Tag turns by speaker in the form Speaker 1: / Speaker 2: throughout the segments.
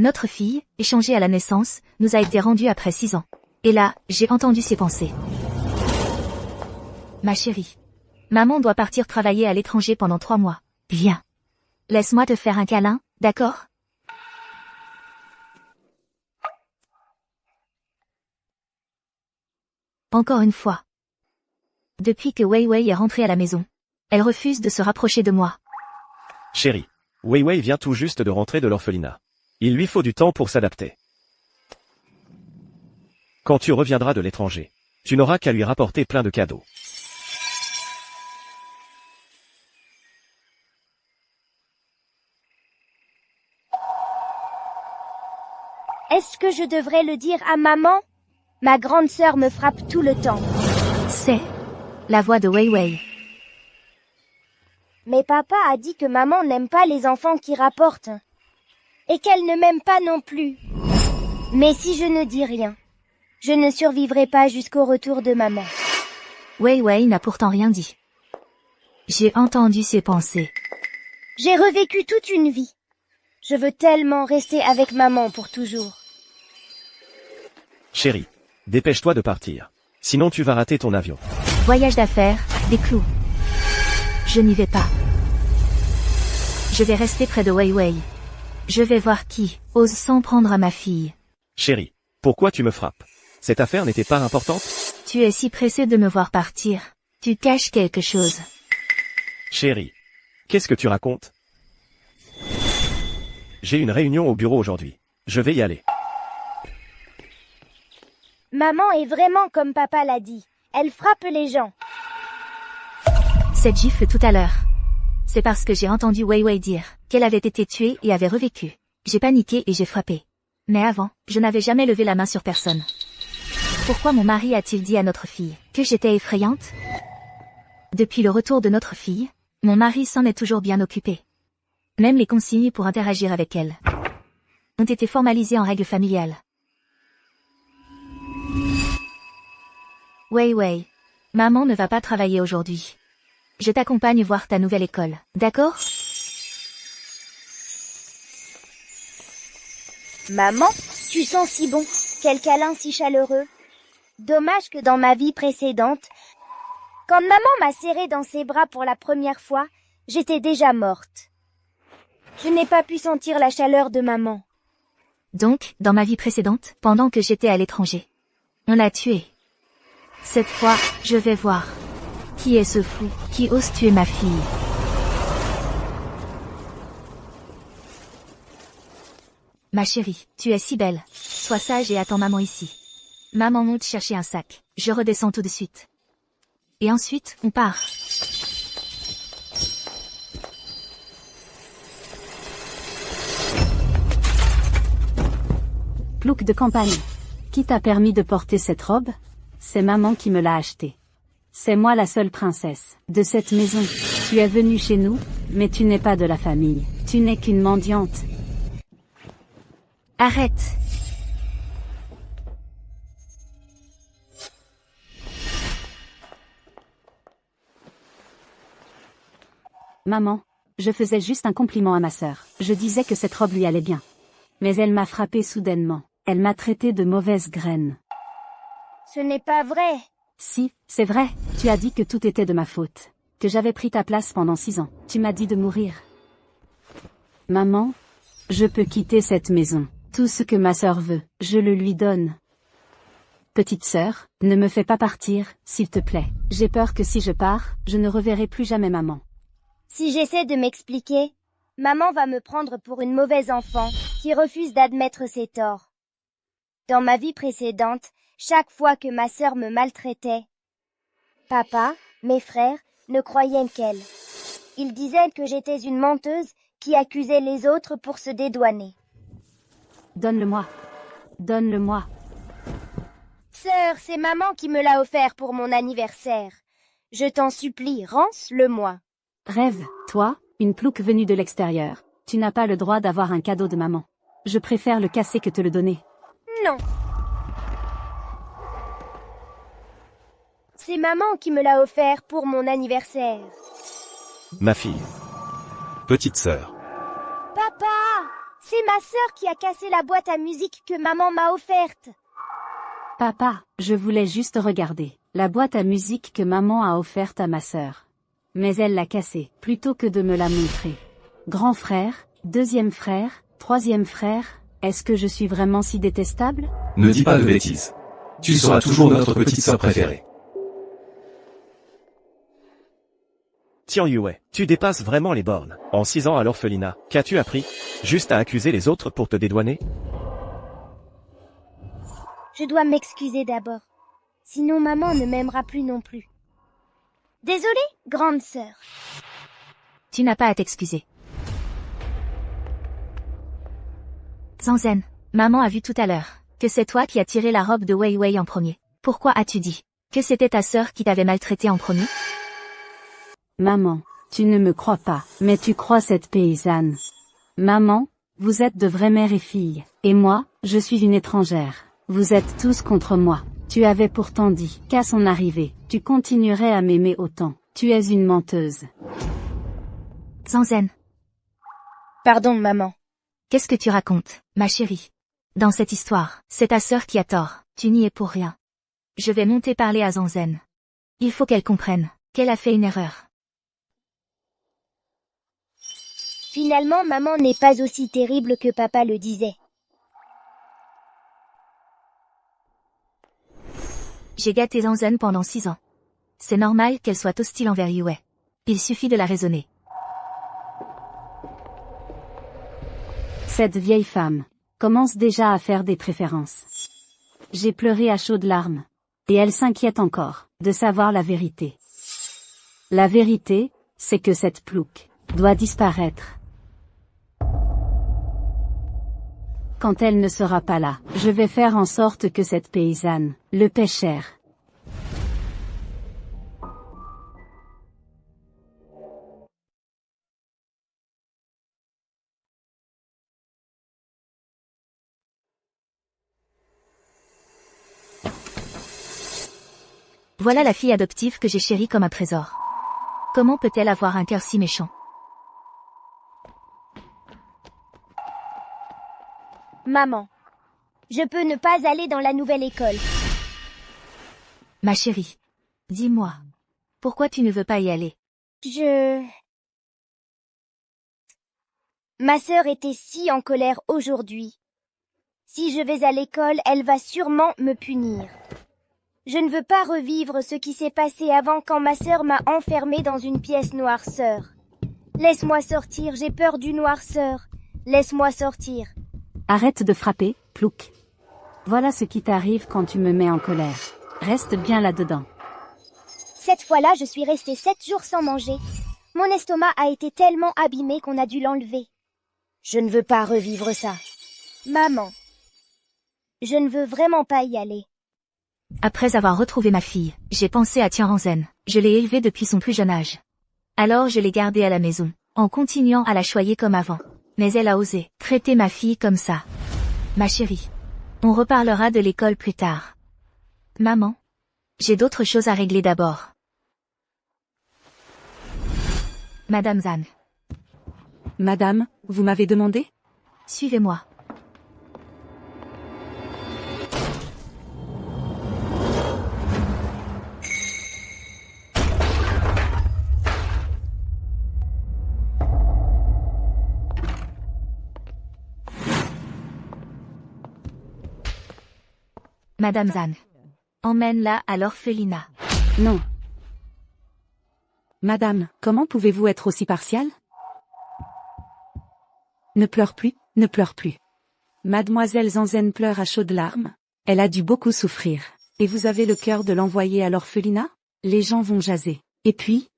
Speaker 1: Notre fille, échangée à la naissance, nous a été rendue après 6 ans. Et là, j'ai entendu ses pensées. Ma chérie. Maman doit partir travailler à l'étranger pendant 3 mois. Viens. Laisse-moi te faire un câlin, d'accord? Encore une fois. Depuis que Wei Wei est rentrée à la maison, elle refuse de se rapprocher de moi.
Speaker 2: Chérie, Wei Wei vient tout juste de rentrer de l'orphelinat. Il lui faut du temps pour s'adapter. Quand tu reviendras de l'étranger, tu n'auras qu'à lui rapporter plein de cadeaux.
Speaker 3: Est-ce que je devrais le dire à maman? Ma grande sœur me frappe tout le temps.
Speaker 1: C'est la voix de Wei Wei.
Speaker 3: Mais papa a dit que maman n'aime pas les enfants qui rapportent. Et qu'elle ne m'aime pas non plus. Mais si je ne dis rien, je ne survivrai pas jusqu'au retour de maman.
Speaker 1: Wei Wei n'a pourtant rien dit. J'ai entendu ses pensées.
Speaker 3: J'ai revécu toute une vie. Je veux tellement rester avec maman pour toujours.
Speaker 2: Chérie, dépêche-toi de partir. Sinon tu vas rater ton avion.
Speaker 1: Voyage d'affaires, des clous. Je n'y vais pas. Je vais rester près de Wei Wei. Je vais voir qui ose s'en prendre à ma fille.
Speaker 2: Chérie, pourquoi tu me frappes? Cette affaire n'était pas importante?
Speaker 1: Tu es si pressé de me voir partir. Tu caches quelque chose.
Speaker 2: Chérie, qu'est-ce que tu racontes? J'ai une réunion au bureau aujourd'hui. Je vais y aller.
Speaker 3: Maman est vraiment comme papa l'a dit. Elle frappe les gens.
Speaker 1: Cette gifle tout à l'heure. C'est parce que j'ai entendu Wei Wei dire qu'elle avait été tuée et avait revécu. J'ai paniqué et j'ai frappé. Mais avant, je n'avais jamais levé la main sur personne. Pourquoi mon mari a-t-il dit à notre fille que j'étais effrayante? Depuis le retour de notre fille, mon mari s'en est toujours bien occupé. Même les consignes pour interagir avec elle ont été formalisées en règle familiale. Wei Wei, maman ne va pas travailler aujourd'hui. Je t'accompagne voir ta nouvelle école, d'accord?
Speaker 3: Maman, tu sens si bon. Quel câlin si chaleureux. Dommage que dans ma vie précédente, quand maman m'a serré dans ses bras pour la première fois, j'étais déjà morte. Je n'ai pas pu sentir la chaleur de maman.
Speaker 1: Donc, dans ma vie précédente, pendant que j'étais à l'étranger, on l'a tué. Cette fois, je vais voir. Qui est ce fou qui ose tuer ma fille? Ma chérie, tu es si belle. Sois sage et attends maman ici. Maman monte chercher un sac. Je redescends tout de suite. Et ensuite, on part.
Speaker 4: Plouc de campagne. Qui t'a permis de porter cette robe? C'est maman qui me l'a achetée. C'est moi la seule princesse de cette maison. Tu es venue chez nous, mais tu n'es pas de la famille. Tu n'es qu'une mendiante.
Speaker 1: Arrête.
Speaker 4: Maman, je faisais juste un compliment à ma sœur. Je disais que cette robe lui allait bien. Mais elle m'a frappée soudainement. Elle m'a traité de mauvaise graine.
Speaker 3: Ce n'est pas vrai.
Speaker 4: Si, c'est vrai, tu as dit que tout était de ma faute. Que j'avais pris ta place pendant 6 ans. Tu m'as dit de mourir. Maman, je peux quitter cette maison. Tout ce que ma sœur veut, je le lui donne. Petite sœur, ne me fais pas partir, s'il te plaît. J'ai peur que si je pars, je ne reverrai plus jamais maman.
Speaker 3: Si j'essaie de m'expliquer, maman va me prendre pour une mauvaise enfant qui refuse d'admettre ses torts. Dans ma vie précédente, chaque fois que ma sœur me maltraitait, papa, mes frères, ne croyaient qu'elle. Ils disaient que j'étais une menteuse qui accusait les autres pour se dédouaner.
Speaker 4: Donne-le-moi. Donne-le-moi.
Speaker 3: Sœur, c'est maman qui me l'a offert pour mon anniversaire. Je t'en supplie, rends-le-moi.
Speaker 4: Rêve, toi, une plouque venue de l'extérieur. Tu n'as pas le droit d'avoir un cadeau de maman. Je préfère le casser que te le donner.
Speaker 3: Non. C'est maman qui me l'a offert pour mon anniversaire.
Speaker 2: Ma fille. Petite sœur.
Speaker 3: Papa! C'est ma sœur qui a cassé la boîte à musique que maman m'a offerte.
Speaker 4: Papa, je voulais juste regarder la boîte à musique que maman a offerte à ma sœur. Mais elle l'a cassée, plutôt que de me la montrer. Grand frère, deuxième frère, troisième frère, est-ce que je suis vraiment si détestable?
Speaker 5: Ne dis pas de bêtises. Tu seras toujours notre petite sœur préférée.
Speaker 2: Tian Yue, tu dépasses vraiment les bornes. En 6 ans à l'orphelinat, qu'as-tu appris? Juste à accuser les autres pour te dédouaner?
Speaker 3: Je dois m'excuser d'abord. Sinon maman ne m'aimera plus non plus. Désolée, grande sœur.
Speaker 1: Tu n'as pas à t'excuser. Zanzen, maman a vu tout à l'heure que c'est toi qui as tiré la robe de Wei Wei en premier. Pourquoi as-tu dit que c'était ta sœur qui t'avait maltraité en premier?
Speaker 4: Maman, tu ne me crois pas, mais tu crois cette paysanne. Maman, vous êtes de vraies mères et filles, et moi, je suis une étrangère. Vous êtes tous contre moi. Tu avais pourtant dit qu'à son arrivée, tu continuerais à m'aimer autant. Tu es une menteuse.
Speaker 1: Zanzen,
Speaker 3: Pardon maman.
Speaker 1: qu'est-ce que tu racontes, ma chérie? Dans cette histoire, c'est ta sœur qui a tort, tu n'y es pour rien. Je vais monter parler à Zanzen. Il faut qu'elle comprenne qu'elle a fait une erreur.
Speaker 3: Finalement maman n'est pas aussi terrible que papa le disait.
Speaker 1: J'ai gâté Zanzen pendant 6 ans. C'est normal qu'elle soit hostile envers Yue. Il suffit de la raisonner.
Speaker 4: Cette vieille femme commence déjà à faire des préférences. J'ai pleuré à chaudes larmes. Et elle s'inquiète encore de savoir la vérité. La vérité, c'est que cette plouc doit disparaître. Quand elle ne sera pas là, je vais faire en sorte que cette paysanne le paie cher.
Speaker 1: Voilà la fille adoptive que j'ai chérie comme un trésor. Comment peut-elle avoir un cœur si méchant?
Speaker 3: Maman, je peux ne pas aller dans la nouvelle école.
Speaker 1: Ma chérie, dis-moi, pourquoi tu ne veux pas y aller?
Speaker 3: Ma sœur était si en colère aujourd'hui. Si je vais à l'école, elle va sûrement me punir. Je ne veux pas revivre ce qui s'est passé avant quand ma sœur m'a enfermée dans une pièce noirceur. Laisse-moi sortir, j'ai peur du noirceur. Laisse-moi sortir.
Speaker 4: Arrête de frapper, plouc. Voilà ce qui t'arrive quand tu me mets en colère. Reste bien là-dedans.
Speaker 3: Cette fois-là, je suis restée 7 jours sans manger. Mon estomac a été tellement abîmé qu'on a dû l'enlever. Je ne veux pas revivre ça. Maman, je ne veux vraiment pas y aller.
Speaker 1: Après avoir retrouvé ma fille, j'ai pensé à Tianranzen. Je l'ai élevée depuis son plus jeune âge. Alors je l'ai gardée à la maison, en continuant à la choyer comme avant. Mais elle a osé traiter ma fille comme ça. Ma chérie, on reparlera de l'école plus tard. Maman, j'ai d'autres choses à régler d'abord. Madame Zhang,
Speaker 6: Madame, vous m'avez demandé?
Speaker 1: suivez-moi. Madame Zhang, emmène-la à l'orphelinat.
Speaker 4: Non.
Speaker 6: Madame, comment pouvez-vous être aussi partiale? Ne pleure plus, ne pleure plus. Mademoiselle Zanzen pleure à chaudes larmes. Elle a dû beaucoup souffrir. Et vous avez le cœur de l'envoyer à l'orphelinat? Les gens vont jaser. Et puis?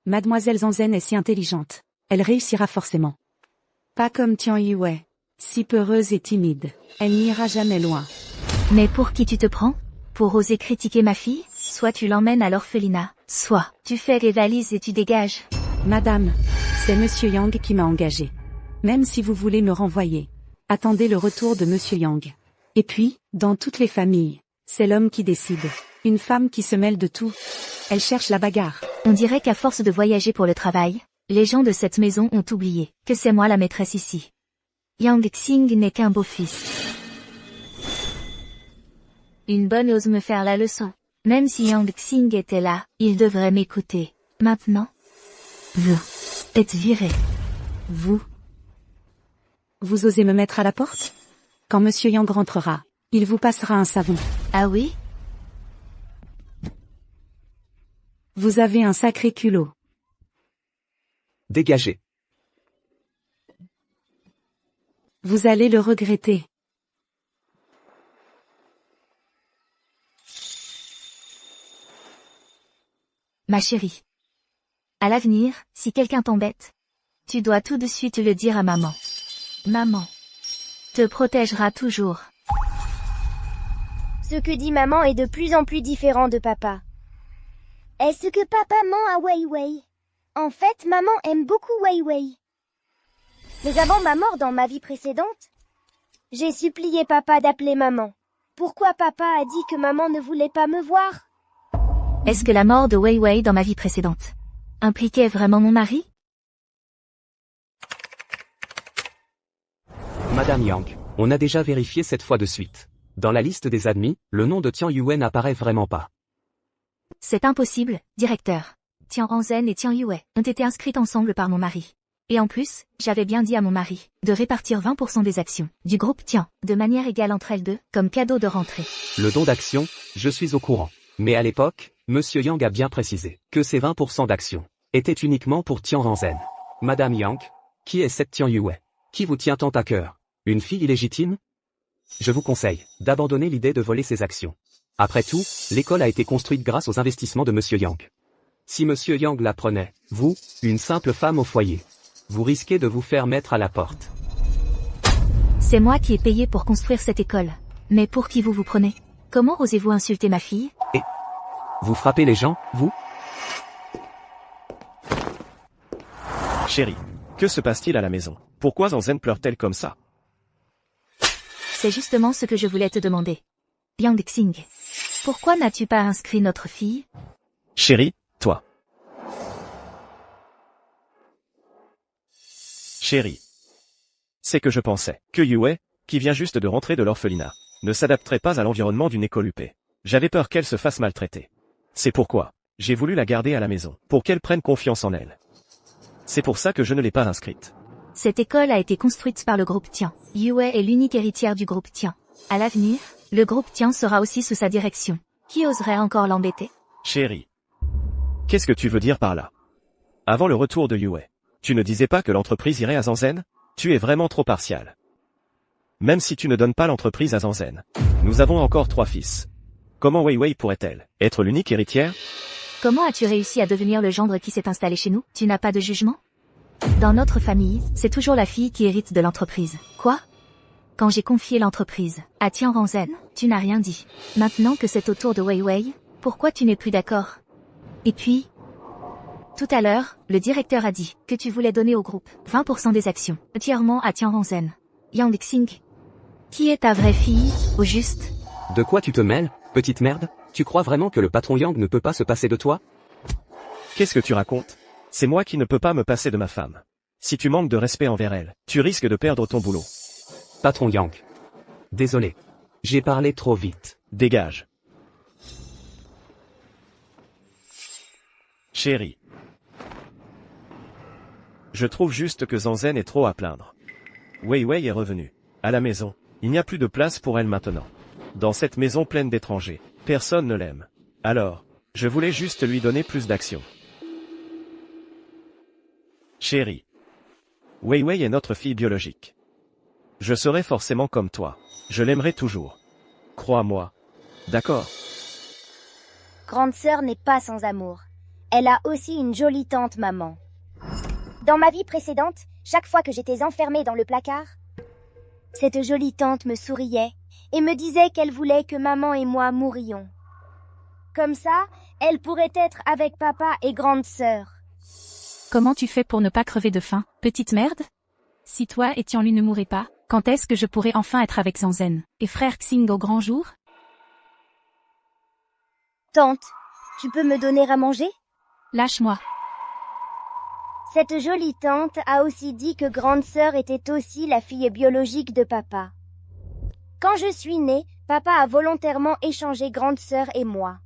Speaker 6: Mademoiselle Zanzen est si intelligente. Elle réussira forcément. Pas comme Tian Yue. Si peureuse et timide. Elle n'ira jamais loin.
Speaker 1: Mais pour qui tu te prends? Pour oser critiquer ma fille? Soit tu l'emmènes à l'orphelinat, soit tu fais les valises et tu dégages.
Speaker 6: Madame, c'est Monsieur Yang qui m'a engagé. Même si vous voulez me renvoyer, attendez le retour de Monsieur Yang. Et puis, dans toutes les familles, c'est l'homme qui décide. Une femme qui se mêle de tout. Elle cherche la bagarre.
Speaker 1: On dirait qu'à force de voyager pour le travail, les gens de cette maison ont oublié que c'est moi la maîtresse ici. Yang Xing n'est qu'un beau-fils. Une bonne ose me faire la leçon. Même si Yang Xing était là, il devrait m'écouter. Maintenant, vous êtes viré.
Speaker 6: Vous osez me mettre à la porte? Quand Monsieur Yang rentrera, il vous passera un savon.
Speaker 1: Ah oui?
Speaker 6: Vous avez un sacré culot.
Speaker 7: Dégagez.
Speaker 6: Vous allez le regretter.
Speaker 1: Ma chérie. À l'avenir, si quelqu'un t'embête, tu dois tout de suite le dire à maman. Maman te protégera toujours.
Speaker 3: Ce que dit maman est de plus en plus différent de papa. Est-ce que papa ment à Wei Wei? En fait, maman aime beaucoup Wei Wei. Mais avant ma mort dans ma vie précédente, j'ai supplié papa d'appeler maman. Pourquoi papa a dit que maman ne voulait pas me voir?
Speaker 1: Est-ce que la mort de Wei Wei dans ma vie précédente impliquait vraiment mon mari?
Speaker 7: Madame Yang, on a déjà vérifié cette fois de suite. Dans la liste des admis, le nom de Tian Yue n'apparaît vraiment pas.
Speaker 1: C'est impossible, directeur. Tian Hanzhen et Tian Yue ont été inscrites ensemble par mon mari. Et en plus, j'avais bien dit à mon mari de répartir 20% des actions du groupe Tian, de manière égale entre elles deux, comme cadeau de rentrée.
Speaker 7: Le don d'action, je suis au courant. Mais à l'époque, Monsieur Yang a bien précisé que ces 20% d'actions étaient uniquement pour Tian Hanzhen. Madame Yang, qui est cette Tian Yue? Qui vous tient tant à cœur? Une fille illégitime? Je vous conseille d'abandonner l'idée de voler ces actions. Après tout, l'école a été construite grâce aux investissements de Monsieur Yang. Si Monsieur Yang la prenait, vous, une simple femme au foyer, vous risquez de vous faire mettre à la porte.
Speaker 1: C'est moi qui ai payé pour construire cette école. Mais pour qui vous vous prenez? Comment osez-vous insulter ma fille?
Speaker 7: Et vous frappez les gens, vous?
Speaker 2: Chérie, que se passe-t-il à la maison? Pourquoi Zanzen pleure-t-elle comme ça?
Speaker 1: C'est justement ce que je voulais te demander. Yang Xing, pourquoi n'as-tu pas inscrit notre fille?
Speaker 2: Chérie, toi. Chérie. C'est que je pensais que Yue, qui vient juste de rentrer de l'orphelinat, ne s'adapterait pas à l'environnement d'une école UP. J'avais peur qu'elle se fasse maltraiter. C'est pourquoi j'ai voulu la garder à la maison, pour qu'elle prenne confiance en elle. C'est pour ça que je ne l'ai pas inscrite.
Speaker 1: Cette école a été construite par le groupe Tian. Yue est l'unique héritière du groupe Tian. À l'avenir, le groupe Tian sera aussi sous sa direction. Qui oserait encore l'embêter?
Speaker 2: Chérie. Qu'est-ce que tu veux dire par là? Avant le retour de Yue, tu ne disais pas que l'entreprise irait à Zanzen? Tu es vraiment trop partial. Même si tu ne donnes pas l'entreprise à Zanzen, nous avons encore 3 fils. Comment Wei Wei pourrait-elle être l'unique héritière?
Speaker 1: Comment as-tu réussi à devenir le gendre qui s'est installé chez nous? Tu n'as pas de jugement? Dans notre famille, c'est toujours la fille qui hérite de l'entreprise. Quoi? Quand j'ai confié l'entreprise à Tian Hanzhen, tu n'as rien dit. Maintenant que c'est au tour de Wei Wei, pourquoi tu n'es plus d'accord? Et puis, tout à l'heure, le directeur a dit que tu voulais donner au groupe 20% des actions, entièrement à Tian Hanzhen. Yang Xing, qui est ta vraie fille, au juste?
Speaker 7: De quoi tu te mêles, petite merde? Tu crois vraiment que le patron Yang ne peut pas se passer de toi?
Speaker 2: Qu'est-ce que tu racontes? C'est moi qui ne peux pas me passer de ma femme. Si tu manques de respect envers elle, tu risques de perdre ton boulot.
Speaker 7: Patron Yang. Désolé. J'ai parlé trop vite.
Speaker 2: Dégage. Chérie. Je trouve juste que Zanzen est trop à plaindre. Wei Wei est revenue. À la maison, il n'y a plus de place pour elle maintenant. Dans cette maison pleine d'étrangers, personne ne l'aime. Alors, je voulais juste lui donner plus d'action. Chérie. Wei Wei est notre fille biologique. Je serai forcément comme toi. Je l'aimerai toujours. Crois-moi. D'accord?
Speaker 3: Grande sœur n'est pas sans amour. Elle a aussi une jolie tante maman. Dans ma vie précédente, chaque fois que j'étais enfermée dans le placard, cette jolie tante me souriait et me disait qu'elle voulait que maman et moi mourions. Comme ça, elle pourrait être avec papa et grande sœur.
Speaker 4: Comment tu fais pour ne pas crever de faim, petite merde? Si toi et Tianlu ne mourrez pas, quand est-ce que je pourrai enfin être avec Zanzen et frère Xing au grand jour?
Speaker 3: Tante, tu peux me donner à manger?
Speaker 4: Lâche-moi.
Speaker 3: Cette jolie tante a aussi dit que grande sœur était aussi la fille biologique de papa. Quand je suis née, papa a volontairement échangé grande sœur et moi.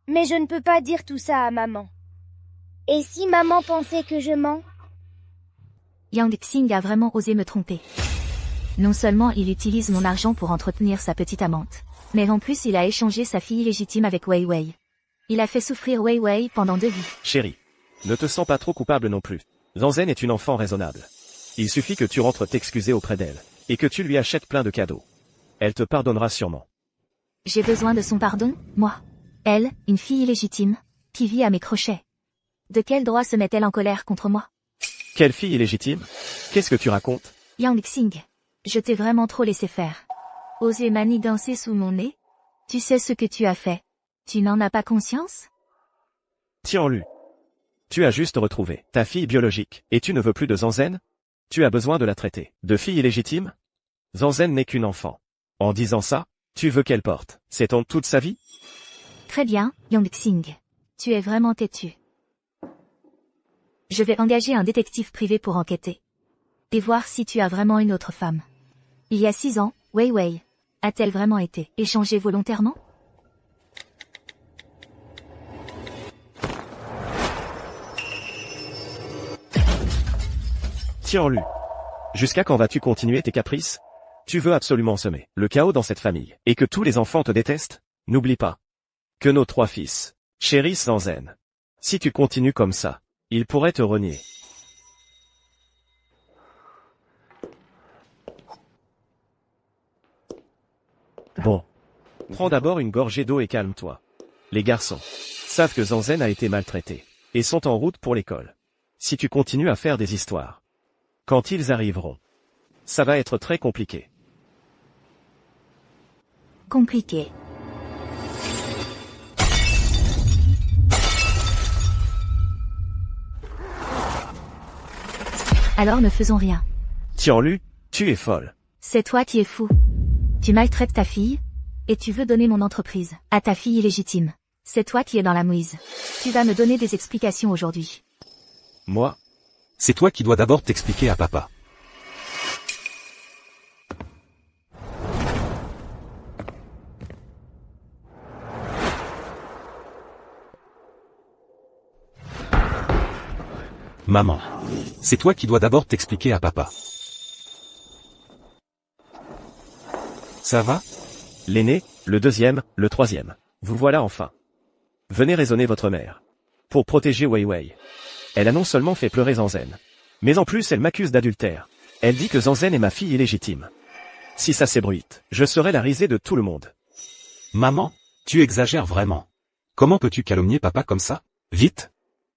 Speaker 3: Mais je ne peux pas dire tout ça à maman. Et si maman pensait que je mens?
Speaker 1: Yang Xing a vraiment osé me tromper. Non seulement il utilise mon argent pour entretenir sa petite amante, mais en plus il a échangé sa fille illégitime avec Wei Wei. Il a fait souffrir Wei Wei pendant 2 vies.
Speaker 2: Chérie, ne te sens pas trop coupable non plus. Zanzen est une enfant raisonnable. Il suffit que tu rentres t'excuser auprès d'elle, et que tu lui achètes plein de cadeaux. Elle te pardonnera sûrement.
Speaker 1: J'ai besoin de son pardon, moi. Elle, une fille illégitime, qui vit à mes crochets. De quel droit se met-elle en colère contre moi?
Speaker 2: Quelle fille illégitime? Qu'est-ce que tu racontes?
Speaker 1: Yang Xing, je t'ai vraiment trop laissé faire. Oser manigancer sous mon nez? Tu sais ce que tu as fait. Tu n'en as pas conscience?
Speaker 2: Tiens-lu. Tu as juste retrouvé ta fille biologique, et tu ne veux plus de Zanzen? Tu as besoin de la traiter de fille illégitime? Zanzen n'est qu'une enfant. En disant ça, tu veux qu'elle porte cette honte toute sa vie?
Speaker 1: Très bien, Yang Xing. Tu es vraiment têtu. Je vais engager un détective privé pour enquêter. Et voir si tu as vraiment une autre femme. Il y a 6 ans, Wei Wei a-t-elle vraiment été échangée volontairement?
Speaker 2: Tiens-lu. Jusqu'à quand vas-tu continuer tes caprices? Tu veux absolument semer le chaos dans cette famille, et que tous les enfants te détestent? N'oublie pas que nos 3 fils chérissent Zanzen. Si tu continues comme ça, ils pourraient te renier. Bon. Prends d'abord une gorgée d'eau et calme-toi. Les garçons savent que Zanzen a été maltraité, et sont en route pour l'école. Si tu continues à faire des histoires, quand ils arriveront, ça va être très compliqué.
Speaker 1: Compliqué. Alors ne faisons rien.
Speaker 2: Tiens-lu, tu es folle.
Speaker 1: C'est toi qui es fou. Tu maltraites ta fille, et tu veux donner mon entreprise à ta fille illégitime. C'est toi qui es dans la mouise. Tu vas me donner des explications aujourd'hui.
Speaker 2: Moi?
Speaker 7: C'est toi qui dois d'abord t'expliquer à papa. Maman. C'est toi qui dois d'abord t'expliquer à papa.
Speaker 2: Ça va? L'aîné, le deuxième, le troisième. Vous voilà enfin. Venez raisonner votre mère. Pour protéger Wei Wei. Elle a non seulement fait pleurer Zanzen, mais en plus elle m'accuse d'adultère. Elle dit que Zanzen est ma fille illégitime. Si ça s'ébruite, je serai la risée de tout le monde.
Speaker 7: Maman, tu exagères vraiment. Comment peux-tu calomnier papa comme ça? Vite!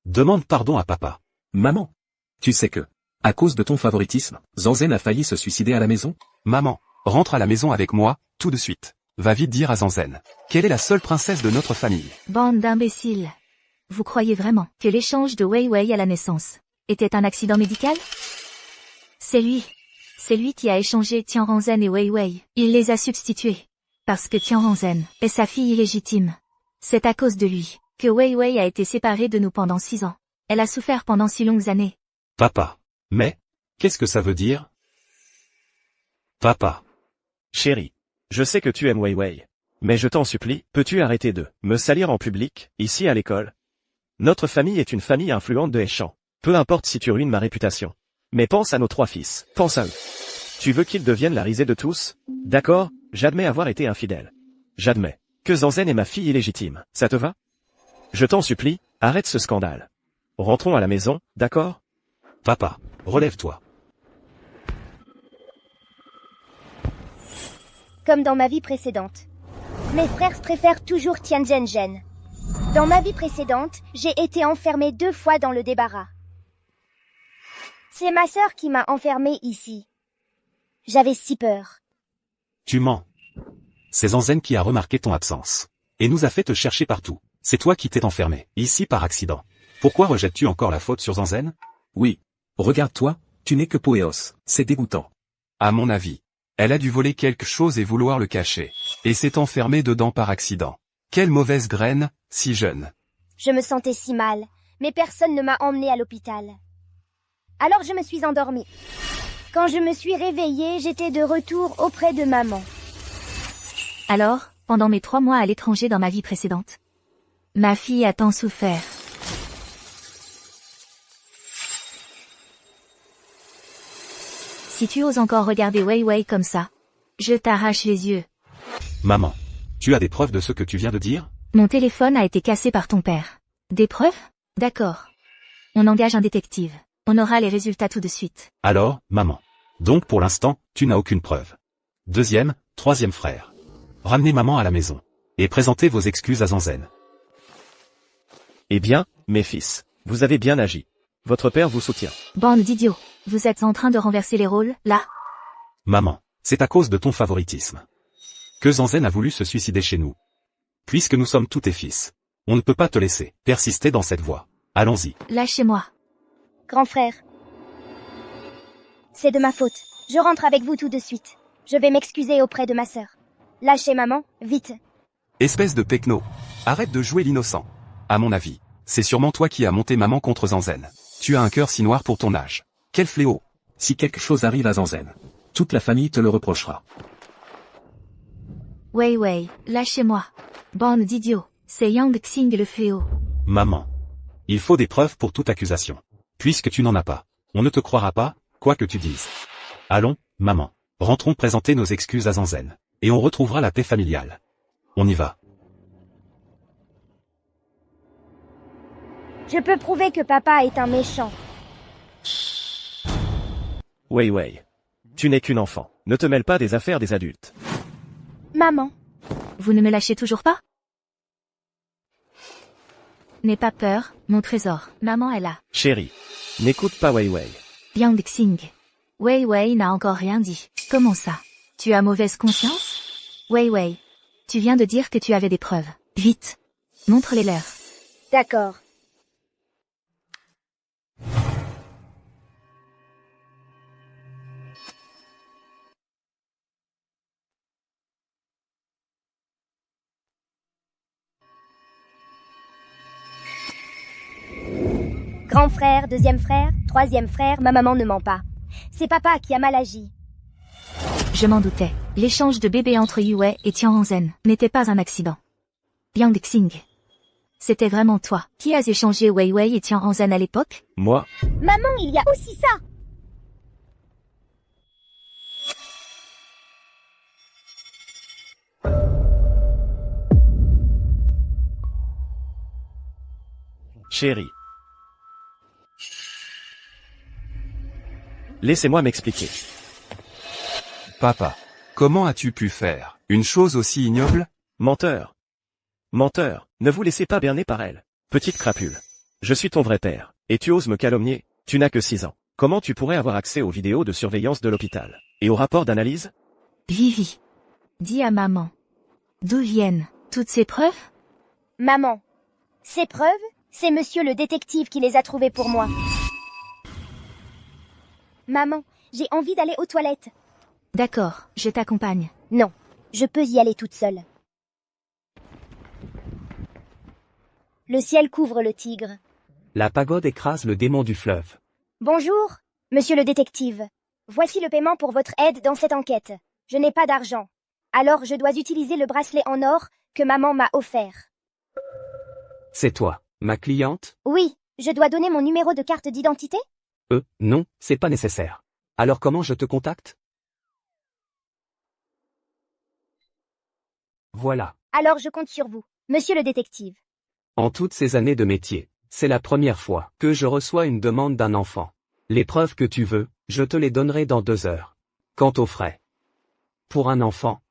Speaker 7: Demande pardon à papa.
Speaker 5: Maman. Tu sais que, à cause de ton favoritisme, Zanzen a failli se suicider à la maison?
Speaker 7: Maman, rentre à la maison avec moi, tout de suite. Va vite dire à Zanzen qu'elle est la seule princesse de notre famille.
Speaker 1: Bande d'imbéciles. Vous croyez vraiment que l'échange de Wei Wei à la naissance était un accident médical? C'est lui. C'est lui qui a échangé Tianranzhen et Wei Wei. Il les a substitués. Parce que Tianranzhen est sa fille illégitime. C'est à cause de lui que Wei Wei a été séparée de nous pendant 6 ans. Elle a souffert pendant si longues années.
Speaker 7: Papa. Mais, qu'est-ce que ça veut dire? Papa.
Speaker 2: Chérie, je sais que tu aimes Wei Wei. Mais je t'en supplie, peux-tu arrêter de me salir en public, ici à l'école? Notre famille est une famille influente de Heishan. Peu importe si tu ruines ma réputation. Mais pense à nos 3 fils, pense à eux. Tu veux qu'ils deviennent la risée de tous? D'accord, j'admets avoir été infidèle. J'admets que Zanzen est ma fille illégitime, ça te va? Je t'en supplie, arrête ce scandale. Rentrons à la maison, d'accord?
Speaker 7: Papa, relève-toi.
Speaker 3: Comme dans ma vie précédente. Mes frères préfèrent toujours Tianzhen. Dans ma vie précédente, j'ai été enfermée 2 fois dans le débarras. C'est ma sœur qui m'a enfermée ici. J'avais si peur.
Speaker 7: Tu mens. C'est Zanzen qui a remarqué ton absence. Et nous a fait te chercher partout. C'est toi qui t'es enfermé, ici par accident. Pourquoi rejettes-tu encore la faute sur Zanzen?
Speaker 5: Oui. Regarde-toi, tu n'es que peau et os. C'est dégoûtant.
Speaker 8: À mon avis, elle a dû voler quelque chose et vouloir le cacher. Et s'est enfermée dedans par accident. Quelle mauvaise graine, si jeune.
Speaker 3: Je me sentais si mal. mais personne ne m'a emmenée à l'hôpital. Alors je me suis endormie. Quand je me suis réveillée, j'étais de retour auprès de maman.
Speaker 1: Alors, pendant mes 3 mois à l'étranger dans ma vie précédente, ma fille a tant souffert. Si tu oses encore regarder Wei Wei comme ça, je t'arrache les yeux.
Speaker 5: Maman. Tu as des preuves de ce que tu viens de dire?
Speaker 1: Mon téléphone a été cassé par ton père. Des preuves? D'accord. On engage un détective. On aura les résultats tout de suite.
Speaker 5: Alors, maman. Donc pour l'instant, tu n'as aucune preuve. Deuxième, troisième frère. Ramenez maman à la maison. Et présentez vos excuses à Zanzen.
Speaker 2: Eh bien, mes fils, vous avez bien agi. Votre père vous soutient.
Speaker 1: Bande d'idiots. Vous êtes en train de renverser les rôles, là?
Speaker 5: Maman, c'est à cause de ton favoritisme que Zanzen a voulu se suicider chez nous. Puisque nous sommes tous tes fils, on ne peut pas te laisser persister dans cette voie. Allons-y.
Speaker 1: Lâchez-moi.
Speaker 3: Grand frère. C'est de ma faute. Je rentre avec vous tout de suite. Je vais m'excuser auprès de ma sœur. Lâchez maman, vite.
Speaker 8: Espèce de pecno. Arrête de jouer l'innocent. À mon avis, c'est sûrement toi qui as monté maman contre Zanzen. Tu as un cœur si noir pour ton âge. Quel fléau.
Speaker 5: Si quelque chose arrive à Zanzen, toute la famille te le reprochera.
Speaker 1: Wei Wei, lâchez-moi. Bande d'idiots. C'est Yang Xing le fléau.
Speaker 5: Maman. Il faut des preuves pour toute accusation. Puisque tu n'en as pas, on ne te croira pas, quoi que tu dises. Allons, maman. Rentrons présenter nos excuses à Zanzen. Et on retrouvera la paix familiale. On y va.
Speaker 3: Je peux prouver que papa est un méchant.
Speaker 2: Wei Wei. Tu n'es qu'une enfant. Ne te mêle pas des affaires des adultes.
Speaker 3: Maman.
Speaker 1: Vous ne me lâchez toujours pas? N'aie pas peur, mon trésor. Maman est là.
Speaker 2: Chérie. N'écoute pas Wei Wei.
Speaker 1: Yang Xing. Wei Wei n'a encore rien dit. Comment ça? Tu as mauvaise conscience? Wei Wei. Tu viens de dire que tu avais des preuves. Vite. Montre-les-leur.
Speaker 3: D'accord. Grand frère, deuxième frère, troisième frère, ma maman ne ment pas. C'est papa qui a mal agi.
Speaker 1: Je m'en doutais. L'échange de bébés entre Yue et Tian Hanzhen n'était pas un accident. Yang Xing. C'était vraiment toi qui as échangé Wei Wei et Tian Hanzhen à l'époque?
Speaker 2: Moi?
Speaker 3: Maman, il y a aussi ça.
Speaker 2: Chérie. Laissez-moi m'expliquer.
Speaker 8: Papa. Comment as-tu pu faire une chose aussi ignoble?
Speaker 2: Menteur. Menteur, ne vous laissez pas berner par elle. Petite crapule. Je suis ton vrai père. Et tu oses me calomnier? Tu n'as que 6 ans. Comment tu pourrais avoir accès aux vidéos de surveillance de l'hôpital? Et aux rapports d'analyse?
Speaker 1: Vivi. Dis à maman. D'où viennent toutes ces preuves?
Speaker 3: Maman. Ces preuves, c'est monsieur le détective qui les a trouvées pour moi. Maman, j'ai envie d'aller aux toilettes.
Speaker 1: D'accord, je t'accompagne.
Speaker 3: Non, je peux y aller toute seule. Le ciel couvre le tigre.
Speaker 7: La pagode écrase le démon du fleuve.
Speaker 3: Bonjour, monsieur le détective. Voici le paiement pour votre aide dans cette enquête. Je n'ai pas d'argent. Alors je dois utiliser le bracelet en or que maman m'a offert.
Speaker 7: C'est toi, ma cliente?
Speaker 3: Oui, je dois donner mon numéro de carte d'identité?
Speaker 7: Non, c'est pas nécessaire. Alors comment je te contacte? Voilà.
Speaker 3: Alors je compte sur vous, monsieur le détective.
Speaker 7: En toutes ces années de métier, c'est la première fois que je reçois une demande d'un enfant. Les preuves que tu veux, je te les donnerai dans 2 heures. Quant aux frais, pour un enfant,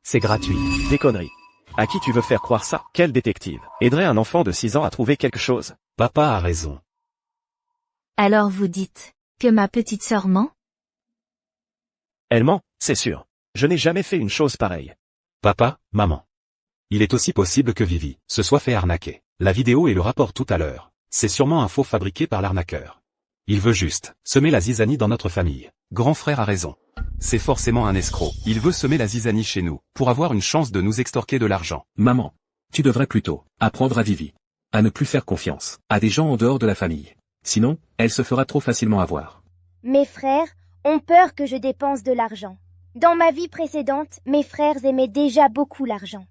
Speaker 7: c'est gratuit.
Speaker 2: Des conneries. À qui tu veux faire croire ça? Quel détective aiderait un enfant de 6 ans à trouver quelque chose?
Speaker 5: Papa a raison.
Speaker 1: Alors vous dites que ma petite sœur ment?
Speaker 2: Elle ment, c'est sûr. Je n'ai jamais fait une chose pareille.
Speaker 5: Papa, maman. Il est aussi possible que Vivi se soit fait arnaquer. La vidéo et le rapport tout à l'heure, c'est sûrement un faux fabriqué par l'arnaqueur. Il veut juste semer la zizanie dans notre famille.
Speaker 8: Grand frère a raison. C'est forcément un escroc. Il veut semer la zizanie chez nous, pour avoir une chance de nous extorquer de l'argent.
Speaker 5: Maman. Tu devrais plutôt apprendre à Vivi.
Speaker 9: à ne plus faire confiance à des gens en dehors de la famille. Sinon, elle se fera trop facilement avoir.
Speaker 3: Mes frères ont peur que je dépense de l'argent. Dans ma vie précédente, mes frères aimaient déjà beaucoup l'argent.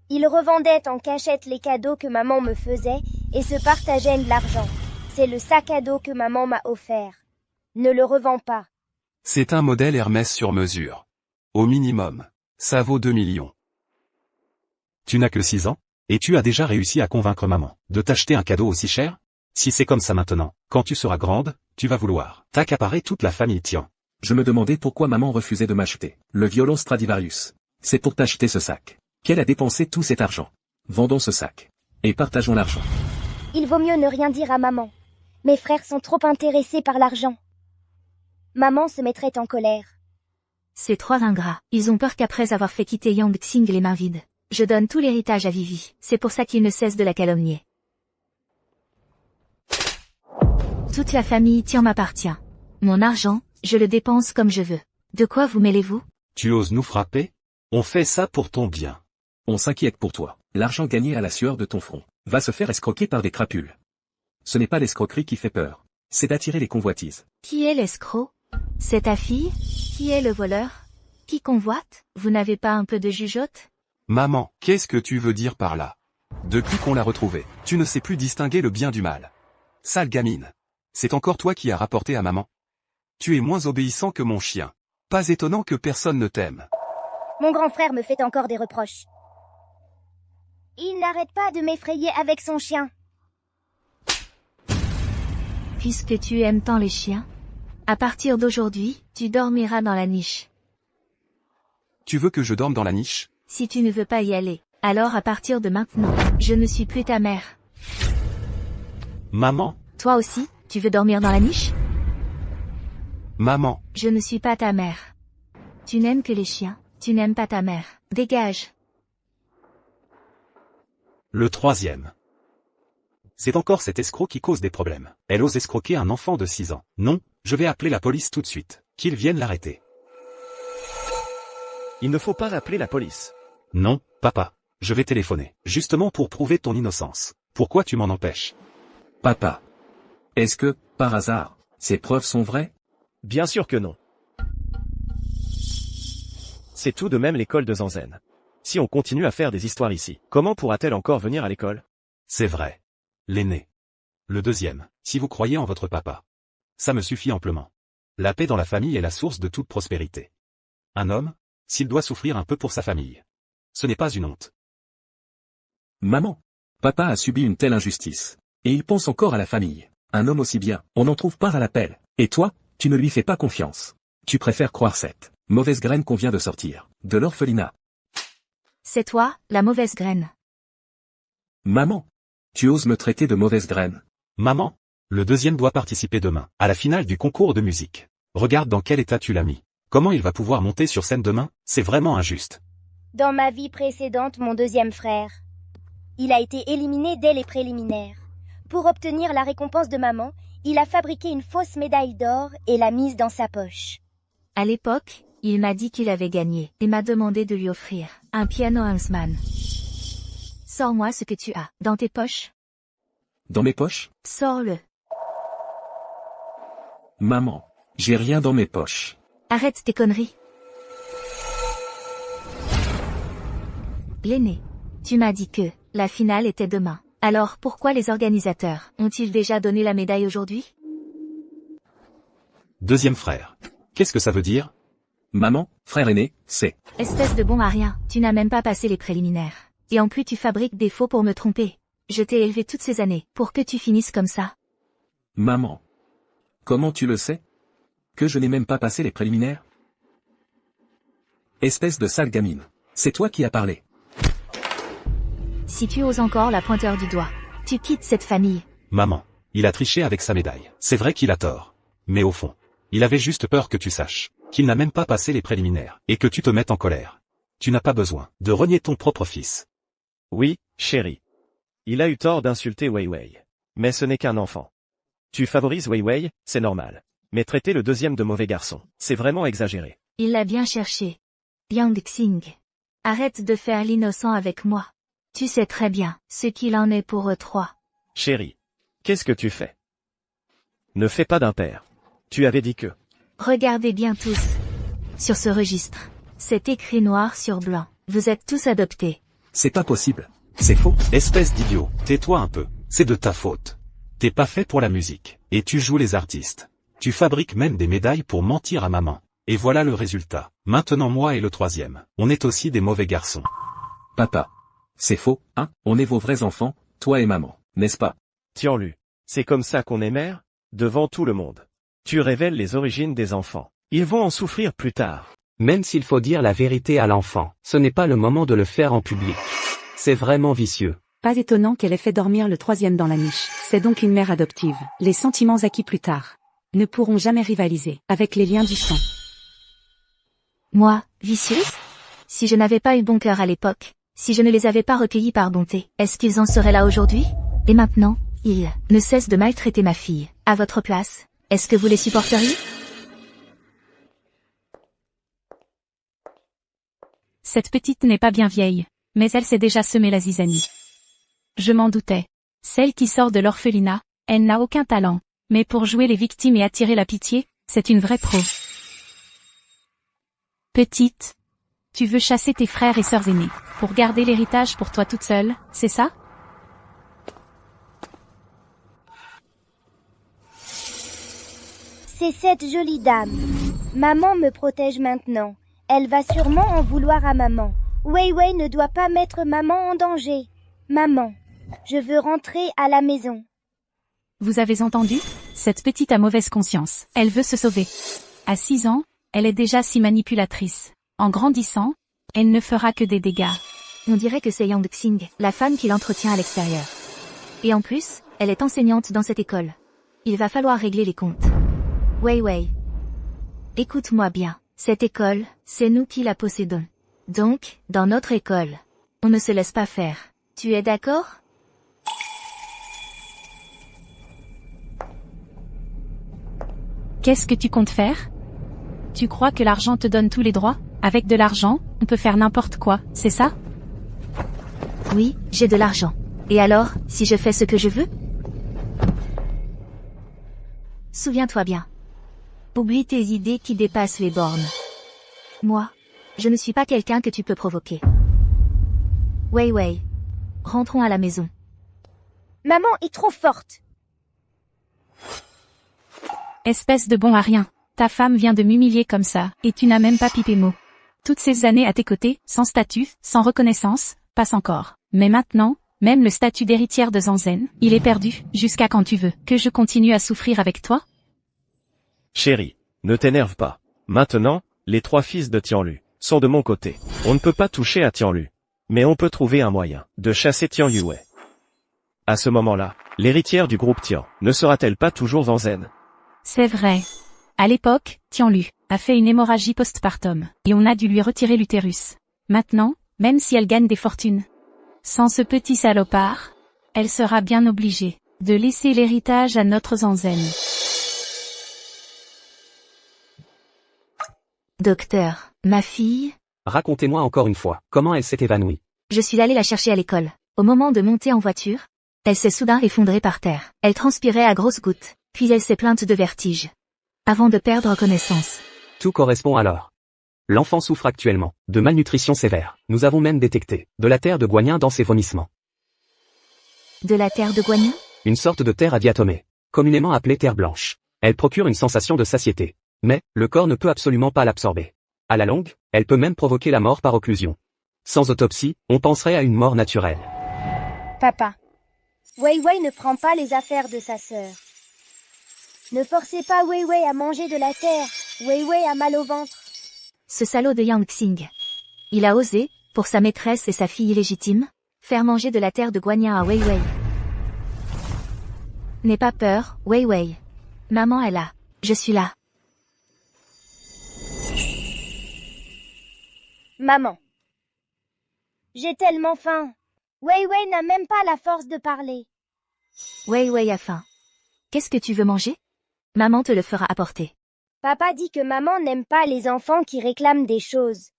Speaker 3: Ils revendaient en cachette les cadeaux que maman me faisait et se partageaient l'argent. C'est le sac à dos que maman m'a offert. Ne le revends pas.
Speaker 8: C'est un modèle Hermès sur mesure. Au minimum, ça vaut 2 millions.
Speaker 5: Tu n'as que 6 ans, et tu as déjà réussi à convaincre maman de t'acheter un cadeau aussi cher? Si c'est comme ça maintenant, quand tu seras grande, tu vas vouloir t'accaparer toute la famille Tian.
Speaker 9: Je me demandais pourquoi maman refusait de m'acheter le violon Stradivarius. C'est pour t'acheter ce sac qu'elle a dépensé tout cet argent. Vendons ce sac. Et partageons l'argent.
Speaker 3: Il vaut mieux ne rien dire à maman. Mes frères sont trop intéressés par l'argent. Maman se mettrait en colère.
Speaker 1: Ces 3 ingrats, ils ont peur qu'après avoir fait quitter Yang Xing les mains vides, je donne tout l'héritage à Vivi. C'est pour ça qu'ils ne cessent de la calomnier. Toute la famille Tian m'appartient. Mon argent, je le dépense comme je veux. De quoi vous mêlez-vous?
Speaker 5: Tu oses nous frapper? On fait ça pour ton bien.
Speaker 9: On s'inquiète pour toi. L'argent gagné à la sueur de ton front va se faire escroquer par des crapules. Ce n'est pas l'escroquerie qui fait peur. C'est d'attirer les convoitises.
Speaker 1: Qui est l'escroc? C'est ta fille? Qui est le voleur? Qui convoite? Vous n'avez pas un peu de jugeote?
Speaker 8: Maman, qu'est-ce que tu veux dire par là? Depuis qu'on l'a retrouvée, tu ne sais plus distinguer le bien du mal. Sale gamine. C'est encore toi qui as rapporté à maman. Tu es moins obéissant que mon chien. Pas étonnant que personne ne t'aime.
Speaker 3: Mon grand frère me fait encore des reproches. Il n'arrête pas de m'effrayer avec son chien.
Speaker 1: Puisque tu aimes tant les chiens, à partir d'aujourd'hui, tu dormiras dans la niche.
Speaker 8: Tu veux que je dorme dans la niche?
Speaker 1: Si tu ne veux pas y aller, alors à partir de maintenant, je ne suis plus ta mère.
Speaker 5: Maman,
Speaker 1: Toi aussi, tu veux dormir dans la niche?
Speaker 8: Maman,
Speaker 1: Je ne suis pas ta mère. Tu n'aimes que les chiens, tu n'aimes pas ta mère. Dégage.
Speaker 5: le 3e. C'est encore cet escroc qui cause des problèmes. Elle ose escroquer un enfant de 6 ans. Non, je vais appeler la police tout de suite. Qu'ils viennent l'arrêter.
Speaker 2: Il ne faut pas appeler la police.
Speaker 5: Non, papa. Je vais téléphoner. Justement pour prouver ton innocence. Pourquoi tu m'en empêches?
Speaker 9: Papa. Est-ce que, par hasard, ces preuves sont vraies?
Speaker 2: Bien sûr que non. C'est tout de même l'école de Zanzen. Si on continue à faire des histoires ici, comment pourra-t-elle encore venir à l'école?
Speaker 5: C'est vrai. L'aîné. Le 2e, si vous croyez en votre papa. Ça me suffit amplement. La paix dans la famille est la source de toute prospérité. Un homme, s'il doit souffrir un peu pour sa famille, ce n'est pas une honte.
Speaker 9: Maman. Papa a subi une telle injustice. Et il pense encore à la famille. Un homme aussi bien, on n'en trouve pas à l'appel. Et toi, tu ne lui fais pas confiance. Tu préfères croire cette mauvaise graine qu'on vient de sortir de l'orphelinat.
Speaker 1: C'est toi, la mauvaise graine.
Speaker 9: Maman. Tu oses me traiter de mauvaise graine?
Speaker 5: Maman, le 2e doit participer demain, à la finale du concours de musique. Regarde dans quel état tu l'as mis. Comment il va pouvoir monter sur scène demain? C'est vraiment injuste.
Speaker 3: Dans ma vie précédente, mon 2e frère. Il a été éliminé dès les préliminaires. Pour obtenir la récompense de maman, il a fabriqué une fausse médaille d'or et l'a mise dans sa poche.
Speaker 1: À l'époque, il m'a dit qu'il avait gagné et m'a demandé de lui offrir un piano Huntsman. Sors-moi ce que tu as dans tes poches.
Speaker 9: Dans mes poches?
Speaker 1: Sors-le.
Speaker 9: Maman. J'ai rien dans mes poches.
Speaker 1: Arrête tes conneries. L'aîné. Tu m'as dit que la finale était demain. Alors pourquoi les organisateurs ont-ils déjà donné la médaille aujourd'hui?
Speaker 5: 2e frère. Qu'est-ce que ça veut dire?
Speaker 9: Maman, frère aîné, c'est...
Speaker 1: Espèce de bon à rien, tu n'as même pas passé les préliminaires. Et en plus tu fabriques des faux pour me tromper. Je t'ai élevé toutes ces années pour que tu finisses comme ça.
Speaker 9: Maman. Comment tu le sais? Que je n'ai même pas passé les préliminaires? Espèce de sale gamine. C'est toi qui as parlé.
Speaker 1: Si tu oses encore la pointeur du doigt, tu quittes cette famille.
Speaker 5: Maman, il a triché avec sa médaille. C'est vrai qu'il a tort. Mais au fond, il avait juste peur que tu saches qu'il n'a même pas passé les préliminaires et que tu te mettes en colère. Tu n'as pas besoin de renier ton propre fils.
Speaker 2: Oui, chérie. Il a eu tort d'insulter Wei Wei. Mais ce n'est qu'un enfant. Tu favorises Wei Wei, c'est normal. Mais traiter le 2e de mauvais garçon, c'est vraiment exagéré.
Speaker 1: Il l'a bien cherché. Yang Xing. Arrête de faire l'innocent avec moi. Tu sais très bien ce qu'il en est pour eux trois.
Speaker 2: Chérie. Qu'est-ce que tu fais? Ne fais pas d'impair. Tu avais dit que...
Speaker 1: Regardez bien tous. Sur ce registre. C'est écrit noir sur blanc. Vous êtes tous adoptés.
Speaker 9: C'est pas possible.
Speaker 5: C'est faux. Espèce d'idiot, tais-toi un peu. C'est de ta faute. T'es pas fait pour la musique. Et tu joues les artistes. Tu fabriques même des médailles pour mentir à maman. Et voilà le résultat. Maintenant moi et le troisième. On est aussi des mauvais garçons.
Speaker 9: Papa. C'est faux, hein? On est vos vrais enfants, toi et maman, n'est-ce pas?
Speaker 2: Tiens-lu. C'est comme ça qu'on est mère? Devant tout le monde. Tu révèles les origines des enfants. Ils vont en souffrir plus tard.
Speaker 7: Même s'il faut dire la vérité à l'enfant, ce n'est pas le moment de le faire en public. C'est vraiment vicieux.
Speaker 4: Pas étonnant qu'elle ait fait dormir le troisième dans la niche. C'est donc une mère adoptive. Les sentiments acquis plus tard ne pourront jamais rivaliser avec les liens du sang.
Speaker 1: Moi, vicieuse? Si je n'avais pas eu bon cœur à l'époque, si je ne les avais pas recueillis par bonté, est-ce qu'ils en seraient là aujourd'hui? Et maintenant, ils ne cessent de maltraiter ma fille. À votre place, est-ce que vous les supporteriez?
Speaker 10: Cette petite n'est pas bien vieille, mais elle s'est déjà semé la zizanie. Je m'en doutais. Celle qui sort de l'orphelinat, elle n'a aucun talent, mais pour jouer les victimes et attirer la pitié, c'est une vraie pro. Petite, tu veux chasser tes frères et sœurs aînés, pour garder l'héritage pour toi toute seule, c'est ça?
Speaker 3: C'est cette jolie dame. Maman me protège maintenant. Elle va sûrement en vouloir à maman. Wei Wei ne doit pas mettre maman en danger. Maman, je veux rentrer à la maison.
Speaker 10: Vous avez entendu? Cette petite a mauvaise conscience. Elle veut se sauver. À 6 ans, elle est déjà si manipulatrice. En grandissant, elle ne fera que des dégâts.
Speaker 1: On dirait que c'est Yang Xing, la femme qui l'entretient à l'extérieur. Et en plus, elle est enseignante dans cette école. Il va falloir régler les comptes. Wei Wei. Écoute-moi bien. Cette école, c'est nous qui la possédons. Donc, dans notre école, on ne se laisse pas faire. Tu es d'accord?
Speaker 10: Qu'est-ce que tu comptes faire? Tu crois que l'argent te donne tous les droits? Avec de l'argent, on peut faire n'importe quoi, c'est ça?
Speaker 1: Oui, j'ai de l'argent. Et alors, si je fais ce que je veux? Souviens-toi bien. Oublie tes idées qui dépassent les bornes. Moi, je ne suis pas quelqu'un que tu peux provoquer. Wei Wei. Rentrons à la maison.
Speaker 3: Maman est trop forte.
Speaker 10: Espèce de bon à rien. Ta femme vient de m'humilier comme ça, et tu n'as même pas pipé mot. Toutes ces années à tes côtés, sans statut, sans reconnaissance, passe encore. Mais maintenant, même le statut d'héritière de Zanzen, il est perdu, jusqu'à quand tu veux que je continue à souffrir avec toi?
Speaker 2: Chérie, ne t'énerve pas. Maintenant, les 3 fils de Tianlu sont de mon côté. On ne peut pas toucher à Tianlu. Mais on peut trouver un moyen de chasser Tian Yue. À ce moment-là, l'héritière du groupe Tian ne sera-t-elle pas toujours Zanzen?
Speaker 10: C'est vrai. À l'époque, Tianlu a fait une hémorragie postpartum, et on a dû lui retirer l'utérus. Maintenant, même si elle gagne des fortunes, sans ce petit salopard, elle sera bien obligée de laisser l'héritage à notre Zanzen.
Speaker 1: Docteur, ma fille?
Speaker 7: Racontez-moi encore une fois, comment elle s'est évanouie.
Speaker 1: Je suis allée la chercher à l'école. Au moment de monter en voiture, elle s'est soudain effondrée par terre. Elle transpirait à grosses gouttes, puis elle s'est plainte de vertige. Avant de perdre connaissance.
Speaker 7: Tout correspond alors. L'enfant souffre actuellement de malnutrition sévère. Nous avons même détecté de la terre de guanyin dans ses vomissements.
Speaker 1: De la terre de guanyin?
Speaker 7: Une sorte de terre à diatomée, communément appelée terre blanche. Elle procure une sensation de satiété. Mais, le corps ne peut absolument pas l'absorber. À la longue, elle peut même provoquer la mort par occlusion. Sans autopsie, on penserait à une mort naturelle.
Speaker 3: Papa. Wei Wei ne prend pas les affaires de sa sœur. Ne forcez pas Wei Wei à manger de la terre. Wei Wei a mal au ventre.
Speaker 1: Ce salaud de Yang Xing. Il a osé, pour sa maîtresse et sa fille illégitime, faire manger de la terre de guanyin à Wei Wei. N'aie pas peur, Wei Wei. Maman est là. Je suis là.
Speaker 3: Maman. J'ai tellement faim. Wei Wei n'a même pas la force de parler.
Speaker 1: Wei Wei a faim. Qu'est-ce que tu veux manger? Maman te le fera apporter.
Speaker 3: Papa dit que maman n'aime pas les enfants qui réclament des choses.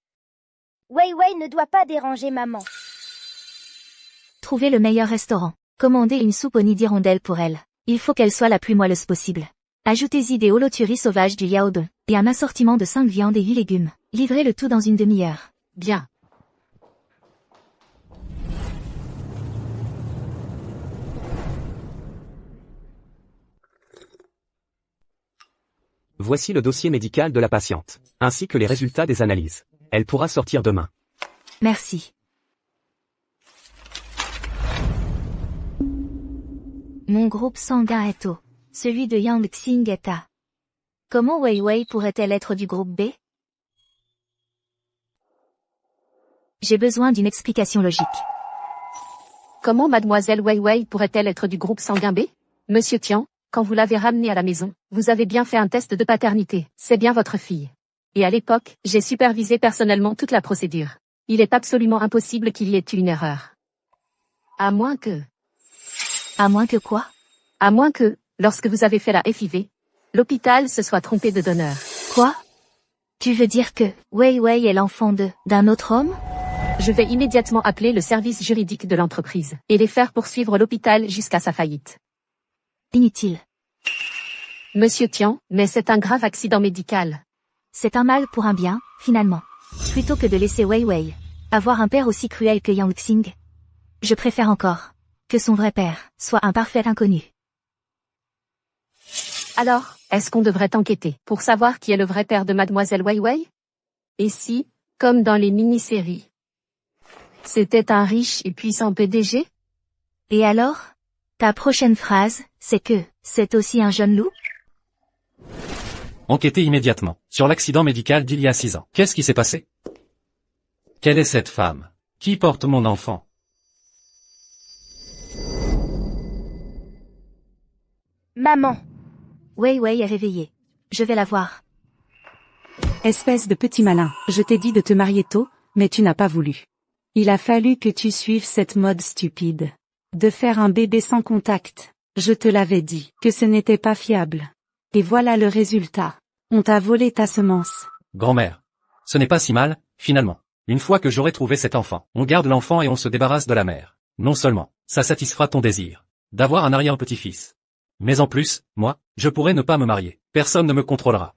Speaker 3: Wei Wei ne doit pas déranger maman.
Speaker 1: Trouvez le meilleur restaurant. Commandez une soupe au nid d'hirondelle pour elle. Il faut qu'elle soit la plus moelleuse possible. Ajoutez-y des holoturies sauvages du yaodong et un assortiment de 5 viandes et 8 légumes. Livrez le tout dans une demi-heure.
Speaker 10: Bien.
Speaker 7: Voici le dossier médical de la patiente, ainsi que les résultats des analyses. Elle pourra sortir demain.
Speaker 1: Merci. Mon groupe sanguin est O. Celui de Yang Xing est A. Comment Wei Wei pourrait-elle être du groupe B? J'ai besoin d'une explication logique.
Speaker 10: Comment mademoiselle Wei Wei pourrait-elle être du groupe sanguin B? Monsieur Tian, quand vous l'avez ramenée à la maison, vous avez bien fait un test de paternité. C'est bien votre fille. Et à l'époque, j'ai supervisé personnellement toute la procédure. Il est absolument impossible qu'il y ait eu une erreur. À moins que...
Speaker 1: À moins que quoi?
Speaker 10: À moins que, lorsque vous avez fait la FIV, l'hôpital se soit trompé de donneur.
Speaker 1: Quoi? Tu veux dire que Wei Wei est l'enfant d'un autre homme?
Speaker 10: Je vais immédiatement appeler le service juridique de l'entreprise et les faire poursuivre l'hôpital jusqu'à sa faillite.
Speaker 1: Inutile.
Speaker 10: Monsieur Tian, mais c'est un grave accident médical.
Speaker 1: C'est un mal pour un bien, finalement. Plutôt que de laisser Wei Wei avoir un père aussi cruel que Yang Xing. Je préfère encore que son vrai père soit un parfait inconnu.
Speaker 10: Alors, est-ce qu'on devrait enquêter pour savoir qui est le vrai père de mademoiselle Wei Wei? Et si, comme dans les mini-séries, c'était un riche et puissant PDG?
Speaker 1: Et alors? Ta prochaine phrase, c'est que c'est aussi un jeune loup?
Speaker 9: Enquêtez immédiatement sur l'accident médical d'il y a 6 ans. Qu'est-ce qui s'est passé? Quelle est cette femme? Qui porte mon enfant?
Speaker 3: Maman.
Speaker 1: Wei Wei est réveillée. Je vais la voir.
Speaker 6: Espèce de petit malin, je t'ai dit de te marier tôt, mais tu n'as pas voulu. Il a fallu que tu suives cette mode stupide. De faire un bébé sans contact. Je te l'avais dit, que ce n'était pas fiable. Et voilà le résultat. On t'a volé ta semence.
Speaker 9: Grand-mère. Ce n'est pas si mal, finalement. Une fois que j'aurai trouvé cet enfant, on garde l'enfant et on se débarrasse de la mère. Non seulement, ça satisfera ton désir d'avoir un arrière-petit-fils. Mais en plus, moi, je pourrais ne pas me marier. Personne ne me contrôlera.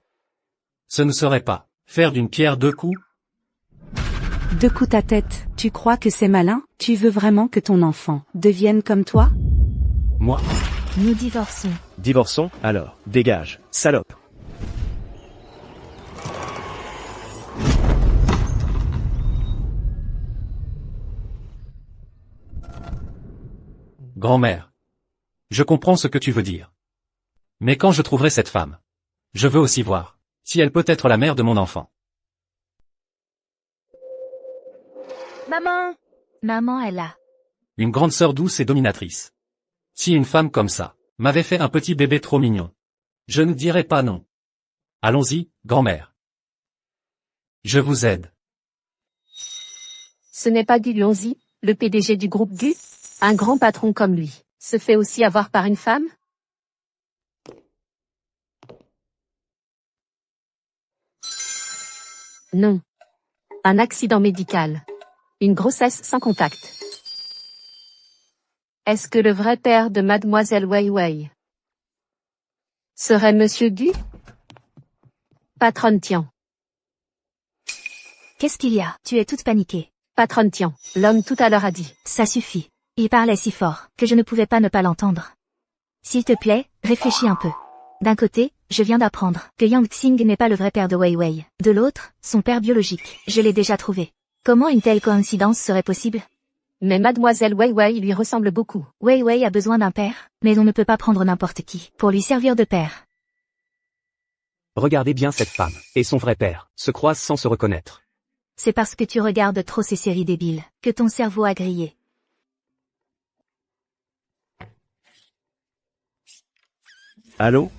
Speaker 9: Ce ne serait pas faire d'une pierre 2 coups.
Speaker 6: 2 coups ta tête, tu crois que c'est malin? Tu veux vraiment que ton enfant devienne comme toi?
Speaker 9: Moi.
Speaker 1: Nous divorçons.
Speaker 2: Divorçons, alors. Dégage, salope.
Speaker 9: Grand-mère. Je comprends ce que tu veux dire. Mais quand je trouverai cette femme, je veux aussi voir si elle peut être la mère de mon enfant.
Speaker 3: Maman.
Speaker 1: Maman est là.
Speaker 9: Une grande sœur douce et dominatrice. Si une femme comme ça m'avait fait un petit bébé trop mignon, je ne dirais pas non. Allons-y, grand-mère. Je vous aide.
Speaker 10: Ce n'est pas Gu Luonzi, le PDG du groupe Gu? Un grand patron comme lui se fait aussi avoir par une femme? Non. Un accident médical. Une grossesse sans contact. Est-ce que le vrai père de mademoiselle Wei Wei serait Monsieur Gu? Patronne Tian.
Speaker 1: Qu'est-ce qu'il y a? Tu es toute paniquée.
Speaker 10: Patronne Tian, l'homme tout à l'heure a dit.
Speaker 1: Ça suffit. Il parlait si fort que je ne pouvais pas ne pas l'entendre. S'il te plaît, réfléchis un peu. D'un côté, je viens d'apprendre que Yang Xing n'est pas le vrai père de Wei Wei. De l'autre, son père biologique. Je l'ai déjà trouvé. Comment une telle coïncidence serait possible?
Speaker 10: Mais mademoiselle Wei Wei lui ressemble beaucoup.
Speaker 1: Wei Wei a besoin d'un père, mais on ne peut pas prendre n'importe qui pour lui servir de père.
Speaker 7: Regardez bien cette femme et son vrai père se croisent sans se reconnaître.
Speaker 1: C'est parce que tu regardes trop ces séries débiles que ton cerveau a grillé.
Speaker 2: Allô?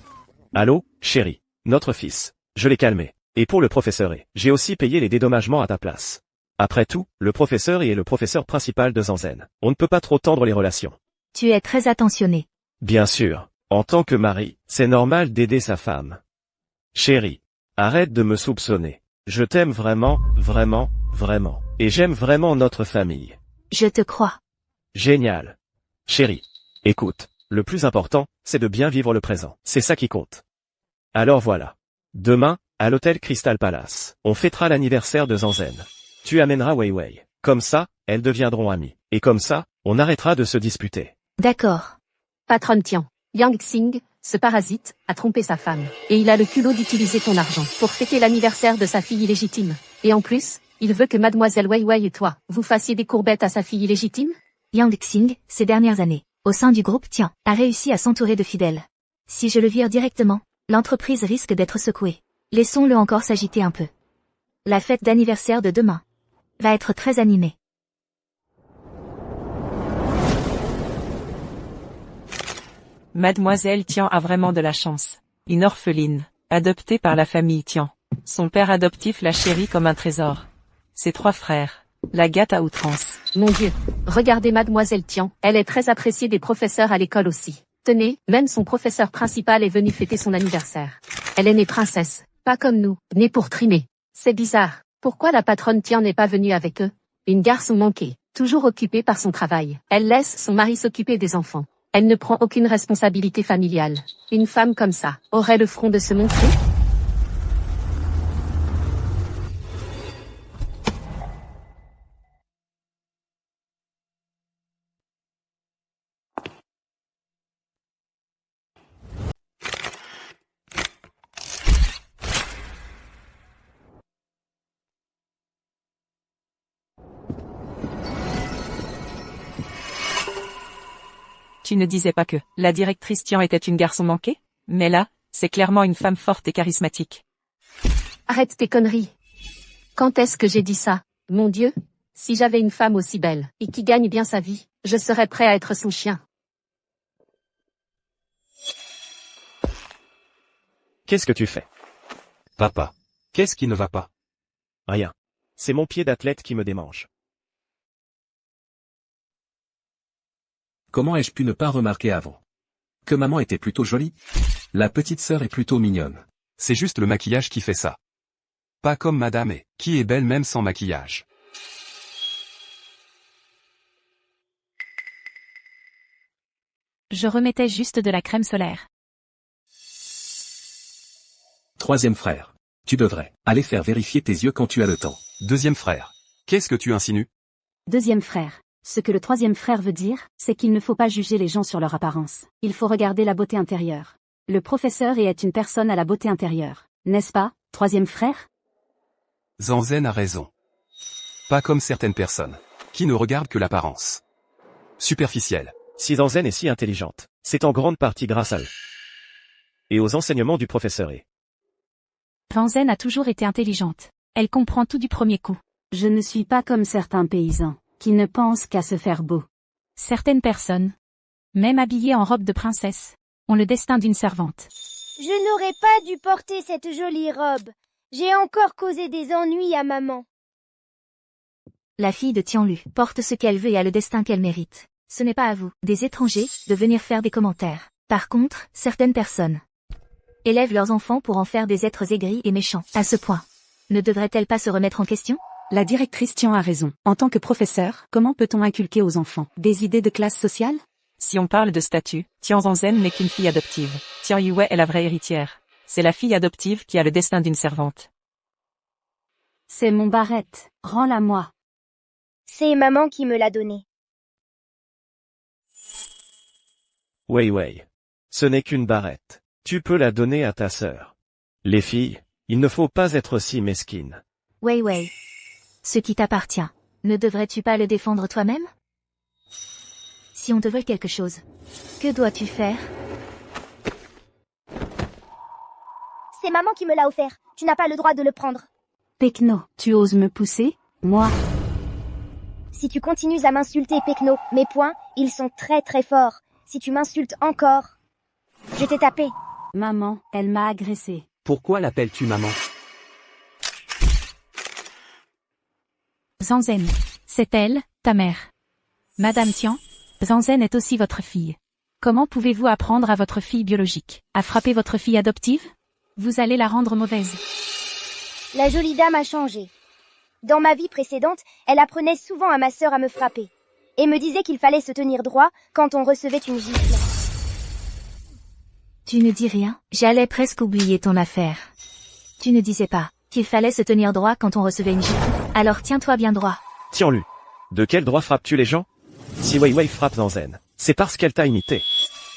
Speaker 2: Allô, chérie. Notre fils. Je l'ai calmé. Et pour le professeur E, j'ai aussi payé les dédommagements à ta place. Après tout, le professeur E est le professeur principal de Zanzen. On ne peut pas trop tendre les relations.
Speaker 1: Tu es très attentionné.
Speaker 2: Bien sûr. En tant que mari, c'est normal d'aider sa femme. Chérie. Arrête de me soupçonner. Je t'aime vraiment, vraiment, vraiment. Et j'aime vraiment notre famille.
Speaker 1: Je te crois.
Speaker 2: Génial. Chérie. Écoute, le plus important, c'est de bien vivre le présent. C'est ça qui compte. Alors voilà. Demain, à l'hôtel Crystal Palace, on fêtera l'anniversaire de Zanzen. Tu amèneras Wei Wei. Comme ça, elles deviendront amies. Et comme ça, on arrêtera de se disputer.
Speaker 1: D'accord.
Speaker 4: Patronne Tian, Yang Xing, ce parasite, a trompé sa femme. Et il a le culot d'utiliser ton argent pour fêter l'anniversaire de sa fille illégitime. Et en plus, il veut que mademoiselle Wei Wei et toi, vous fassiez des courbettes à sa fille illégitime?
Speaker 1: Yang Xing, ces dernières années, au sein du groupe Tian, a réussi à s'entourer de fidèles. Si je le vire directement, l'entreprise risque d'être secouée. Laissons-le encore s'agiter un peu. La fête d'anniversaire de demain va être très animée.
Speaker 11: Mademoiselle Tian a vraiment de la chance. Une orpheline, adoptée par la famille Tian. Son père adoptif la chérit comme un trésor. Ses 3 frères la gâtent à outrance.
Speaker 4: Mon Dieu, regardez mademoiselle Tian, elle est très appréciée des professeurs à l'école aussi. Tenez, même son professeur principal est venu fêter son anniversaire. Elle est née princesse, pas comme nous, née pour trimer. C'est bizarre, pourquoi la patronne Tian n'est pas venue avec eux? Une garçon manquée, toujours occupée par son travail. Elle laisse son mari s'occuper des enfants. Elle ne prend aucune responsabilité familiale. Une femme comme ça, aurait le front de se montrer?
Speaker 11: Tu ne disais pas que la directrice Tian était une garçon manqué? Mais là, c'est clairement une femme forte et charismatique.
Speaker 4: Arrête tes conneries. Quand est-ce que j'ai dit ça? Mon Dieu, si j'avais une femme aussi belle, et qui gagne bien sa vie, je serais prêt à être son chien.
Speaker 2: Qu'est-ce que tu fais?
Speaker 5: Papa. Qu'est-ce qui ne va pas?
Speaker 2: Rien. C'est mon pied d'athlète qui me démange.
Speaker 9: Comment ai-je pu ne pas remarquer avant? Que maman était plutôt jolie? La petite sœur est plutôt mignonne.
Speaker 8: C'est juste le maquillage qui fait ça. Pas comme madame et, qui est belle même sans maquillage.
Speaker 10: Je remettais juste de la crème solaire.
Speaker 9: 3e frère. Tu devrais aller faire vérifier tes yeux quand tu as le temps.
Speaker 8: 2e frère. Qu'est-ce que tu insinues?
Speaker 4: 2e frère. Ce que le 3e frère veut dire, c'est qu'il ne faut pas juger les gens sur leur apparence. Il faut regarder la beauté intérieure. Le professeur est une personne à la beauté intérieure. N'est-ce pas, 3e frère?
Speaker 8: Zanzen a raison. Pas comme certaines personnes, qui ne regardent que l'apparence. Superficielle.
Speaker 2: Si Zanzen est si intelligente, c'est en grande partie grâce à eux. Et aux enseignements du professeur et.
Speaker 10: Zanzen a toujours été intelligente. Elle comprend tout du premier coup.
Speaker 4: Je ne suis pas comme certains paysans, qui ne pensent qu'à se faire beau.
Speaker 10: Certaines personnes, même habillées en robe de princesse, ont le destin d'une servante.
Speaker 3: Je n'aurais pas dû porter cette jolie robe. J'ai encore causé des ennuis à maman.
Speaker 1: La fille de Tianlu porte ce qu'elle veut et a le destin qu'elle mérite. Ce n'est pas à vous, des étrangers, de venir faire des commentaires. Par contre, certaines personnes élèvent leurs enfants pour en faire des êtres aigris et méchants. À ce point, ne devrait-elle pas se remettre en question?
Speaker 6: La directrice Tian a raison. En tant que professeur, comment peut-on inculquer aux enfants des idées de classe sociale?
Speaker 11: Si on parle de statut, Tian Zanzen n'est qu'une fille adoptive. Tian Yue est la vraie héritière. C'est la fille adoptive qui a le destin d'une servante.
Speaker 4: C'est mon barrette. Rends-la moi.
Speaker 3: C'est maman qui me l'a donnée.
Speaker 2: Wei Wei. Ce n'est qu'une barrette. Tu peux la donner à ta sœur. Les filles, il ne faut pas être si mesquines.
Speaker 1: Wei Wei. Ce qui t'appartient, ne devrais-tu pas le défendre toi-même? Si on te vole quelque chose, que dois-tu faire?
Speaker 3: C'est maman qui me l'a offert. Tu n'as pas le droit de le prendre.
Speaker 4: Pekno, tu oses me pousser? Moi?
Speaker 3: Si tu continues à m'insulter, Pekno, mes poings, ils sont très très forts. Si tu m'insultes encore, je t'ai tapé.
Speaker 4: Maman, elle m'a agressée.
Speaker 7: Pourquoi l'appelles-tu maman?
Speaker 10: Zanzen, c'est elle, ta mère. Madame Tian, Zanzen est aussi votre fille. Comment pouvez-vous apprendre à votre fille biologique à frapper votre fille adoptive? Vous allez la rendre mauvaise.
Speaker 3: La jolie dame a changé. Dans ma vie précédente, elle apprenait souvent à ma sœur à me frapper. et me disait qu'il fallait se tenir droit quand on recevait une gifle.
Speaker 1: Tu ne dis rien, j'allais presque oublier ton affaire. Tu ne disais pas qu'il fallait se tenir droit quand on recevait une gifle. Alors tiens-toi bien droit.
Speaker 2: Tiens-lui. De quel droit frappes-tu les gens? Si Wei Wei frappe Zanzen, c'est parce qu'elle t'a imité.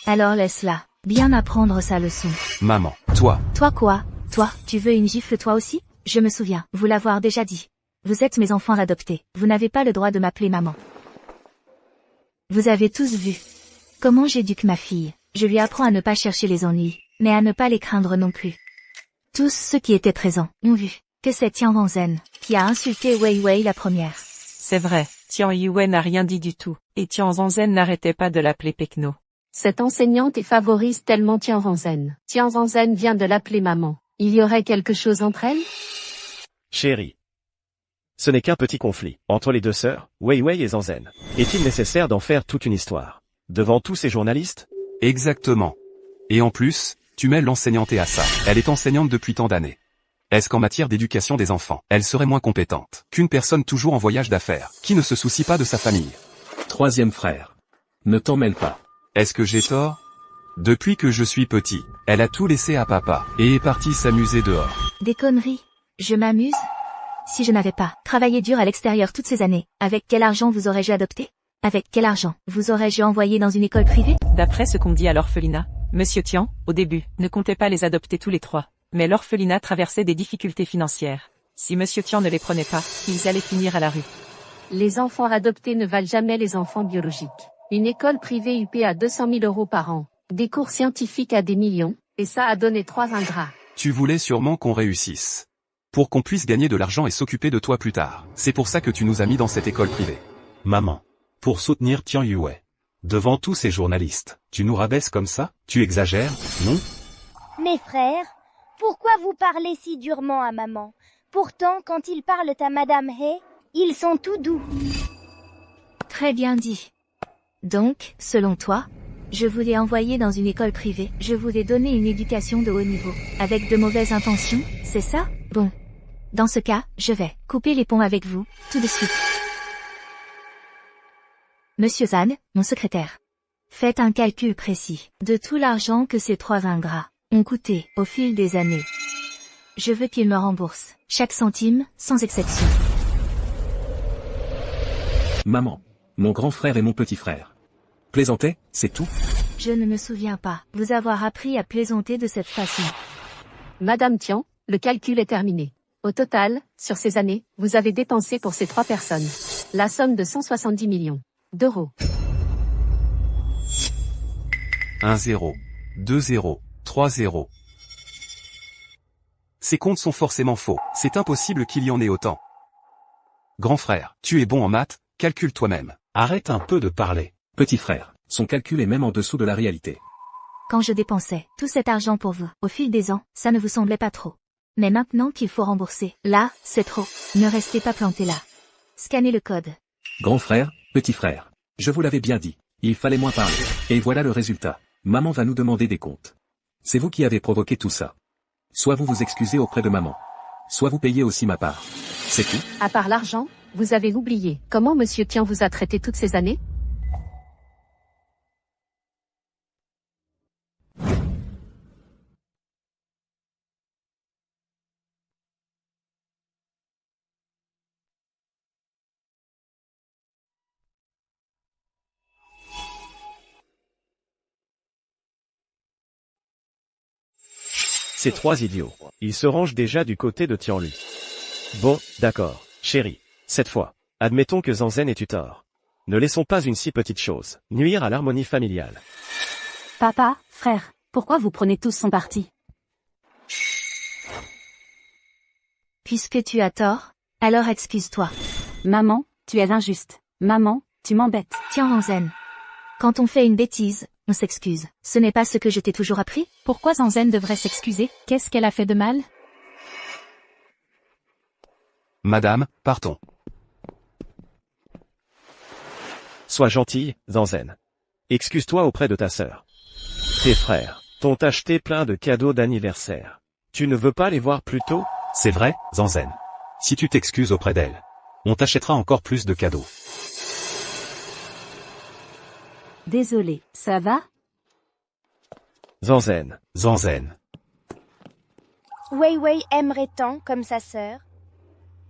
Speaker 1: Alors laisse-la bien apprendre sa leçon.
Speaker 8: Maman, toi,
Speaker 1: Toi quoi? Toi, tu veux une gifle toi aussi? Je me souviens, vous l'avoir déjà dit. Vous êtes mes enfants adoptés, vous n'avez pas le droit de m'appeler maman. Vous avez tous vu comment j'éduque ma fille. Je lui apprends à ne pas chercher les ennuis, mais à ne pas les craindre non plus. Tous ceux qui étaient présents ont vu que c'est Tian Wanzhen qui a insulté Wei Wei la première.
Speaker 11: C'est vrai, Tian Yue n'a rien dit du tout, et Tian Zanzen n'arrêtait pas de l'appeler Pekno.
Speaker 4: Cette enseignante et favorise tellement Tian Wanzhen. Tian Wanzhen vient de l'appeler maman. Il y aurait quelque chose entre elles?
Speaker 2: Chérie. Ce n'est qu'un petit conflit entre les deux sœurs, Wei Wei et Zanzen. Est-il nécessaire d'en faire toute une histoire? Devant tous ces journalistes?
Speaker 8: exactement. Et en plus, tu mêles l'enseignante et Assa. Elle est enseignante depuis tant d'années. Est-ce qu'en matière d'éducation des enfants, elle serait moins compétente qu'une personne toujours en voyage d'affaires, qui ne se soucie pas de sa famille?
Speaker 9: Troisième frère. Ne t'en mêle pas.
Speaker 8: Est-ce que j'ai tort? Depuis que je suis petit, elle a tout laissé à papa, et est partie s'amuser dehors.
Speaker 1: Des conneries. Je m'amuse? Si je n'avais pas travaillé dur à l'extérieur toutes ces années, avec quel argent vous aurais-je adopté? Avec quel argent vous aurais-je envoyé dans une école privée?
Speaker 11: D'après ce qu'on dit à l'orphelinat, Monsieur Tian, au début, ne comptait pas les adopter tous les trois. Mais l'orphelinat traversait des difficultés financières. Si Monsieur Tian ne les prenait pas, ils allaient finir à la rue.
Speaker 4: Les enfants adoptés ne valent jamais les enfants biologiques. Une école privée UP à 200 000 € par an. Des cours scientifiques à des millions. Et ça a donné 3 ingrats.
Speaker 8: Tu voulais sûrement qu'on réussisse. Pour qu'on puisse gagner de l'argent et s'occuper de toi plus tard. C'est pour ça que tu nous as mis dans cette école privée.
Speaker 5: Maman. Pour soutenir Tian Yue. Devant tous ces journalistes, tu nous rabaisses comme ça? Tu exagères, non?
Speaker 3: Mes frères, pourquoi vous parlez si durement à maman? Pourtant, quand ils parlent à Madame He, ils sont tout doux.
Speaker 1: Très bien dit. Donc, selon toi, je vous l'ai envoyé dans une école privée, je vous ai donné une éducation de haut niveau, avec de mauvaises intentions, c'est ça? Bon. Dans ce cas, je vais couper les ponts avec vous, tout de suite. Monsieur Zan, mon secrétaire. Faites un calcul précis de tout l'argent que ces 3 ingrats ont coûté au fil des années. Je veux qu'ils me remboursent chaque centime, sans exception.
Speaker 9: Maman. Mon grand frère et mon petit frère. Plaisantais, c'est tout?
Speaker 1: Je ne me souviens pas vous avoir appris à plaisanter de cette façon.
Speaker 4: Madame Tian, le calcul est terminé. Au total, sur ces années, vous avez dépensé pour ces 3 personnes la somme de 170 millions d'euros.
Speaker 8: 1-0, 2-0, 3-0. Ces comptes sont forcément faux. C'est impossible qu'il y en ait autant. Grand frère, tu es bon en maths, calcule toi-même.
Speaker 5: Arrête un peu de parler.
Speaker 9: Petit frère. Son calcul est même en dessous de la réalité.
Speaker 1: Quand je dépensais tout cet argent pour vous, au fil des ans, ça ne vous semblait pas trop. Mais maintenant qu'il faut rembourser, là, c'est trop. Ne restez pas planté là. Scannez le code.
Speaker 9: Grand frère, petit frère. Je vous l'avais bien dit. Il fallait moins parler. Et voilà le résultat. Maman va nous demander des comptes. C'est vous qui avez provoqué tout ça. Soit vous vous excusez auprès de maman. Soit vous payez aussi ma part. C'est tout.
Speaker 4: À part l'argent, vous avez oublié comment Monsieur Tian vous a traité toutes ces années?
Speaker 2: Ces 3 idiots. Ils se rangent déjà du côté de Tianlu. Bon, d'accord, chérie. Cette fois, admettons que Zanzen ait eu tort. Ne laissons pas une si petite chose nuire à l'harmonie familiale.
Speaker 4: Papa, frère, pourquoi vous prenez tous son parti?
Speaker 1: Puisque tu as tort, alors excuse-toi.
Speaker 4: Maman, tu es injuste. Maman, tu m'embêtes.
Speaker 1: Tiens Wanzhen. Quand on fait une bêtise, on s'excuse. Ce n'est pas ce que je t'ai toujours appris?
Speaker 10: Pourquoi Zanzen devrait s'excuser? Qu'est-ce qu'elle a fait de mal?
Speaker 8: Madame, partons.
Speaker 2: Sois gentille, Zanzen. Excuse-toi auprès de ta sœur. Tes frères t'ont acheté plein de cadeaux d'anniversaire. Tu ne veux pas les voir plus tôt?
Speaker 5: C'est vrai, Zanzen. Si tu t'excuses auprès d'elle, on t'achètera encore plus de cadeaux.
Speaker 4: Désolé, ça va?
Speaker 2: Zanzen.
Speaker 5: Zanzen.
Speaker 3: Wei Wei aimerait tant, comme sa sœur,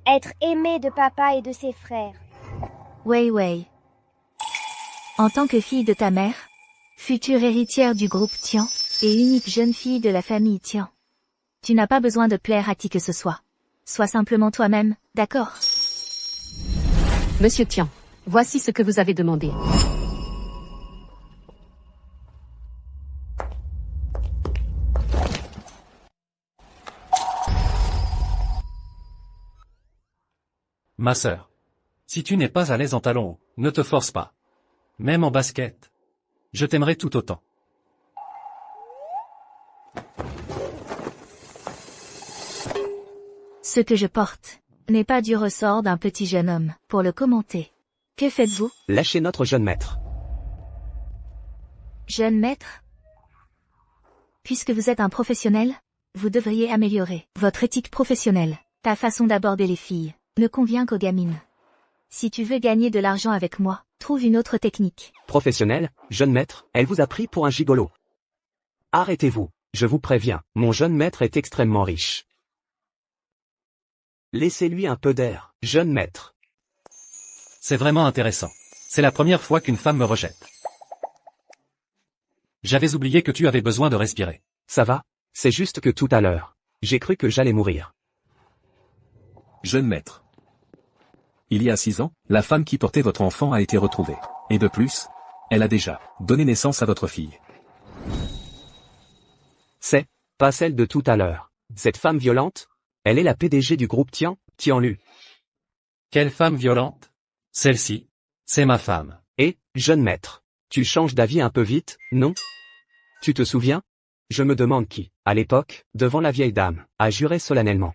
Speaker 3: être aimée de papa et de ses frères.
Speaker 1: Wei Wei. En tant que fille de ta mère, future héritière du groupe Tian, et unique jeune fille de la famille Tian, tu n'as pas besoin de plaire à qui que ce soit. Sois simplement toi-même, d'accord?
Speaker 12: Monsieur Tian, voici ce que vous avez demandé.
Speaker 9: Ma sœur. Si tu n'es pas à l'aise en talons hauts, ne te force pas. Même en basket. Je t'aimerai tout autant.
Speaker 1: Ce que je porte n'est pas du ressort d'un petit jeune homme, pour le commenter. Que faites-vous,
Speaker 7: Lâchez notre jeune maître.
Speaker 1: jeune maître? Puisque vous êtes un professionnel, vous devriez améliorer votre éthique professionnelle. Ta façon d'aborder les filles ne convient qu'aux gamines. Si tu veux gagner de l'argent avec moi, trouve une autre technique.
Speaker 7: Professionnel, jeune maître, elle vous a pris pour un gigolo. Arrêtez-vous, je vous préviens, mon jeune maître est extrêmement riche. Laissez-lui un peu d'air, jeune maître.
Speaker 9: C'est vraiment intéressant. C'est la première fois qu'une femme me rejette. J'avais oublié que tu avais besoin de respirer.
Speaker 7: Ça va? C'est juste que tout à l'heure, j'ai cru que j'allais mourir.
Speaker 9: Jeune maître. Il y a 6 ans, la femme qui portait votre enfant a été retrouvée. Et de plus, elle a déjà donné naissance à votre fille.
Speaker 7: C'est pas celle de tout à l'heure. Cette femme violente, elle est la PDG du groupe Tian, Tianlu.
Speaker 9: Quelle femme violente? Celle-ci, c'est ma femme.
Speaker 7: Et, jeune maître, tu changes d'avis un peu vite, non? Tu te souviens? Je me demande qui, à l'époque, devant la vieille dame, a juré solennellement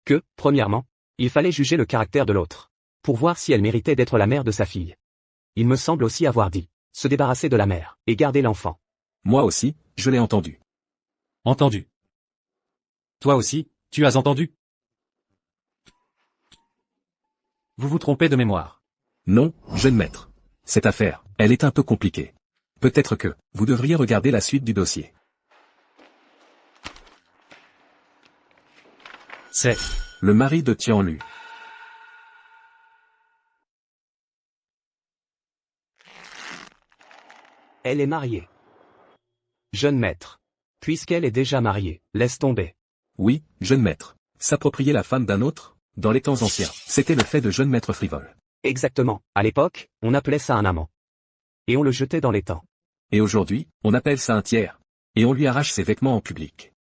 Speaker 7: que, premièrement, il fallait juger le caractère de l'autre, pour voir si elle méritait d'être la mère de sa fille. Il me semble aussi avoir dit, se débarrasser de la mère, et garder l'enfant.
Speaker 9: Moi aussi, je l'ai entendu. Entendu. Toi aussi, tu as entendu? Vous vous trompez de mémoire. Non, jeune maître. Cette affaire, elle est un peu compliquée. Peut-être que, vous devriez regarder la suite du dossier. C'est le mari de Tianlu.
Speaker 7: Elle est mariée. Jeune maître. Puisqu'elle est déjà mariée, laisse tomber.
Speaker 9: Oui, jeune maître. S'approprier la femme d'un autre, dans les temps anciens, c'était le fait de jeune maître frivole.
Speaker 7: Exactement. À l'époque, on appelait ça un amant. Et on le jetait dans les temps.
Speaker 9: Et aujourd'hui, on appelle ça un tiers. Et on lui arrache ses vêtements en public.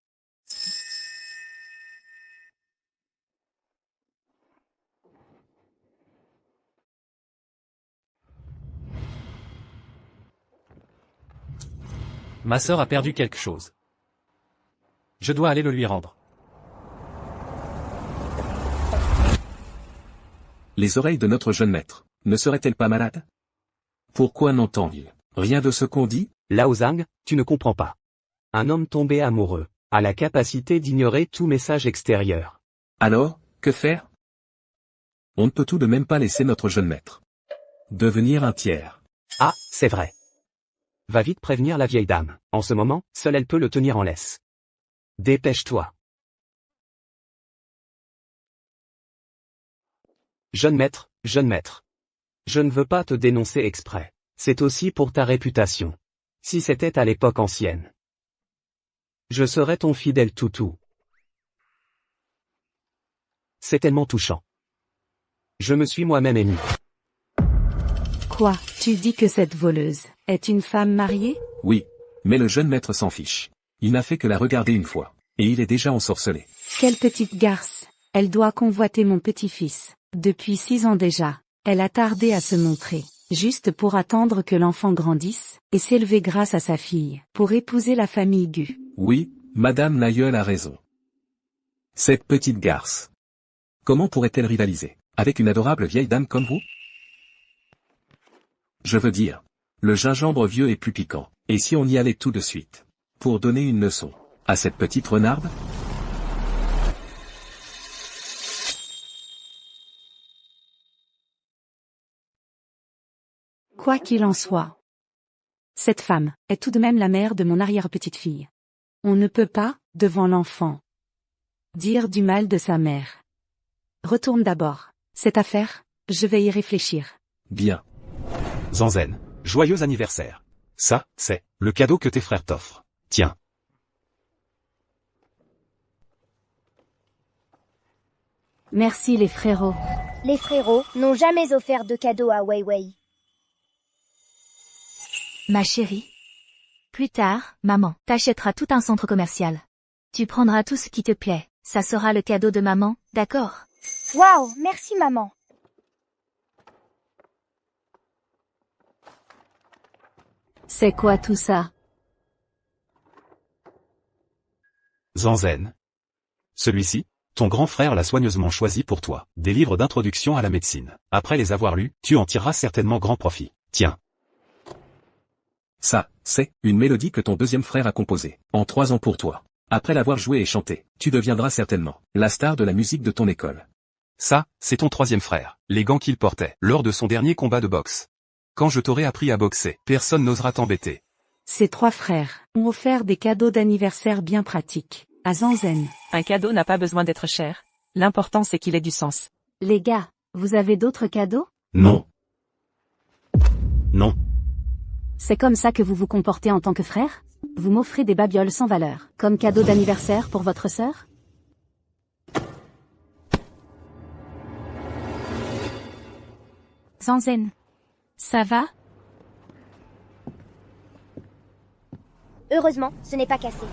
Speaker 9: Ma sœur a perdu quelque chose. Je dois aller le lui rendre. Les oreilles de notre jeune maître, ne seraient-elles pas malades? Pourquoi n'entend-il rien de ce qu'on dit?
Speaker 7: Lao Zhang, tu ne comprends pas. Un homme tombé amoureux a la capacité d'ignorer tout message extérieur.
Speaker 9: Alors, que faire? On ne peut tout de même pas laisser notre jeune maître devenir un tiers.
Speaker 7: Ah, c'est vrai. Va vite prévenir la vieille dame. En ce moment, seule elle peut le tenir en laisse. Dépêche-toi. Jeune maître, jeune maître. Je ne veux pas te dénoncer exprès. C'est aussi pour ta réputation. Si c'était à l'époque ancienne, je serais ton fidèle toutou. C'est tellement touchant. Je me suis moi-même ému.
Speaker 4: Quoi, tu dis que cette voleuse est une femme mariée?
Speaker 9: Oui, mais le jeune maître s'en fiche. Il n'a fait que la regarder une fois, et il est déjà ensorcelé.
Speaker 4: Quelle petite garce. Elle doit convoiter mon petit-fils. Depuis 6 ans déjà, elle a tardé à se montrer, juste pour attendre que l'enfant grandisse, et s'élever grâce à sa fille, pour épouser la famille Gu.
Speaker 9: Oui, Madame l'aïeule a raison. Cette petite garce. Comment pourrait-elle rivaliser avec une adorable vieille dame comme vous? Je veux dire, le gingembre vieux est plus piquant, et si on y allait tout de suite, pour donner une leçon à cette petite renarde?
Speaker 4: Quoi qu'il en soit,
Speaker 6: Cette femme est tout de même la mère de mon arrière-petite-fille. On ne peut pas, devant l'enfant, dire du mal de sa mère. Retourne d'abord. Cette affaire, je vais y réfléchir.
Speaker 9: Bien.
Speaker 5: Zanzen, joyeux anniversaire. Ça, c'est le cadeau que tes frères t'offrent. Tiens.
Speaker 4: Merci les frérots.
Speaker 3: Les frérots n'ont jamais offert de cadeau à Wei Wei.
Speaker 1: Ma chérie. Plus tard, maman t'achètera tout un centre commercial. Tu prendras tout ce qui te plaît. Ça sera le cadeau de maman, d'accord?
Speaker 3: Waouh, merci maman.
Speaker 4: C'est quoi tout ça?
Speaker 5: Zanzen. Celui-ci, ton grand frère l'a soigneusement choisi pour toi. Des livres d'introduction à la médecine. Après les avoir lus, tu en tireras certainement grand profit. Tiens.
Speaker 9: Ça, c'est une mélodie que ton deuxième frère a composée, en 3 ans pour toi. Après l'avoir jouée et chantée, tu deviendras certainement la star de la musique de ton école.
Speaker 8: Ça, c'est ton troisième frère, les gants qu'il portait, lors de son dernier combat de boxe. Quand je t'aurai appris à boxer, personne n'osera t'embêter.
Speaker 6: Ces 3 frères ont offert des cadeaux d'anniversaire bien pratiques à Zanzen.
Speaker 11: Un cadeau n'a pas besoin d'être cher. L'important c'est qu'il ait du sens.
Speaker 4: Les gars, vous avez d'autres cadeaux?
Speaker 5: Non. Non.
Speaker 4: C'est comme ça que vous vous comportez en tant que frère? Vous m'offrez des babioles sans valeur, comme cadeau d'anniversaire pour votre sœur?
Speaker 10: Zanzen. Ça va?
Speaker 3: Heureusement, ce n'est pas cassé.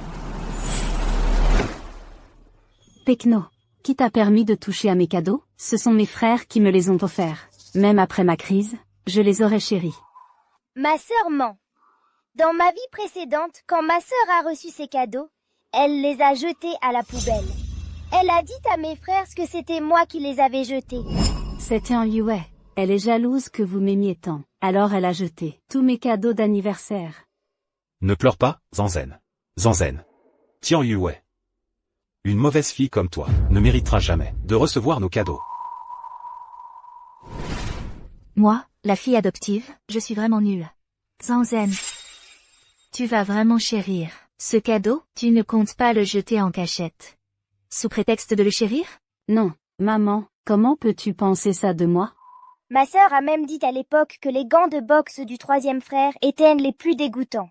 Speaker 4: Pekno, qui t'a permis de toucher à mes cadeaux? Ce sont mes frères qui me les ont offerts. Même après ma crise, je les aurais chéris.
Speaker 3: Ma sœur ment. Dans ma vie précédente, quand ma sœur a reçu ses cadeaux, elle les a jetés à la poubelle. Elle a dit à mes frères que c'était moi qui les avais jetés.
Speaker 4: C'était en Yue. Elle est jalouse que vous m'aimiez tant. Alors elle a jeté tous mes cadeaux d'anniversaire.
Speaker 5: Ne pleure pas, Zanzen. Zanzen. Tian Yue. Une mauvaise fille comme toi ne méritera jamais de recevoir nos cadeaux.
Speaker 1: Moi, la fille adoptive, je suis vraiment nulle. Zanzen. Tu vas vraiment chérir ce cadeau, tu ne comptes pas le jeter en cachette. Sous prétexte de le chérir?
Speaker 4: Non, maman, comment peux-tu penser ça de moi?
Speaker 3: Ma sœur a même dit à l'époque que les gants de boxe du troisième frère étaient les plus dégoûtants.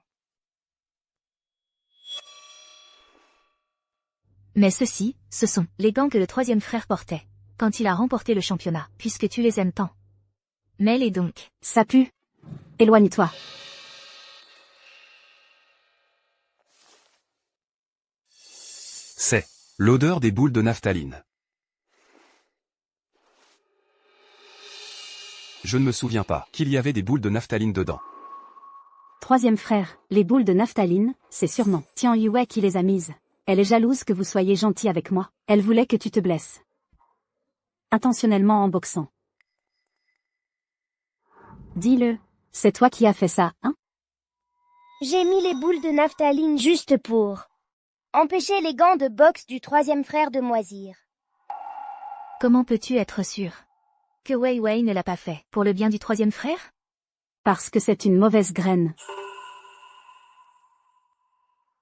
Speaker 1: Mais ceux-ci, ce sont les gants que le troisième frère portait quand il a remporté le championnat, puisque tu les aimes tant. Mets-les donc.
Speaker 4: Ça pue. Éloigne-toi.
Speaker 8: C'est l'odeur des boules de naphtaline. Je ne me souviens pas qu'il y avait des boules de naphtaline dedans.
Speaker 4: Troisième frère, les boules de naphtaline, c'est sûrement Tian Yue qui les a mises. Elle est jalouse que vous soyez gentil avec moi. Elle voulait que tu te blesses. Intentionnellement en boxant. Dis-le. C'est toi qui as fait ça, hein?
Speaker 3: J'ai mis les boules de naphtaline juste pour empêcher les gants de boxe du troisième frère de moisir.
Speaker 1: Comment peux-tu être sûr que Wei Wei ne l'a pas fait pour le bien du troisième frère?
Speaker 4: Parce que c'est une mauvaise graine.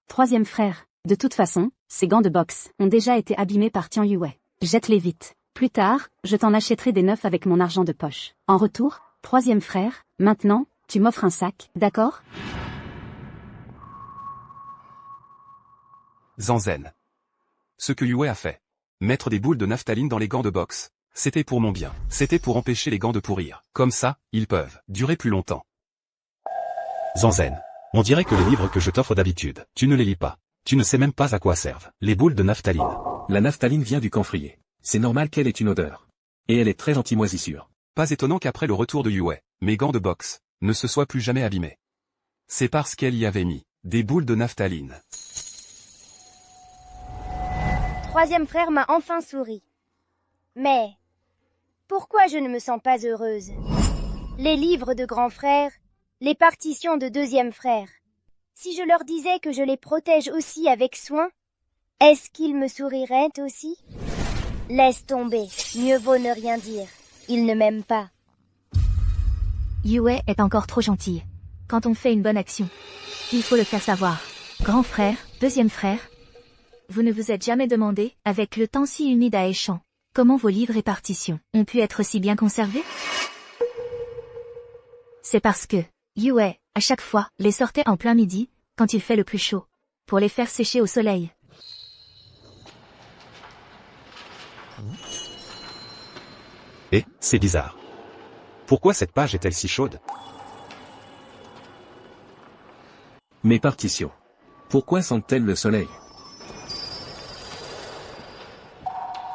Speaker 4: Troisième frère. De toute façon, ces gants de boxe ont déjà été abîmés par Tian Yue. Jette-les vite. Plus tard, je t'en achèterai des neufs avec mon argent de poche. En retour, troisième frère, maintenant, tu m'offres un sac, d'accord?
Speaker 8: Zanzen. Ce que Yue a fait. Mettre des boules de naphtaline dans les gants de boxe. C'était pour mon bien. C'était pour empêcher les gants de pourrir. Comme ça, ils peuvent durer plus longtemps.
Speaker 5: Zanzen. On dirait que les livres que je t'offre d'habitude, tu ne les lis pas. Tu ne sais même pas à quoi servent les boules de naphtaline.
Speaker 9: La naphtaline vient du camphrier. C'est normal qu'elle ait une odeur. Et elle est très anti-moisissure.
Speaker 8: Pas étonnant qu'après le retour de Yue, mes gants de boxe ne se soient plus jamais abîmés. C'est parce qu'elle y avait mis des boules de naphtaline.
Speaker 3: Troisième frère m'a enfin souri. Mais pourquoi je ne me sens pas heureuse? Les livres de grand frère, les partitions de deuxième frère. Si je leur disais que je les protège aussi avec soin, est-ce qu'ils me souriraient aussi? Laisse tomber, mieux vaut ne rien dire. Ils ne m'aiment pas.
Speaker 1: Yue est encore trop gentille. quand on fait une bonne action. Il faut le faire savoir. Grand frère, deuxième frère. Vous ne vous êtes jamais demandé, avec le temps si humide à Échamps, comment vos livres et partitions ont pu être si bien conservés? C'est parce que, Yue, à chaque fois, les sortait en plein midi, quand il fait le plus chaud, pour les faire sécher au soleil.
Speaker 5: Et, c'est bizarre. Pourquoi cette page est-elle si chaude?
Speaker 9: Mes partitions. Pourquoi sentent-elles le soleil?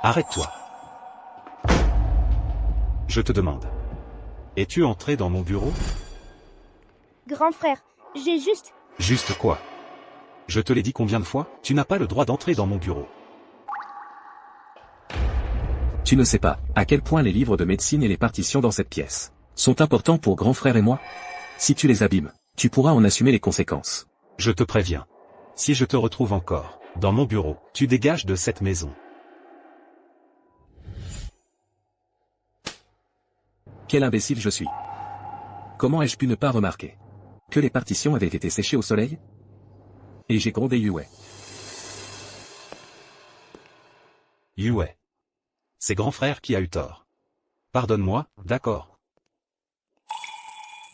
Speaker 5: Arrête-toi. Je te demande. Es-tu entré dans mon bureau?
Speaker 3: Grand frère, j'ai juste...
Speaker 5: Juste quoi? Je te l'ai dit combien de fois? Tu n'as pas le droit d'entrer dans mon bureau.
Speaker 9: Tu ne sais pas à quel point les livres de médecine et les partitions dans cette pièce sont importants pour grand frère et moi. Si tu les abîmes, tu pourras en assumer les conséquences.
Speaker 5: Je te préviens. Si je te retrouve encore dans mon bureau, tu dégages de cette maison.
Speaker 9: Quel imbécile je suis. Comment ai-je pu ne pas remarquer que les partitions avaient été séchées au soleil? Et j'ai grondé Yue.
Speaker 5: Yue. C'est grand frère qui a eu tort. Pardonne-moi, d'accord.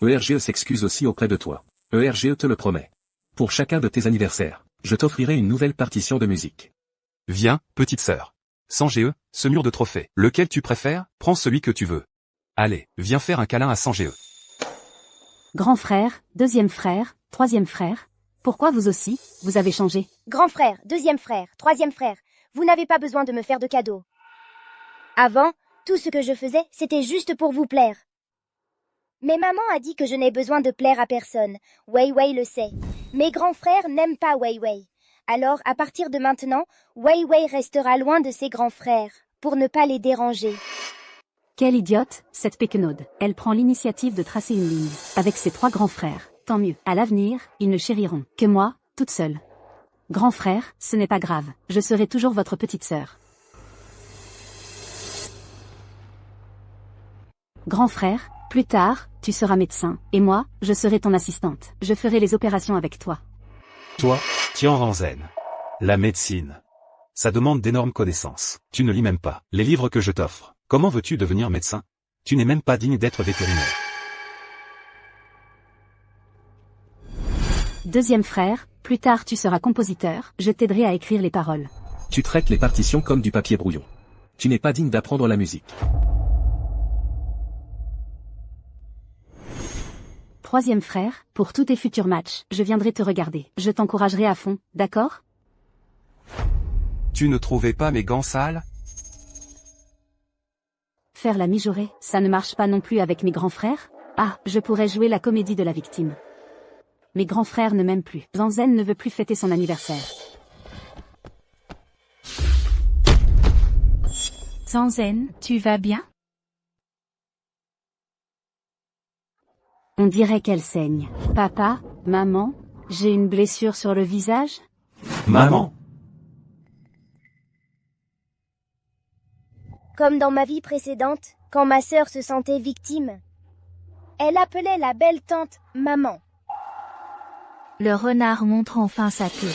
Speaker 9: ERGE s'excuse aussi auprès de toi. ERGE te le promet. Pour chacun de tes anniversaires, je t'offrirai une nouvelle partition de musique.
Speaker 8: Viens, petite sœur. Sange, ce mur de trophées. Lequel tu préfères? Prends celui que tu veux. Allez, viens faire un câlin à Sange.
Speaker 4: Grand frère, deuxième frère, troisième frère. Pourquoi vous aussi, vous avez changé?
Speaker 3: Grand frère, deuxième frère, troisième frère, vous n'avez pas besoin de me faire de cadeaux. Avant, tout ce que je faisais, c'était juste pour vous plaire. Mais maman a dit que je n'ai besoin de plaire à personne. Wei Wei le sait. Mes grands frères n'aiment pas Wei Wei. Alors, à partir de maintenant, Wei Wei restera loin de ses grands frères, pour ne pas les déranger.
Speaker 4: Quelle idiote, cette Péquenaude. Elle prend l'initiative de tracer une ligne, avec ses trois grands frères. Tant mieux. À l'avenir, ils ne chériront que moi, toute seule. Grand frère, ce n'est pas grave. Je serai toujours votre petite sœur. Grand frère, plus tard, tu seras médecin, et moi, je serai ton assistante. Je ferai les opérations avec toi.
Speaker 5: Toi, Tian Ranzen. La médecine. Ça demande d'énormes connaissances. Tu ne lis même pas les livres que je t'offre. Comment veux-tu devenir médecin? Tu n'es même pas digne d'être vétérinaire.
Speaker 4: Deuxième frère, plus tard tu seras compositeur, je t'aiderai à écrire les paroles.
Speaker 9: Tu traites les partitions comme du papier brouillon. Tu n'es pas digne d'apprendre la musique.
Speaker 4: Troisième frère, pour tous tes futurs matchs, je viendrai te regarder. Je t'encouragerai à fond, d'accord?
Speaker 8: Tu ne trouvais pas mes gants sales?
Speaker 4: Faire la mijaurée, ça ne marche pas non plus avec mes grands frères? Ah, je pourrais jouer la comédie de la victime. Mes grands frères ne m'aiment plus. Zanzen ne veut plus fêter son anniversaire.
Speaker 10: Zanzen, tu vas bien?
Speaker 4: On dirait qu'elle saigne. Papa, maman, j'ai une blessure sur le visage?
Speaker 5: Maman.
Speaker 3: Comme dans ma vie précédente, quand ma sœur se sentait victime. Elle appelait la belle tante maman.
Speaker 1: Le renard montre enfin sa queue.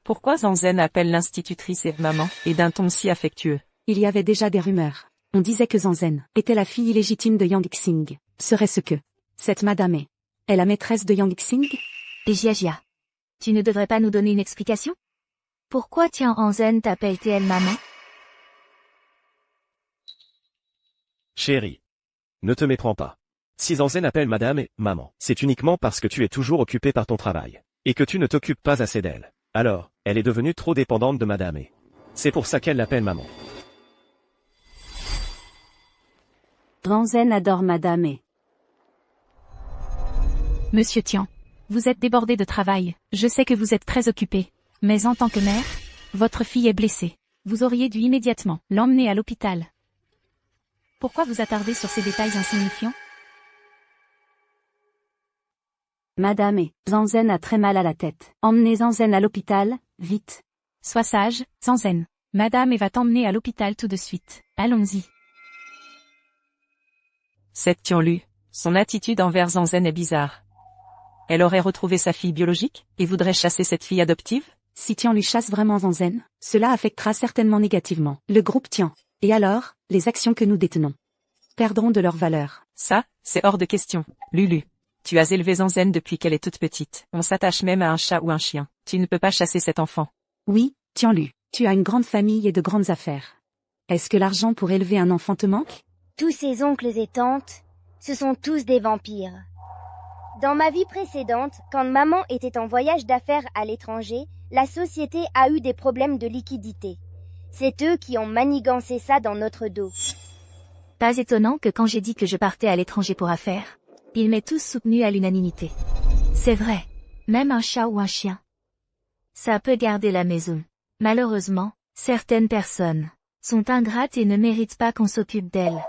Speaker 11: Pourquoi Zanzen appelle l'institutrice et maman, et d'un ton si affectueux?
Speaker 6: Il y avait déjà des rumeurs. On disait que Zanzen était la fille illégitime de Yang Xing. Serait-ce que cette madame est la maîtresse de Yang Xing?
Speaker 1: Et Jia, tu ne devrais pas nous donner une explication? Pourquoi Tian Hanzen t'appelle-t-elle maman?
Speaker 2: Chérie. Ne te méprends pas. Si Zanzen appelle madame et maman, c'est uniquement parce que tu es toujours occupé par ton travail, et que tu ne t'occupes pas assez d'elle. Alors, elle est devenue trop dépendante de madame et c'est pour ça qu'elle l'appelle maman.
Speaker 4: Zanzen adore madame et...
Speaker 10: Monsieur Tian, vous êtes débordé de travail, je sais que vous êtes très occupé. Mais en tant que mère, votre fille est blessée. Vous auriez dû immédiatement l'emmener à l'hôpital. Pourquoi vous attardez sur ces détails insignifiants?
Speaker 4: Madame et Zanzen a très mal à la tête. Emmenez Zanzen à l'hôpital, vite.
Speaker 10: Sois sage, Zanzen. Madame va t'emmener à l'hôpital tout de suite. Allons-y.
Speaker 11: Cette Tianlu, son attitude envers Zanzen est bizarre. Elle aurait retrouvé sa fille biologique, et voudrait chasser cette fille adoptive?
Speaker 4: Si Tian lui chasse vraiment Zanzen, cela affectera certainement négativement le groupe Tian. Et alors, les actions que nous détenons perdront de leur valeur.
Speaker 11: Ça, c'est hors de question. Lulu, tu as élevé Zanzen depuis qu'elle est toute petite. On s'attache même à un chat ou un chien. Tu ne peux pas chasser cet enfant.
Speaker 4: Oui, Tianlu, tu as une grande famille et de grandes affaires. Est-ce que l'argent pour élever un enfant te manque?
Speaker 3: Tous ses oncles et tantes, ce sont tous des vampires. Dans ma vie précédente, quand maman était en voyage d'affaires à l'étranger, la société a eu des problèmes de liquidité. C'est eux qui ont manigancé ça dans notre dos.
Speaker 1: Pas étonnant que quand j'ai dit que je partais à l'étranger pour affaires, ils m'aient tous soutenu à l'unanimité. C'est vrai, même un chat ou un chien. Ça peut garder la maison. Malheureusement, certaines personnes sont ingrates et ne méritent pas qu'on s'occupe d'elles.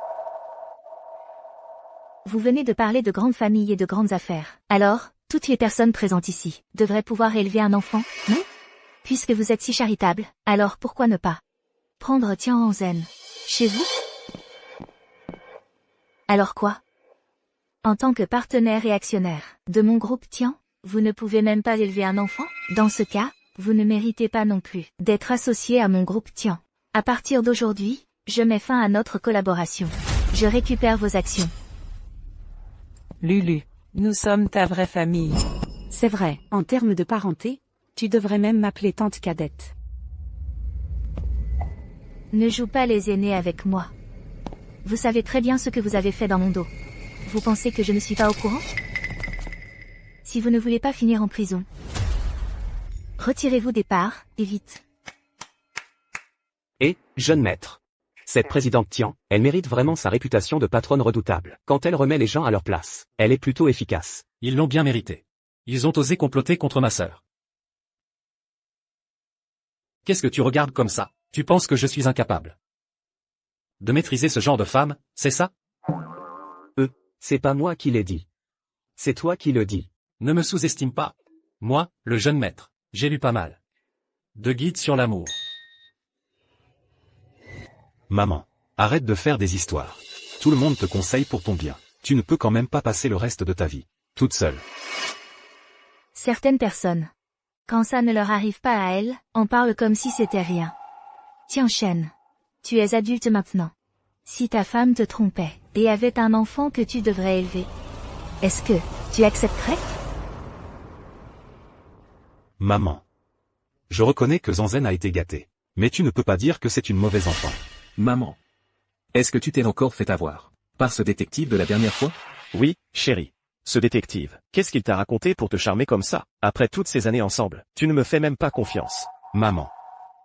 Speaker 1: Vous venez de parler de grandes familles et de grandes affaires. Alors, toutes les personnes présentes ici devraient pouvoir élever un enfant, non? Puisque vous êtes si charitable, alors pourquoi ne pas prendre Tian Hansen chez vous? Alors quoi? En tant que partenaire et actionnaire de mon groupe Tian, vous ne pouvez même pas élever un enfant? Dans ce cas, vous ne méritez pas non plus d'être associé à mon groupe Tian. À partir d'aujourd'hui, je mets fin à notre collaboration. Je récupère vos actions.
Speaker 11: Lulu, nous sommes ta vraie famille.
Speaker 4: C'est vrai, en termes de parenté, tu devrais même m'appeler tante cadette.
Speaker 1: Ne joue pas les aînés avec moi. Vous savez très bien ce que vous avez fait dans mon dos. Vous pensez que je ne suis pas au courant? Si vous ne voulez pas finir en prison, retirez-vous des parts, et vite.
Speaker 7: Et, jeune maître. Cette présidente Tian, elle mérite vraiment sa réputation de patronne redoutable. Quand elle remet les gens à leur place, elle est plutôt efficace.
Speaker 9: Ils l'ont bien mérité. Ils ont osé comploter contre ma sœur. Qu'est-ce que tu regardes comme ça? Tu penses que je suis incapable de maîtriser ce genre de femme, c'est ça?
Speaker 7: C'est pas moi qui l'ai dit. C'est toi qui le dis.
Speaker 9: Ne me sous-estime pas. Moi, le jeune maître, j'ai lu pas mal de guides sur l'amour.
Speaker 5: Maman, arrête de faire des histoires. Tout le monde te conseille pour ton bien. Tu ne peux quand même pas passer le reste de ta vie toute seule.
Speaker 1: Certaines personnes, quand ça ne leur arrive pas à elles, en parlent comme si c'était rien. Tiens Shen, tu es adulte maintenant. Si ta femme te trompait et avait un enfant que tu devrais élever, est-ce que tu accepterais?
Speaker 5: Maman. Je reconnais que Zanzen a été gâté. Mais tu ne peux pas dire que c'est une mauvaise enfant.
Speaker 9: Maman. Est-ce que tu t'es encore fait avoir par ce détective de la dernière fois?
Speaker 2: Oui, chérie. Ce détective, qu'est-ce qu'il t'a raconté pour te charmer comme ça? Après toutes ces années ensemble, tu ne me fais même pas confiance.
Speaker 8: Maman.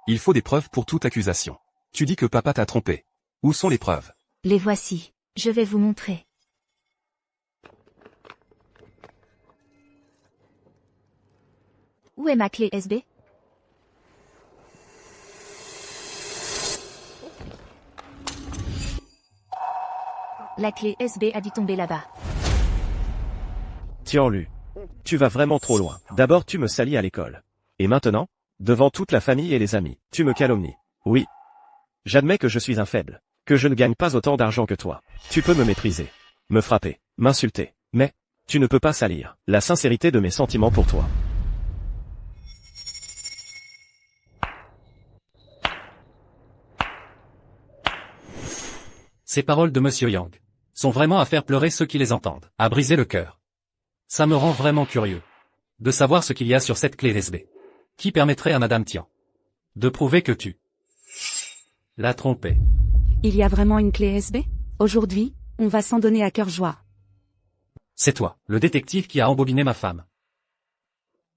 Speaker 8: Il faut des preuves pour toute accusation. Tu dis que papa t'a trompé. Où sont les preuves?
Speaker 1: Les voici. Je vais vous montrer. Où est ma clé USB? La clé USB a dû tomber là-bas.
Speaker 2: Tianlu. Tu vas vraiment trop loin. D'abord tu me salis à l'école. Et maintenant, devant toute la famille et les amis, tu me calomnies. Oui. J'admets que je suis un faible. Que je ne gagne pas autant d'argent que toi. Tu peux me mépriser. Me frapper. M'insulter. Mais, tu ne peux pas salir la sincérité de mes sentiments pour toi.
Speaker 9: Ces paroles de Monsieur Yang sont vraiment à faire pleurer ceux qui les entendent, à briser le cœur. Ça me rend vraiment curieux de savoir ce qu'il y a sur cette clé USB, qui permettrait à Madame Tian de prouver que tu l'as trompée.
Speaker 4: Il y a vraiment une clé USB? Aujourd'hui, on va s'en donner à cœur joie.
Speaker 9: C'est toi, le détective qui a embobiné ma femme.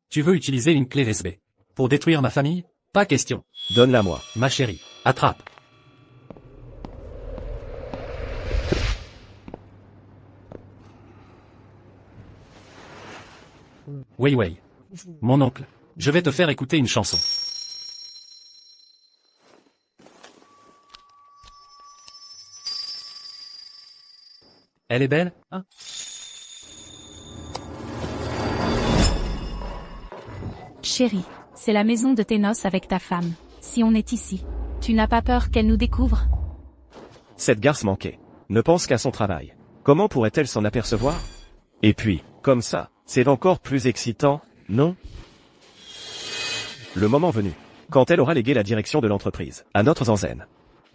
Speaker 9: Tu veux utiliser une clé USB pour détruire ma famille? Pas question.
Speaker 2: Donne-la-moi.
Speaker 9: Ma chérie, attrape. Wei Wei. Mon oncle, je vais te faire écouter une chanson. Elle est belle, hein?
Speaker 10: Chérie, c'est la maison de tes noces avec ta femme. Si on est ici, Tu n'as pas peur qu'elle nous découvre?
Speaker 2: Cette garce manquait. Ne pense qu'à son travail. Comment pourrait-elle s'en apercevoir? Et puis, comme ça, c'est encore plus excitant, non? Le moment venu, quand elle aura légué la direction de l'entreprise à notre Zanzen,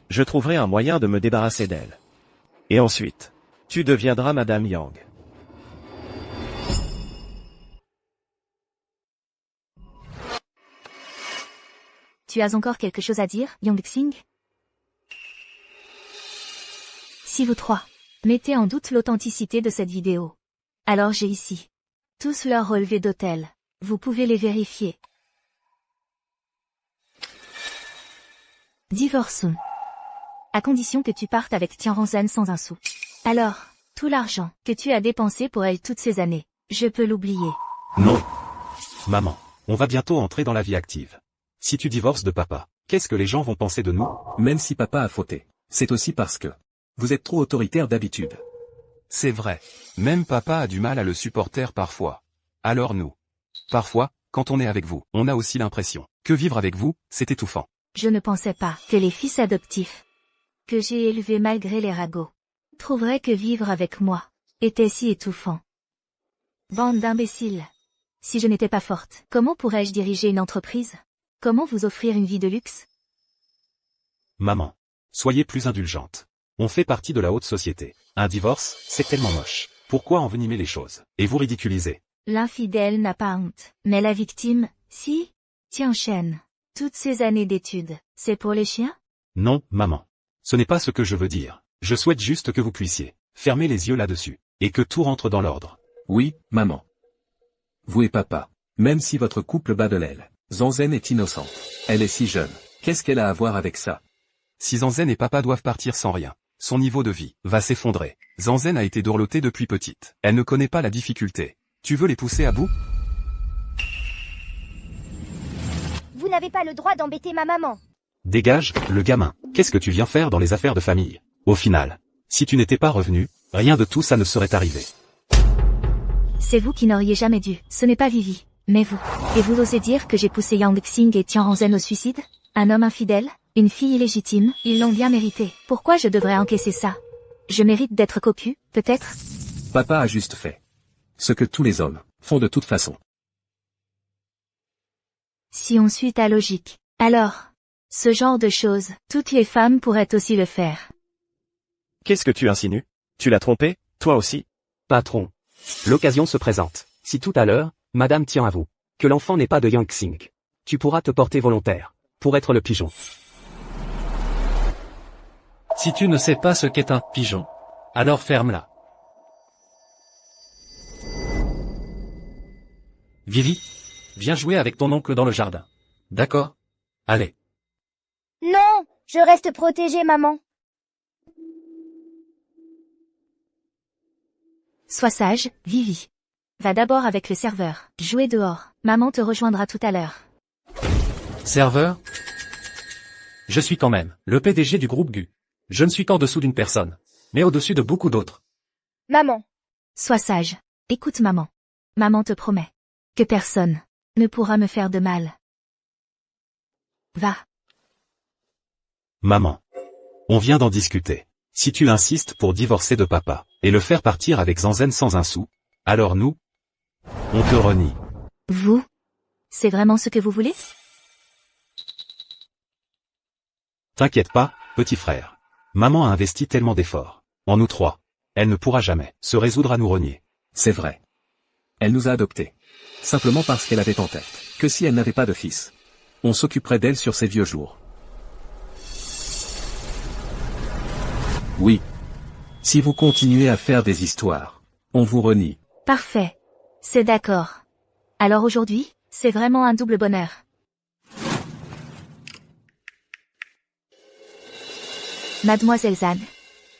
Speaker 2: je trouverai un moyen de me débarrasser d'elle. Et ensuite, tu deviendras Madame Yang.
Speaker 1: Tu as encore quelque chose à dire, Yang Xing? Si vous trois mettez en doute l'authenticité de cette vidéo, alors j'ai ici tous leurs relevés d'hôtel. Vous pouvez les vérifier. Divorçons. À condition que tu partes avec Tian Ranzhen sans un sou. Alors, tout l'argent que tu as dépensé pour elle toutes ces années, je peux l'oublier.
Speaker 5: Non. Maman, on va bientôt entrer dans la vie active. Si tu divorces de papa, qu'est-ce que les gens vont penser de nous?
Speaker 9: Même si papa a fauté, c'est aussi parce que vous êtes trop autoritaire d'habitude.
Speaker 8: C'est vrai. Même papa a du mal à le supporter parfois. Alors nous. Parfois, quand on est avec vous, on a aussi l'impression que vivre avec vous, c'est étouffant.
Speaker 1: Je ne pensais pas que les fils adoptifs que j'ai élevés malgré les ragots trouveraient que vivre avec moi était si étouffant. Bande d'imbéciles. Si je n'étais pas forte, comment pourrais-je diriger une entreprise? Comment vous offrir une vie de luxe?
Speaker 5: Maman, soyez plus indulgente. On fait partie de la haute société. Un divorce, c'est tellement moche. Pourquoi envenimer les choses et vous ridiculiser?
Speaker 1: L'infidèle n'a pas honte, mais la victime, si? Tiens Chen. Toutes ces années d'études, c'est pour les chiens?
Speaker 5: Non, maman. Ce n'est pas ce que je veux dire. Je souhaite juste que vous puissiez fermer les yeux là-dessus, et que tout rentre dans l'ordre.
Speaker 9: Oui, maman. Vous et papa, même si votre couple bat de l'aile, Zanzen est innocente. Elle est si jeune. Qu'est-ce qu'elle a à voir avec ça?
Speaker 8: Si Zanzen et papa doivent partir sans rien, son niveau de vie va s'effondrer. Zanzen a été dorlotée depuis petite. Elle ne connaît pas la difficulté. Tu veux les pousser à bout?
Speaker 3: Vous n'avez pas le droit d'embêter ma maman.
Speaker 5: Dégage, le gamin. Qu'est-ce que tu viens faire dans les affaires de famille? Au final, si tu n'étais pas revenu, rien de tout ça ne serait arrivé.
Speaker 1: C'est vous qui n'auriez jamais dû. Ce n'est pas Vivi, mais vous. Et vous osez dire que j'ai poussé Yang Xing et Tian Ranzhen au suicide? Un homme infidèle? Une fille illégitime? Ils l'ont bien mérité. Pourquoi je devrais encaisser ça? Je mérite d'être cocu, peut-être?
Speaker 9: Papa a juste fait ce que tous les hommes font de toute façon.
Speaker 1: Si on suit ta logique, alors, ce genre de choses, toutes les femmes pourraient aussi le faire.
Speaker 2: Qu'est-ce que tu insinues? Tu l'as trompé, toi aussi?
Speaker 7: Patron. L'occasion se présente. Si tout à l'heure, Madame tient à vous, que l'enfant n'est pas de Yang Xing, tu pourras te porter volontaire, pour être le pigeon.
Speaker 13: Si tu ne sais pas ce qu'est un pigeon, alors ferme-la. Vivi, viens jouer avec ton oncle dans le jardin. D'accord? Allez.
Speaker 3: Non, je reste protégée, maman.
Speaker 1: Sois sage, Vivi. Va d'abord avec le serveur. Jouez dehors. Maman te rejoindra tout à l'heure.
Speaker 13: Serveur? Je suis quand même le PDG du groupe GU. Je ne suis qu'en dessous d'une personne, mais au-dessus de beaucoup d'autres.
Speaker 3: Maman.
Speaker 1: Sois sage. Écoute maman. Maman te promet que personne ne pourra me faire de mal. Va.
Speaker 5: Maman. On vient d'en discuter. Si tu insistes pour divorcer de papa, et le faire partir avec Zanzen sans un sou, alors nous, on te renie.
Speaker 1: Vous? C'est vraiment ce que vous voulez?
Speaker 5: T'inquiète pas, petit frère. Maman a investi tellement d'efforts. En nous trois. Elle ne pourra jamais se résoudre à nous renier.
Speaker 9: C'est vrai. Elle nous a adoptés. Simplement parce qu'elle avait en tête que si elle n'avait pas de fils, on s'occuperait d'elle sur ses vieux jours. Oui. Si vous continuez à faire des histoires, on vous renie.
Speaker 1: Parfait. C'est d'accord. Alors aujourd'hui, c'est vraiment un double bonheur. Mademoiselle Zhan,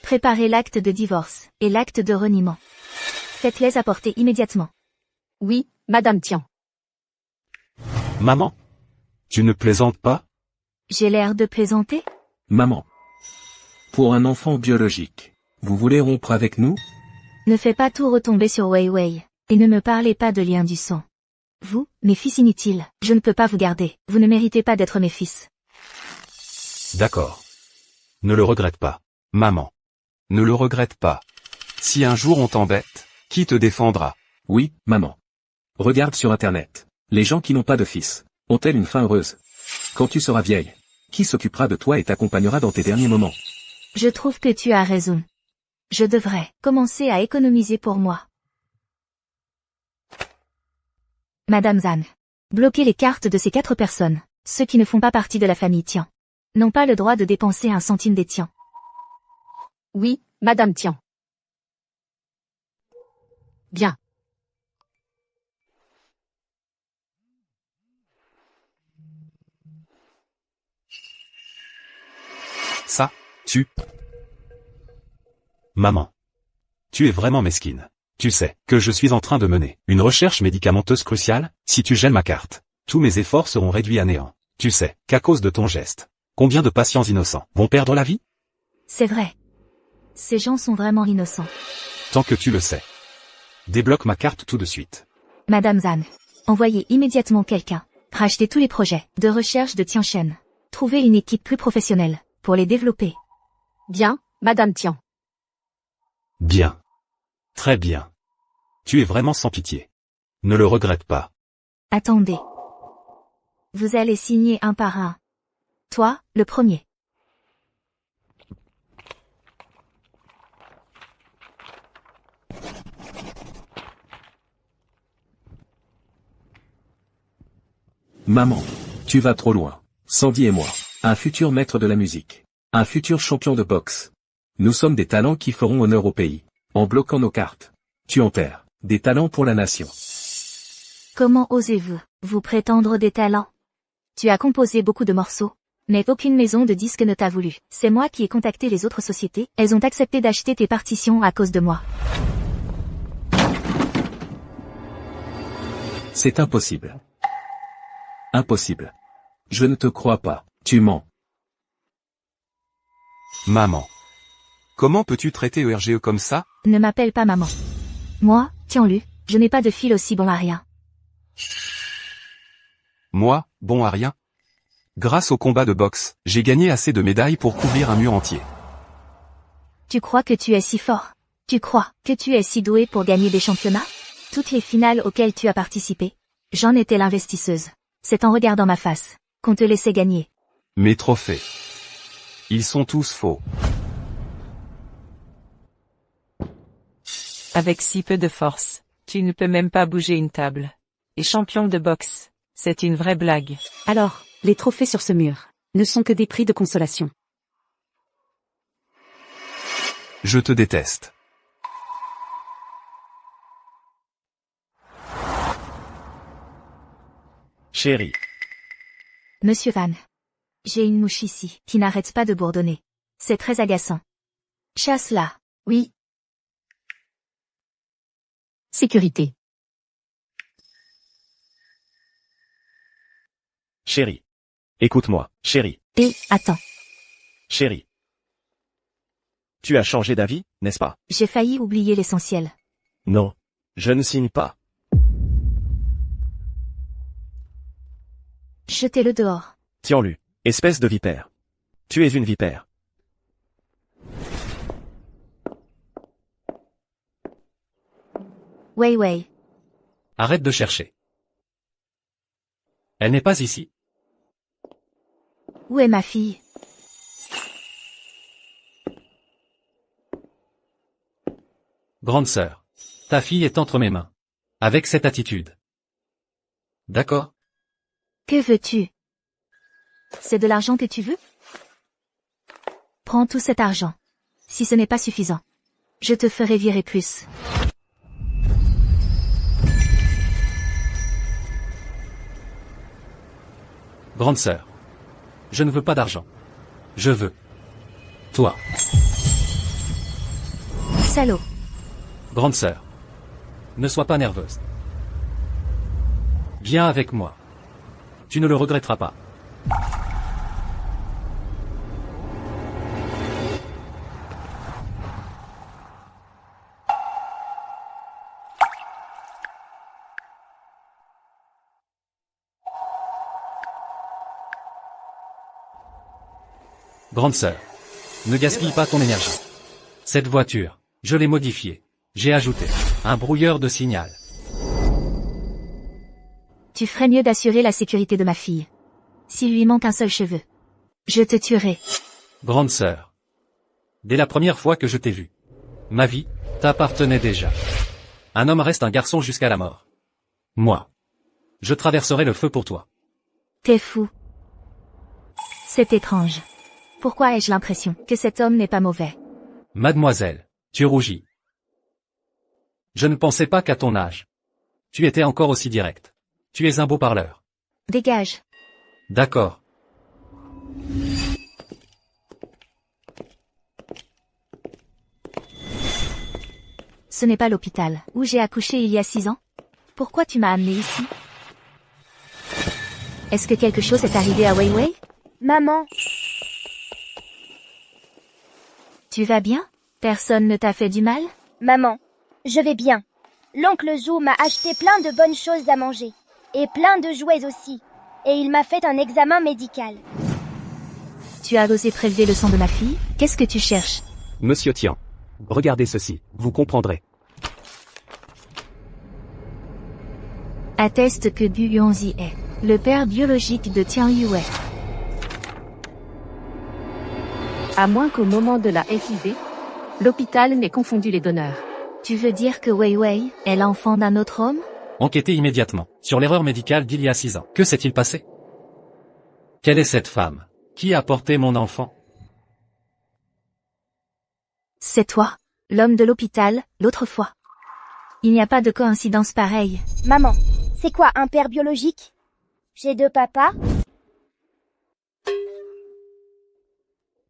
Speaker 1: préparez l'acte de divorce et l'acte de reniement. Faites-les apporter immédiatement.
Speaker 12: Oui, Madame Tian.
Speaker 5: Maman? Tu ne plaisantes pas?
Speaker 1: J'ai l'air de plaisanter?
Speaker 9: Maman. Pour un enfant biologique, vous voulez rompre avec nous?
Speaker 1: Ne fais pas tout retomber sur Wei Wei, et ne me parlez pas de lien du sang. Vous, mes fils inutiles, je ne peux pas vous garder, vous ne méritez pas d'être mes fils.
Speaker 5: D'accord. Ne le regrette pas.
Speaker 8: Maman. Ne le regrette pas. Si un jour on t'embête, qui te défendra?
Speaker 9: Oui, maman. Regarde sur Internet. Les gens qui n'ont pas de fils, ont-elles une fin heureuse? Quand tu seras vieille, qui s'occupera de toi et t'accompagnera dans tes derniers moments?
Speaker 1: Je trouve que tu as raison. Je devrais commencer à économiser pour moi. Madame Zan. Bloquez les cartes de ces 4 personnes. Ceux qui ne font pas partie de la famille Tian n'ont pas le droit de dépenser un centime des Tian.
Speaker 12: Oui, Madame Tian. Bien.
Speaker 8: Ça, tu...
Speaker 5: Maman. Tu es vraiment mesquine. Tu sais que je suis en train de mener une recherche médicamenteuse cruciale. Si tu gèles ma carte, tous mes efforts seront réduits à néant. Tu sais qu'à cause de ton geste, combien de patients innocents vont perdre la vie?
Speaker 1: C'est vrai. Ces gens sont vraiment innocents.
Speaker 5: Tant que tu le sais. Débloque ma carte tout de suite.
Speaker 1: Madame Zan. Envoyez immédiatement quelqu'un. Rachetez tous les projets de recherche de Tianchen. Trouvez une équipe plus professionnelle pour les développer.
Speaker 12: Bien, Madame Tian.
Speaker 5: Bien. Très bien. Tu es vraiment sans pitié. Ne le regrette pas.
Speaker 1: Attendez. Vous allez signer un par un. Toi, le premier.
Speaker 9: Maman. Tu vas trop loin. Sandy et moi. Un futur maître de la musique. Un futur champion de boxe. Nous sommes des talents qui feront honneur au pays. En bloquant nos cartes. Tu enterres. Des talents pour la nation.
Speaker 1: Comment osez-vous vous prétendre des talents? Tu as composé beaucoup de morceaux, mais aucune maison de disques ne t'a voulu. C'est moi qui ai contacté les autres sociétés. Elles ont accepté d'acheter tes partitions à cause de moi.
Speaker 9: C'est impossible. Impossible. Je ne te crois pas. Tu mens.
Speaker 8: Maman. Comment peux-tu traiter ERGE comme ça?
Speaker 1: Ne m'appelle pas maman. Moi, Tianlu, je n'ai pas de fil aussi bon à rien.
Speaker 8: Moi, bon à rien. Grâce au combat de boxe, j'ai gagné assez de médailles pour couvrir un mur entier.
Speaker 1: Tu crois que tu es si fort? Tu crois que tu es si doué pour gagner des championnats? Toutes les finales auxquelles tu as participé, j'en étais l'investisseuse. C'est en regardant ma face qu'on te laissait gagner.
Speaker 8: Mes trophées. Ils sont tous faux.
Speaker 11: Avec si peu de force, tu ne peux même pas bouger une table. Et champion de boxe, c'est une vraie blague.
Speaker 4: Alors, les trophées sur ce mur ne sont que des prix de consolation.
Speaker 8: Je te déteste.
Speaker 2: Chérie.
Speaker 1: Monsieur Van. J'ai une mouche ici qui n'arrête pas de bourdonner. C'est très agaçant. Chasse-la.
Speaker 12: Oui. Sécurité.
Speaker 2: Chérie. Écoute-moi, chérie.
Speaker 1: Et, attends.
Speaker 2: Chérie. Tu as changé d'avis, n'est-ce pas?
Speaker 1: J'ai failli oublier l'essentiel.
Speaker 2: Non. Je ne signe pas.
Speaker 1: Jetez-le dehors.
Speaker 2: Tianlu. Espèce de vipère. Tu es une vipère.
Speaker 1: Wei Wei.
Speaker 13: Arrête de chercher. Elle n'est pas ici.
Speaker 1: Où est ma fille?
Speaker 13: Grande sœur. Ta fille est entre mes mains. Avec cette attitude. D'accord?
Speaker 1: Que veux-tu? C'est de l'argent que tu veux? Prends tout cet argent. Si ce n'est pas suffisant, je te ferai virer plus.
Speaker 13: Grande sœur. Je ne veux pas d'argent. Je veux. Toi.
Speaker 1: Salaud.
Speaker 13: Grande sœur. Ne sois pas nerveuse. Viens avec moi. Tu ne le regretteras pas. Grande sœur. Ne gaspille pas ton énergie. Cette voiture, je l'ai modifiée. J'ai ajouté un brouilleur de signal.
Speaker 1: Tu ferais mieux d'assurer la sécurité de ma fille. S'il lui manque un seul cheveu, je te tuerai.
Speaker 13: Grande sœur. Dès la première fois que je t'ai vue, ma vie t'appartenait déjà. Un homme reste un garçon jusqu'à la mort. Moi, je traverserai le feu pour toi.
Speaker 1: T'es fou. C'est étrange. Pourquoi ai-je l'impression que cet homme n'est pas mauvais?
Speaker 13: Mademoiselle, tu rougis. Je ne pensais pas qu'à ton âge, tu étais encore aussi direct. Tu es un beau parleur.
Speaker 1: Dégage.
Speaker 13: D'accord.
Speaker 1: Ce n'est pas l'hôpital où j'ai accouché il y a 6 ans. Pourquoi tu m'as amené ici? Est-ce que quelque chose est arrivé à Weiwei?
Speaker 3: Maman,
Speaker 1: Tu vas bien? Personne ne t'a fait du mal?
Speaker 3: maman, je vais bien. L'oncle Zhou m'a acheté plein de bonnes choses à manger. Et plein de jouets aussi. Et il m'a fait un examen médical.
Speaker 1: Tu as osé prélever le sang de ma fille? Qu'est-ce que tu cherches?
Speaker 7: Monsieur Tian. Regardez ceci, vous comprendrez.
Speaker 1: Atteste que Gu Yongzi est le père biologique de Tian Yue.
Speaker 12: À moins qu'au moment de la FIV, l'hôpital n'ait confondu les donneurs.
Speaker 1: Tu veux dire que Weiwei est l'enfant d'un autre homme?
Speaker 13: Enquêtez immédiatement sur l'erreur médicale d'il y a 6 ans. Que s'est-il passé? Quelle est cette femme? Qui a porté mon enfant?
Speaker 1: C'est toi, l'homme de l'hôpital, l'autre fois. Il n'y a pas de coïncidence pareille.
Speaker 3: Maman, c'est quoi un père biologique? J'ai 2 papas?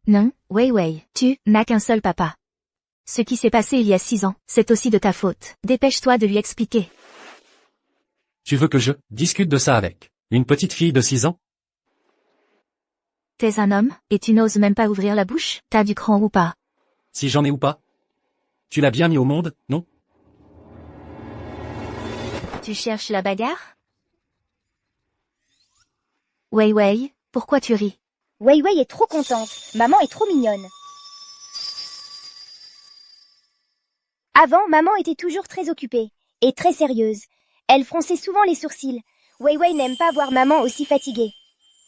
Speaker 1: Non, Weiwei, tu n'as qu'un seul papa. Ce qui s'est passé il y a 6 ans, c'est aussi de ta faute. Dépêche-toi de lui expliquer.
Speaker 13: Tu veux que je discute de ça avec une petite fille de 6 ans?
Speaker 1: T'es un homme, et tu n'oses même pas ouvrir la bouche? T'as du cran ou pas?
Speaker 13: Si j'en ai ou pas? Tu l'as bien mis au monde, non?
Speaker 1: Tu cherches la bagarre? Weiwei, pourquoi tu ris?
Speaker 3: Weiwei est trop contente. Maman est trop mignonne. Avant, maman était toujours très occupée. Et très sérieuse. Elle fronçait souvent les sourcils. Weiwei n'aime pas voir maman aussi fatiguée.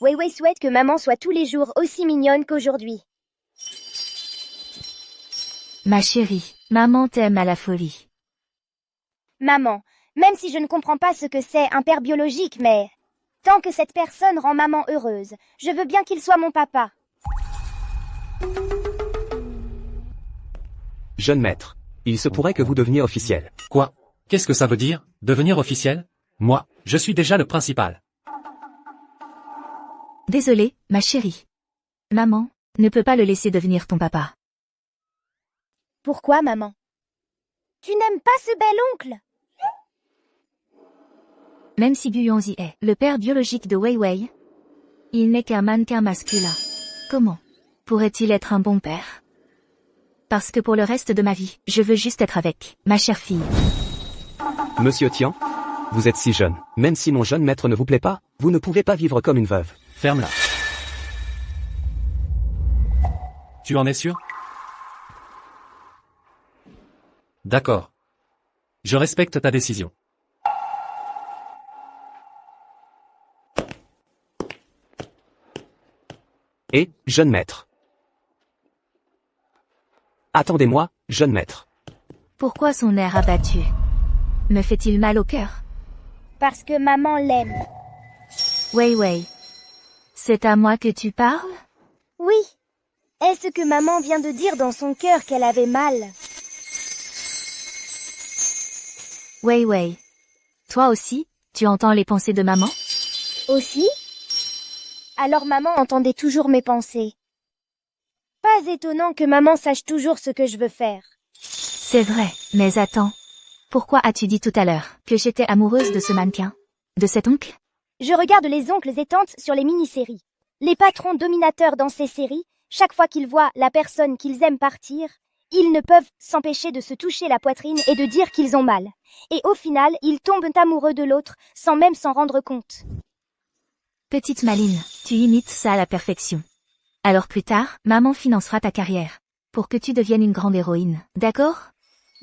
Speaker 3: Weiwei souhaite que maman soit tous les jours aussi mignonne qu'aujourd'hui.
Speaker 1: Ma chérie, maman t'aime à la folie.
Speaker 3: Maman, même si je ne comprends pas ce que c'est un père biologique, mais... tant que cette personne rend maman heureuse, je veux bien qu'il soit mon papa.
Speaker 7: Jeune maître, il se pourrait que vous deveniez officiel.
Speaker 13: Quoi? Qu'est-ce que ça veut dire, devenir officiel? Moi, je suis déjà le principal.
Speaker 1: Désolée, ma chérie. Maman ne peut pas le laisser devenir ton papa.
Speaker 3: Pourquoi, maman? Tu n'aimes pas ce bel oncle?
Speaker 1: Même si Gu Yongzi est le père biologique de Weiwei, il n'est qu'un mannequin masculin. Comment pourrait-il être un bon père? Parce que pour le reste de ma vie, je veux juste être avec ma chère fille.
Speaker 7: Monsieur Tian, vous êtes si jeune. Même si mon jeune maître ne vous plaît pas, vous ne pouvez pas vivre comme une veuve.
Speaker 13: Ferme-la. Tu en es sûr? D'accord. Je respecte ta décision.
Speaker 7: Et, jeune maître. Attendez-moi, jeune maître.
Speaker 1: Pourquoi son air abattu? Me fait-il mal au cœur?
Speaker 3: Parce que maman l'aime.
Speaker 1: Weiwei, c'est à moi que tu parles?
Speaker 3: Oui. Est-ce que maman vient de dire dans son cœur qu'elle avait mal?
Speaker 1: Weiwei, toi aussi, tu entends les pensées de maman?
Speaker 3: Aussi? Alors maman entendait toujours mes pensées. Pas étonnant que maman sache toujours ce que je veux faire.
Speaker 1: C'est vrai, mais attends. Pourquoi as-tu dit tout à l'heure que j'étais amoureuse de ce mannequin? De cet oncle?
Speaker 3: Je regarde les oncles et tantes sur les mini-séries. Les patrons dominateurs dans ces séries, chaque fois qu'ils voient la personne qu'ils aiment partir, ils ne peuvent s'empêcher de se toucher la poitrine et de dire qu'ils ont mal. Et au final, ils tombent amoureux de l'autre, sans même s'en rendre compte.
Speaker 1: Petite Maline, tu imites ça à la perfection. Alors plus tard, maman financera ta carrière. Pour que tu deviennes une grande héroïne. D'accord?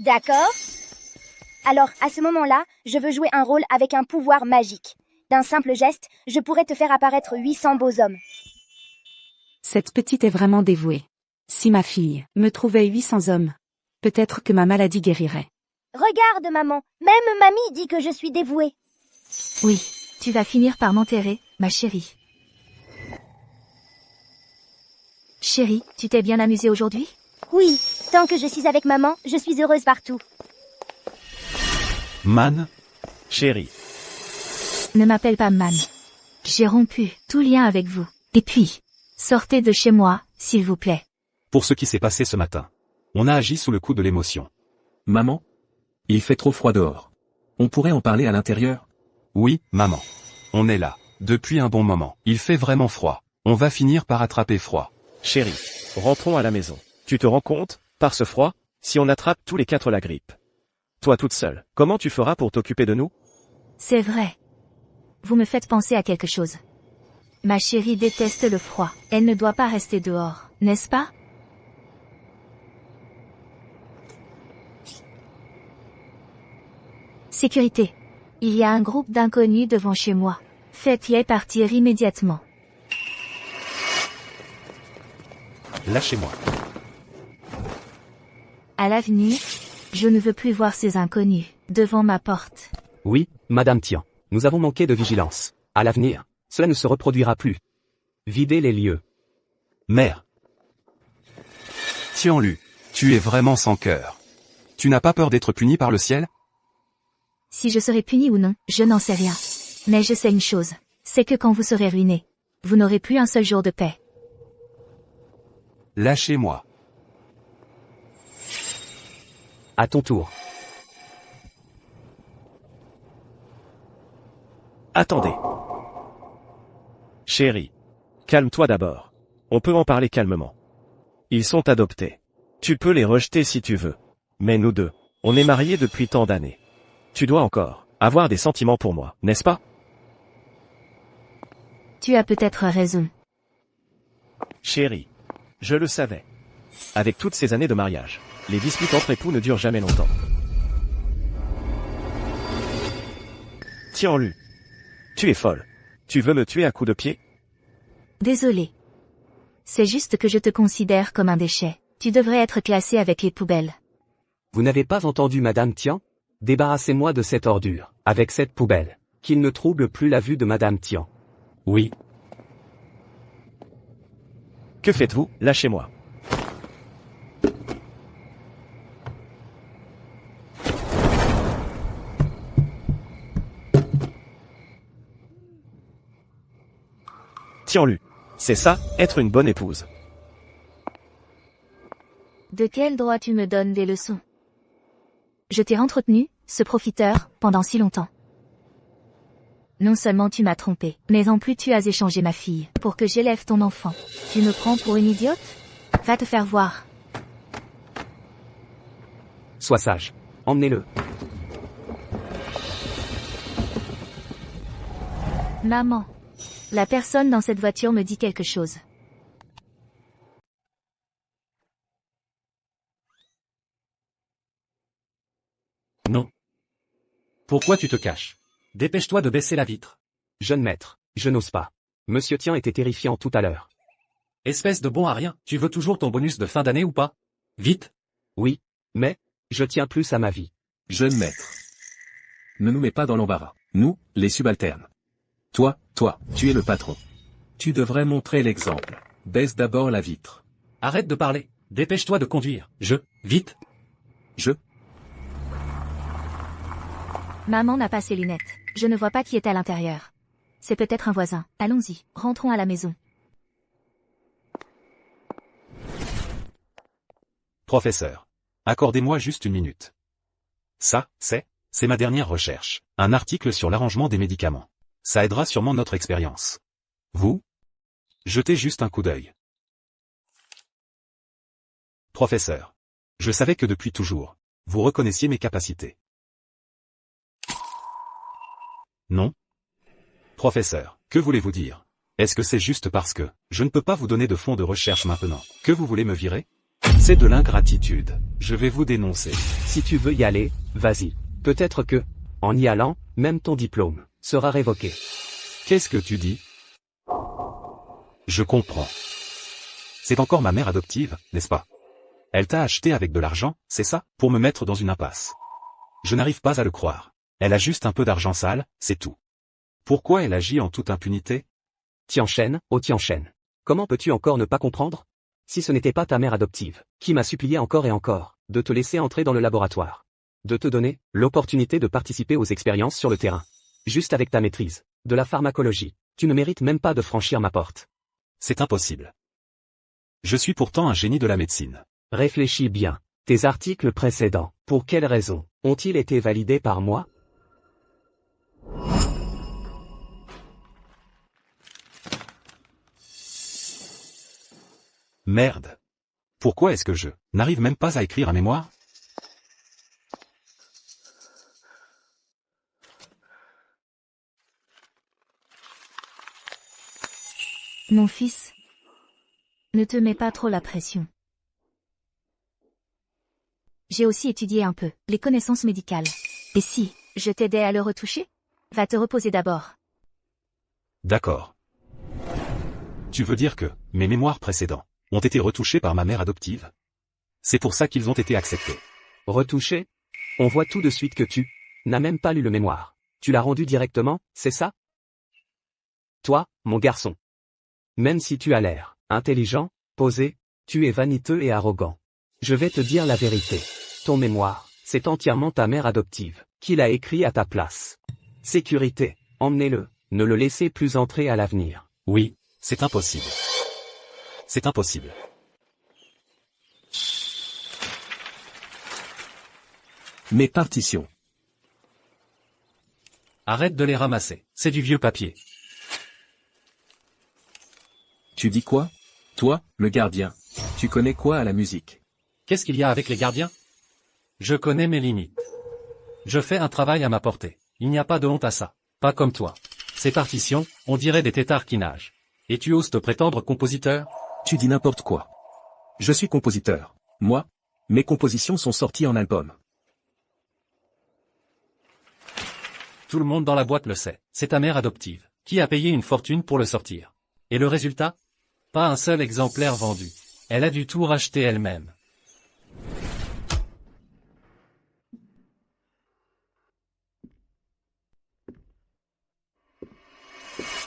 Speaker 3: D'accord? Alors, à ce moment-là, je veux jouer un rôle avec un pouvoir magique. D'un simple geste, je pourrais te faire apparaître 800 beaux hommes.
Speaker 6: Cette petite est vraiment dévouée. Si ma fille me trouvait 800 hommes, peut-être que ma maladie guérirait.
Speaker 3: Regarde, maman, même mamie dit que je suis dévouée.
Speaker 1: Oui, tu vas finir par m'enterrer, ma chérie. Chérie, tu t'es bien amusée aujourd'hui?
Speaker 3: Oui, tant que je suis avec maman, je suis heureuse partout.
Speaker 5: Man,
Speaker 2: Chérie,
Speaker 1: Ne m'appelle pas Man. J'ai rompu tout lien avec vous. Et puis, sortez de chez moi, s'il vous plaît.
Speaker 5: pour ce qui s'est passé ce matin. On a agi sous le coup de l'émotion.
Speaker 9: Maman? Il fait trop froid dehors. On pourrait en parler à l'intérieur?
Speaker 8: Oui, maman. On est là. Depuis un bon moment. Il fait vraiment froid. On va finir par attraper froid.
Speaker 2: chérie, rentrons à la maison. Tu te rends compte, par ce froid, si on attrape tous les 4 la grippe? Toi toute seule, comment tu feras pour t'occuper de nous?
Speaker 1: C'est vrai. Vous me faites penser à quelque chose. Ma chérie déteste le froid. Elle ne doit pas rester dehors, n'est-ce pas? Sécurité. Il y a un groupe d'inconnus devant chez moi. Faites-les partir immédiatement.
Speaker 5: Lâchez-moi.
Speaker 1: À l'avenir, je ne veux plus voir ces inconnus devant ma porte.
Speaker 7: Oui, Madame Tian. Nous avons manqué de vigilance. À l'avenir, cela ne se reproduira plus. Videz les lieux.
Speaker 5: Mère,
Speaker 8: Tianlu, tu es vraiment sans cœur. Tu n'as pas peur d'être puni par le ciel?
Speaker 1: Si je serai puni ou non, je n'en sais rien. Mais je sais une chose, c'est que quand vous serez ruiné, vous n'aurez plus un seul jour de paix.
Speaker 8: Lâchez-moi.
Speaker 7: À ton tour.
Speaker 2: Attendez. Chérie, calme-toi d'abord. On peut en parler calmement. Ils sont adoptés. Tu peux les rejeter si tu veux. Mais nous deux, on est mariés depuis tant d'années. Tu dois encore avoir des sentiments pour moi, n'est-ce pas?
Speaker 1: Tu as peut-être raison.
Speaker 2: Chérie, je le savais. Avec toutes ces années de mariage, les disputes entre époux ne durent jamais longtemps. Tiens-lu. Tu es folle. Tu veux me tuer à coups de pied?
Speaker 1: Désolé. C'est juste que je te considère comme un déchet. Tu devrais être classé avec les poubelles.
Speaker 7: Vous n'avez pas entendu Madame Tian? Débarrassez-moi de cette ordure, avec cette poubelle, qu'il ne trouble plus la vue de Madame Tian.
Speaker 5: oui,
Speaker 2: Que faites-vous? Lâchez-moi. Tiens-lu. C'est ça, être une bonne épouse.
Speaker 1: De quel droit tu me donnes des leçons? Je t'ai entretenu, ce profiteur, pendant si longtemps. Non seulement tu m'as trompé, mais en plus tu as échangé ma fille, pour que j'élève ton enfant. Tu me prends pour une idiote? Va te faire voir.
Speaker 7: Sois sage. Emmenez-le.
Speaker 1: Maman. La personne dans cette voiture me dit quelque chose.
Speaker 13: Non. Pourquoi tu te caches? Dépêche-toi de baisser la vitre.
Speaker 7: Jeune maître, je n'ose pas. Monsieur Tian était terrifiant tout à l'heure.
Speaker 13: Espèce de bon à rien, tu veux toujours ton bonus de fin d'année ou pas? Vite.
Speaker 7: Oui, mais, je tiens plus à ma vie.
Speaker 9: Jeune maître. Ne nous mets pas dans l'embarras. Nous, les subalternes. Toi, tu es le patron. Tu devrais montrer l'exemple. Baisse d'abord la vitre.
Speaker 13: Arrête de parler. Dépêche-toi de conduire. Vite.
Speaker 1: Maman n'a pas ses lunettes. Je ne vois pas qui est à l'intérieur. C'est peut-être un voisin. Allons-y, rentrons à la maison.
Speaker 5: professeur. Accordez-moi juste une minute. Ça, c'est ma dernière recherche. Un article sur l'arrangement des médicaments. Ça aidera sûrement notre expérience. Vous? Jetez juste un coup d'œil. Professeur. Je savais que depuis toujours, vous reconnaissiez mes capacités. Non? Professeur, que voulez-vous dire? Est-ce que c'est juste parce que je ne peux pas vous donner de fonds de recherche maintenant que vous voulez me virer? C'est de l'ingratitude. Je vais vous dénoncer.
Speaker 7: Si tu veux y aller, vas-y. Peut-être que, en y allant, même ton diplôme sera révoqué.
Speaker 5: Qu'est-ce que tu dis? Je comprends. C'est encore ma mère adoptive, n'est-ce pas? Elle t'a acheté avec de l'argent, c'est ça, pour me mettre dans une impasse. Je n'arrive pas à le croire. Elle a juste un peu d'argent sale, c'est tout. Pourquoi elle agit en toute impunité?
Speaker 7: Tianchen, oh Tianchen. Comment peux-tu encore ne pas comprendre? Si ce n'était pas ta mère adoptive, qui m'a supplié encore et encore, de te laisser entrer dans le laboratoire. De te donner l'opportunité de participer aux expériences sur le terrain. Juste avec ta maîtrise de la pharmacologie, tu ne mérites même pas de franchir ma porte.
Speaker 5: C'est impossible. Je suis pourtant un génie de la médecine.
Speaker 7: Réfléchis bien. Tes articles précédents, pour quelles raisons, ont-ils été validés par moi?
Speaker 5: Merde. Pourquoi est-ce que je n'arrive même pas à écrire un mémoire?
Speaker 1: Mon fils, ne te mets pas trop la pression. J'ai aussi étudié un peu les connaissances médicales. Et si je t'aidais à le retoucher? Va te reposer d'abord.
Speaker 5: D'accord. Tu veux dire que mes mémoires précédents ont été retouchés par ma mère adoptive? C'est pour ça qu'ils ont été acceptés.
Speaker 7: Retouchés? On voit tout de suite que tu n'as même pas lu le mémoire. Tu l'as rendu directement, c'est ça? Toi, mon garçon. Même si tu as l'air intelligent, posé, tu es vaniteux et arrogant. Je vais te dire la vérité. Ton mémoire, c'est entièrement ta mère adoptive qui l'a écrit à ta place. Sécurité, emmenez-le, ne le laissez plus entrer à l'avenir.
Speaker 5: Oui, c'est impossible. C'est impossible.
Speaker 9: Mes partitions.
Speaker 13: Arrête de les ramasser, c'est du vieux papier.
Speaker 9: Tu dis quoi? Toi, le gardien. Tu connais quoi à la musique?
Speaker 13: Qu'est-ce qu'il y a avec les gardiens? Je connais mes limites. Je fais un travail à ma portée. Il n'y a pas de honte à ça. Pas comme toi. Ces partitions, on dirait des têtards qui nagent. Et tu oses te prétendre compositeur?
Speaker 9: Tu dis n'importe quoi. Je suis compositeur. Moi, mes compositions sont sorties en album.
Speaker 13: Tout le monde dans la boîte le sait. C'est ta mère adoptive, qui a payé une fortune pour le sortir. Et le résultat? Pas un seul exemplaire vendu. Elle a dû tout racheter elle-même.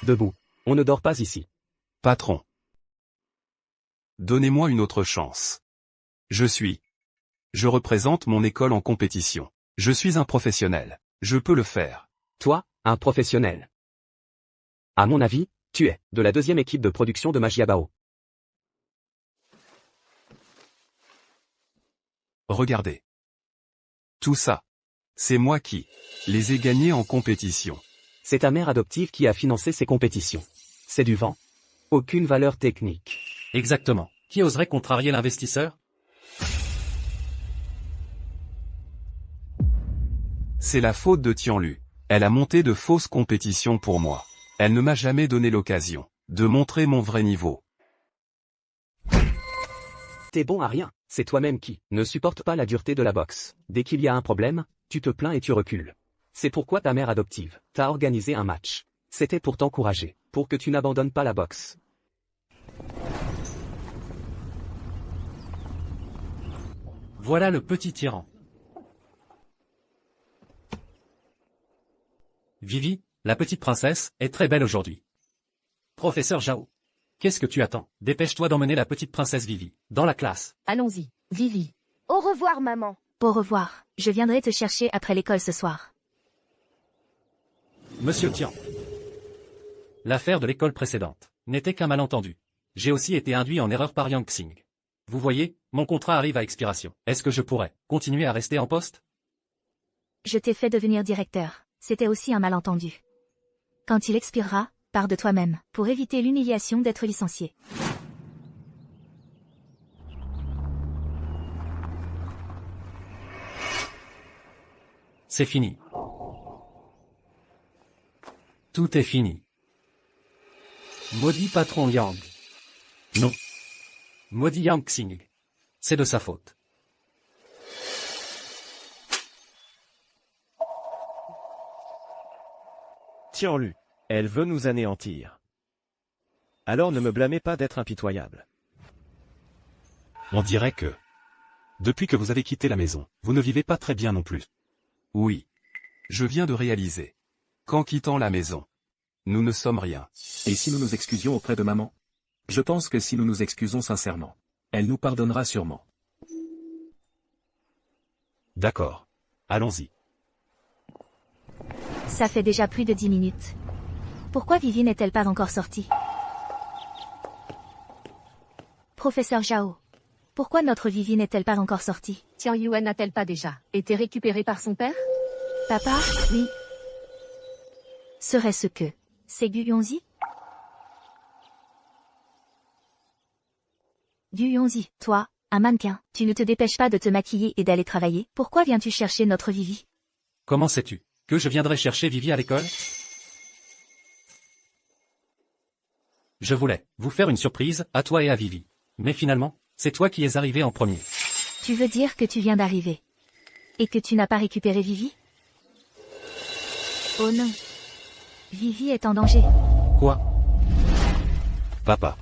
Speaker 7: Debout. On ne dort pas ici.
Speaker 8: Patron. Donnez-moi une autre chance. Je représente mon école en compétition. Je suis un professionnel. Je peux le faire.
Speaker 7: Toi, un professionnel. À mon avis, tu es de la deuxième équipe de production de Magiabao.
Speaker 8: Regardez. Tout ça. C'est moi qui les ai gagnés en compétition.
Speaker 7: C'est ta mère adoptive qui a financé ces compétitions. C'est du vent. Aucune valeur technique.
Speaker 13: Exactement. Qui oserait contrarier l'investisseur?
Speaker 8: C'est la faute de Tianlu. Elle a monté de fausses compétitions pour moi. Elle ne m'a jamais donné l'occasion de montrer mon vrai niveau.
Speaker 7: T'es bon à rien. C'est toi-même qui ne supporte pas la dureté de la boxe. Dès qu'il y a un problème, tu te plains et tu recules. C'est pourquoi ta mère adoptive t'a organisé un match. C'était pour t'encourager, pour que tu n'abandonnes pas la boxe.
Speaker 13: Voilà le petit tyran. Vivi, la petite princesse, est très belle aujourd'hui. Professeur Zhao. Qu'est-ce que tu attends? Dépêche-toi d'emmener la petite princesse Vivi, dans la classe.
Speaker 1: Allons-y, Vivi.
Speaker 3: Au revoir, maman.
Speaker 1: Au revoir. Je viendrai te chercher après l'école ce soir.
Speaker 13: Monsieur Tian. L'affaire de l'école précédente n'était qu'un malentendu. J'ai aussi été induit en erreur par Yang Xing. Vous voyez, mon contrat arrive à expiration. Est-ce que je pourrais continuer à rester en poste?
Speaker 1: Je t'ai fait devenir directeur. C'était aussi un malentendu. Quand il expirera, pars de toi-même, pour éviter l'humiliation d'être licencié.
Speaker 13: C'est fini. Tout est fini. Maudit patron Yang. Non. Maudit Yang Xing. C'est de sa faute.
Speaker 2: Tiens-lu. Elle veut nous anéantir. Alors ne me blâmez pas d'être impitoyable.
Speaker 5: On dirait que... Depuis que vous avez quitté la maison, vous ne vivez pas très bien non plus.
Speaker 8: Oui. Je viens de réaliser. Qu'en quittant la maison, nous ne sommes rien.
Speaker 9: Et si nous nous excusions auprès de maman? Je pense que si nous nous excusons sincèrement, elle nous pardonnera sûrement.
Speaker 5: D'accord. Allons-y.
Speaker 1: Ça fait déjà plus de 10 minutes. Pourquoi Vivi n'est-elle pas encore sortie? Professeur Zhao. Pourquoi notre Vivi n'est-elle pas encore sortie?
Speaker 12: Tian Yue n'a-t-elle pas déjà été récupérée par son père?
Speaker 1: Papa, oui. Serait-ce que... C'est Gu Yongzi? Gu Yongzi, toi, un mannequin, tu ne te dépêches pas de te maquiller et d'aller travailler? Pourquoi viens-tu chercher notre Vivi?
Speaker 13: Comment sais-tu que je viendrai chercher Vivi à l'école? Je voulais vous faire une surprise, à toi et à Vivi. Mais finalement, c'est toi qui es arrivé en premier.
Speaker 1: Tu veux dire que tu viens d'arriver? Et que tu n'as pas récupéré Vivi? Oh non. Vivi est en danger.
Speaker 13: Quoi?
Speaker 5: Papa.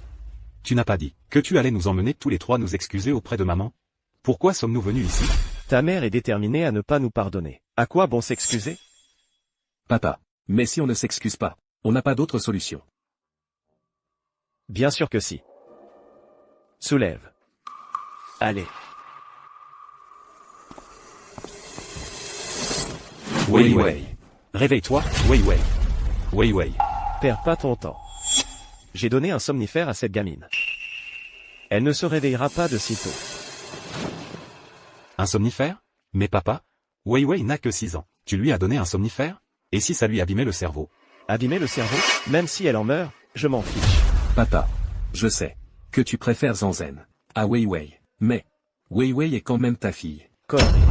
Speaker 5: Tu n'as pas dit que tu allais nous emmener tous les trois nous excuser auprès de maman? Pourquoi sommes-nous venus ici?
Speaker 2: Ta mère est déterminée à ne pas nous pardonner. À quoi bon s'excuser?
Speaker 9: Papa. Mais si on ne s'excuse pas, on n'a pas d'autre solution.
Speaker 2: Bien sûr que si. Soulève. Allez.
Speaker 5: Wei Wei. Réveille-toi, Wei Wei. Wei Wei.
Speaker 2: Perds pas ton temps. J'ai donné un somnifère à cette gamine. Elle ne se réveillera pas de sitôt.
Speaker 5: Un somnifère? Mais papa? Wei Wei n'a que 6 ans. Tu lui as donné un somnifère? Et si ça lui abîmait le cerveau?
Speaker 2: Abîmer le cerveau? Même si elle en meurt, je m'en fiche.
Speaker 9: Papa. Je sais que tu préfères Zanzen à Wei Wei. Mais Wei Wei est quand même ta fille.
Speaker 2: Connerie.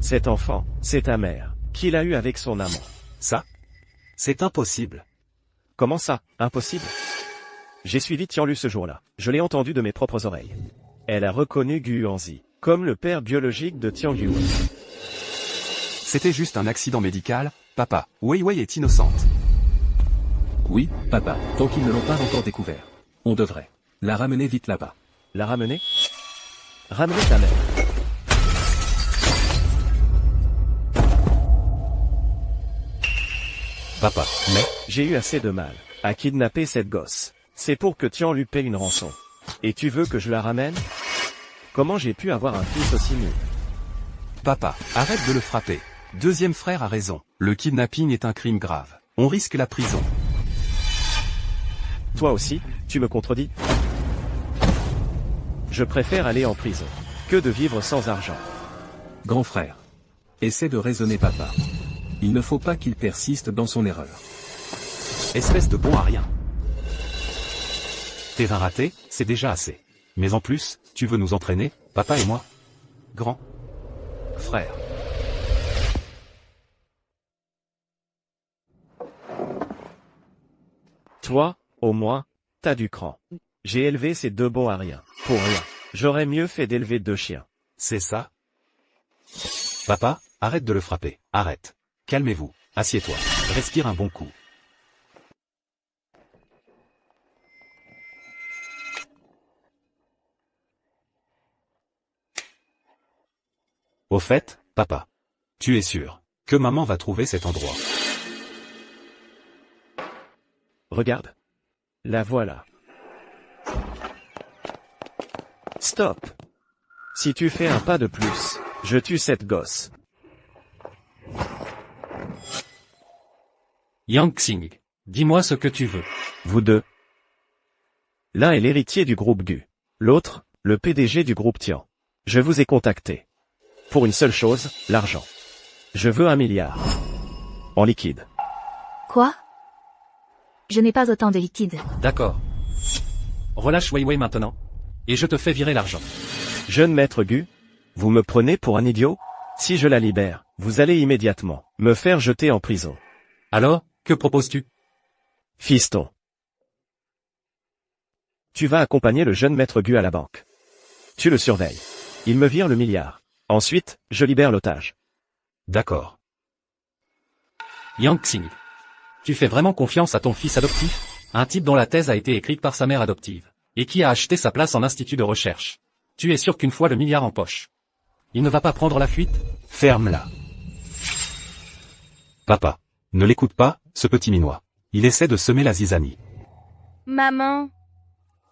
Speaker 2: Cet enfant, c'est ta mère, qui l'a eu avec son amant.
Speaker 5: Ça? C'est impossible.
Speaker 2: Comment ça, impossible? J'ai suivi Tianlu ce jour-là. Je l'ai entendu de mes propres oreilles. Elle a reconnu Gu Yuanzi, comme le père biologique de Tian Yue.
Speaker 8: C'était juste un accident médical, papa. Wei Wei est innocente.
Speaker 9: Oui, papa, tant qu'ils ne l'ont pas encore découvert. On devrait la ramener vite là-bas.
Speaker 2: La ramener? Ramener ta mère.
Speaker 5: Papa, mais...
Speaker 2: J'ai eu assez de mal à kidnapper cette gosse. C'est pour que Tian lui paie une rançon. Et tu veux que je la ramène? Comment j'ai pu avoir un fils aussi nul?
Speaker 8: Papa, arrête de le frapper. Deuxième frère a raison. Le kidnapping est un crime grave. On risque la prison.
Speaker 2: Toi aussi, tu me contredis? Je préfère aller en prison que de vivre sans argent.
Speaker 9: Grand frère. Essaie de raisonner papa. Il ne faut pas qu'il persiste dans son erreur.
Speaker 5: Espèce de bon à rien. Tes 20 ratés, c'est déjà assez. Mais en plus, tu veux nous entraîner, papa et moi? Grand
Speaker 2: frère. Toi, au moins, t'as du cran. J'ai élevé ces 2 bons à rien. Pour rien. J'aurais mieux fait d'élever 2 chiens.
Speaker 5: C'est ça? Papa, arrête de le frapper. Arrête. Calmez-vous. Assieds-toi. Respire un bon coup. Au fait, papa. Tu es sûr que maman va trouver cet endroit?
Speaker 2: Regarde. La voilà. Stop. Si tu fais un pas de plus, je tue cette gosse.
Speaker 13: Yang Xing, dis-moi ce que tu veux.
Speaker 2: Vous deux. L'un est l'héritier du groupe Gu. L'autre, le PDG du groupe Tian. Je vous ai contacté. Pour une seule chose, l'argent. Je veux 1 milliard. En liquide.
Speaker 1: Quoi? Je n'ai pas autant de liquide.
Speaker 13: D'accord. Relâche Wei Wei maintenant. Et je te fais virer l'argent.
Speaker 2: Jeune maître Gu, vous me prenez pour un idiot? Si je la libère, vous allez immédiatement me faire jeter en prison.
Speaker 13: Alors, que proposes-tu?
Speaker 2: Fiston. Tu vas accompagner le jeune maître Gu à la banque. Tu le surveilles. Il me vire le milliard. Ensuite, je libère l'otage.
Speaker 5: D'accord.
Speaker 13: Yang Xing. Tu fais vraiment confiance à ton fils adoptif? Un type dont la thèse a été écrite par sa mère adoptive. Et qui a acheté sa place en institut de recherche. Tu es sûr qu'une fois le milliard en poche, il ne va pas prendre la fuite?
Speaker 5: Ferme-la. Papa. Ne l'écoute pas, ce petit minois. Il essaie de semer la zizanie.
Speaker 3: Maman.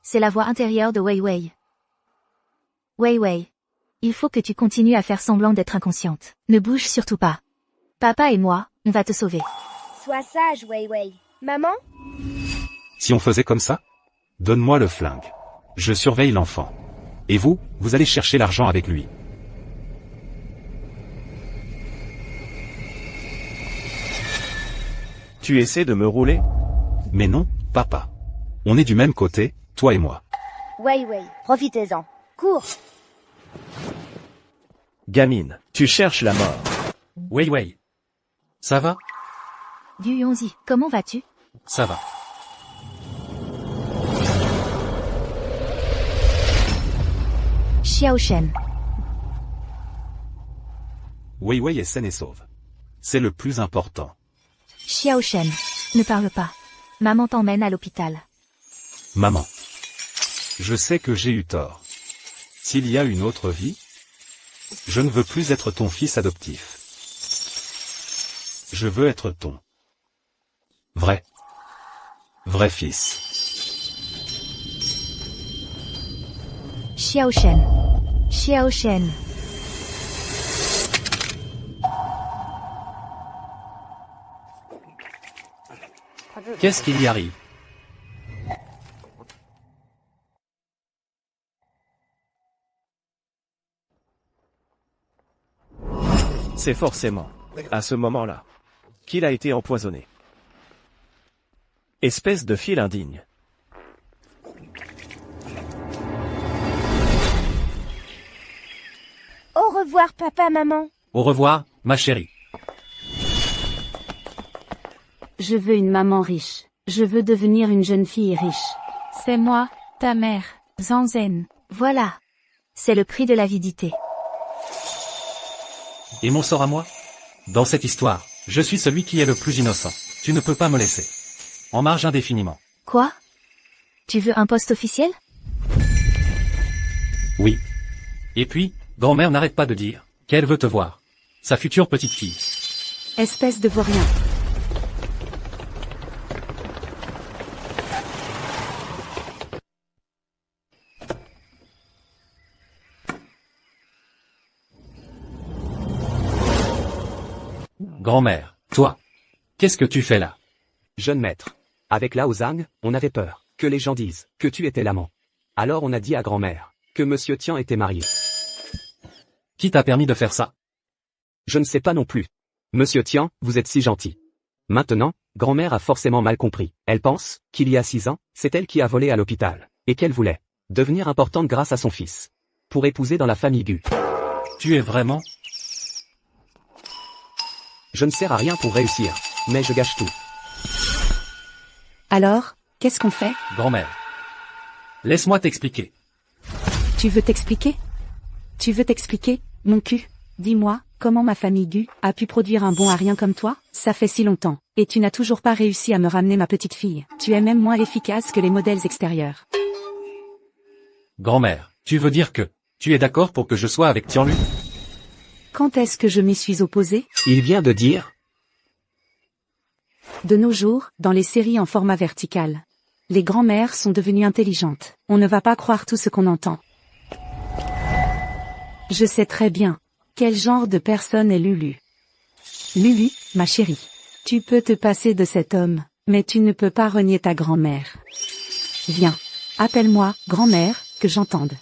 Speaker 1: C'est la voix intérieure de Wei Wei. Wei Wei. Il faut que tu continues à faire semblant d'être inconsciente. Ne bouge surtout pas. Papa et moi, on va te sauver.
Speaker 3: Sois sage, Wei Wei. Maman?
Speaker 5: Si on faisait comme ça? Donne-moi le flingue. Je surveille l'enfant. Et vous, vous allez chercher l'argent avec lui.
Speaker 2: Tu essaies de me rouler?
Speaker 5: Mais non, papa. On est du même côté, toi et moi.
Speaker 3: Wei Wei, profitez-en. Cours.
Speaker 2: Gamine, tu cherches la mort.
Speaker 13: Wei Wei. Ça va?
Speaker 1: Du Yonzi, comment vas-tu?
Speaker 13: Ça va.
Speaker 1: Xiao Shen.
Speaker 5: Wei Wei est saine et sauve. C'est le plus important.
Speaker 1: Xiao Shen. Ne parle pas. Maman t'emmène à l'hôpital.
Speaker 5: Maman. Je sais que j'ai eu tort. S'il y a une autre vie, je ne veux plus être ton fils adoptif. Je veux être ton vrai fils.
Speaker 1: Xiao Shen. Xiao Shen.
Speaker 13: Qu'est-ce qu'il y arrive?
Speaker 2: C'est forcément, à ce moment-là, qu'il a été empoisonné. Espèce de fil indigne.
Speaker 3: Au revoir, papa, maman.
Speaker 13: Au revoir, ma chérie.
Speaker 4: Je veux une maman riche. Je veux devenir une jeune fille riche.
Speaker 10: C'est moi, ta mère, Zanzen.
Speaker 1: Voilà. C'est le prix de l'avidité.
Speaker 13: Et mon sort à moi? Dans cette histoire, je suis celui qui est le plus innocent. Tu ne peux pas me laisser en marge indéfiniment.
Speaker 1: Quoi? Tu veux un poste officiel?
Speaker 13: Oui. Et puis, grand-mère n'arrête pas de dire qu'elle veut te voir. Sa future petite fille.
Speaker 6: Espèce de vaurien.
Speaker 13: Grand-mère, toi, qu'est-ce que tu fais là?
Speaker 7: Jeune maître. Avec Lao Zhang, on avait peur que les gens disent que tu étais l'amant. Alors on a dit à grand-mère que Monsieur Tian était marié.
Speaker 13: Qui t'a permis de faire ça?
Speaker 7: Je ne sais pas non plus. Monsieur Tian, vous êtes si gentil. Maintenant, grand-mère a forcément mal compris. Elle pense qu'il y a 6 ans, c'est elle qui a volé à l'hôpital, et qu'elle voulait devenir importante grâce à son fils. Pour épouser dans la famille Gu.
Speaker 13: Tu es vraiment...
Speaker 7: Je ne sers à rien pour réussir, mais je gâche tout.
Speaker 6: Alors, qu'est-ce qu'on fait?
Speaker 13: Grand-mère. Laisse-moi t'expliquer.
Speaker 6: Tu veux t'expliquer? Tu veux t'expliquer, mon cul? Dis-moi, comment ma famille Gu a pu produire un bon à rien comme toi? Ça fait si longtemps, et tu n'as toujours pas réussi à me ramener ma petite fille. Tu es même moins efficace que les modèles extérieurs.
Speaker 13: Grand-mère, tu veux dire que tu es d'accord pour que je sois avec Tianlu?
Speaker 6: Quand est-ce que je m'y suis opposée?
Speaker 7: Il vient de dire...
Speaker 6: De nos jours, dans les séries en format vertical, les grand-mères sont devenues intelligentes. On ne va pas croire tout ce qu'on entend. Je sais très bien quel genre de personne est Lulu. Lulu, ma chérie. Tu peux te passer de cet homme, mais tu ne peux pas renier ta grand-mère. Viens, appelle-moi grand-mère, que j'entende.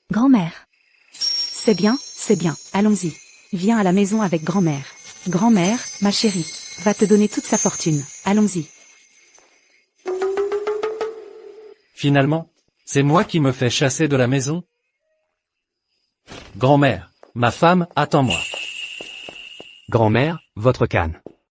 Speaker 1: Grand-mère.
Speaker 6: C'est bien, allons-y. Viens à la maison avec grand-mère. Grand-mère, ma chérie, va te donner toute sa fortune. Allons-y.
Speaker 13: Finalement, c'est moi qui me fais chasser de la maison? Grand-mère, ma femme, attends-moi.
Speaker 7: Grand-mère, votre canne.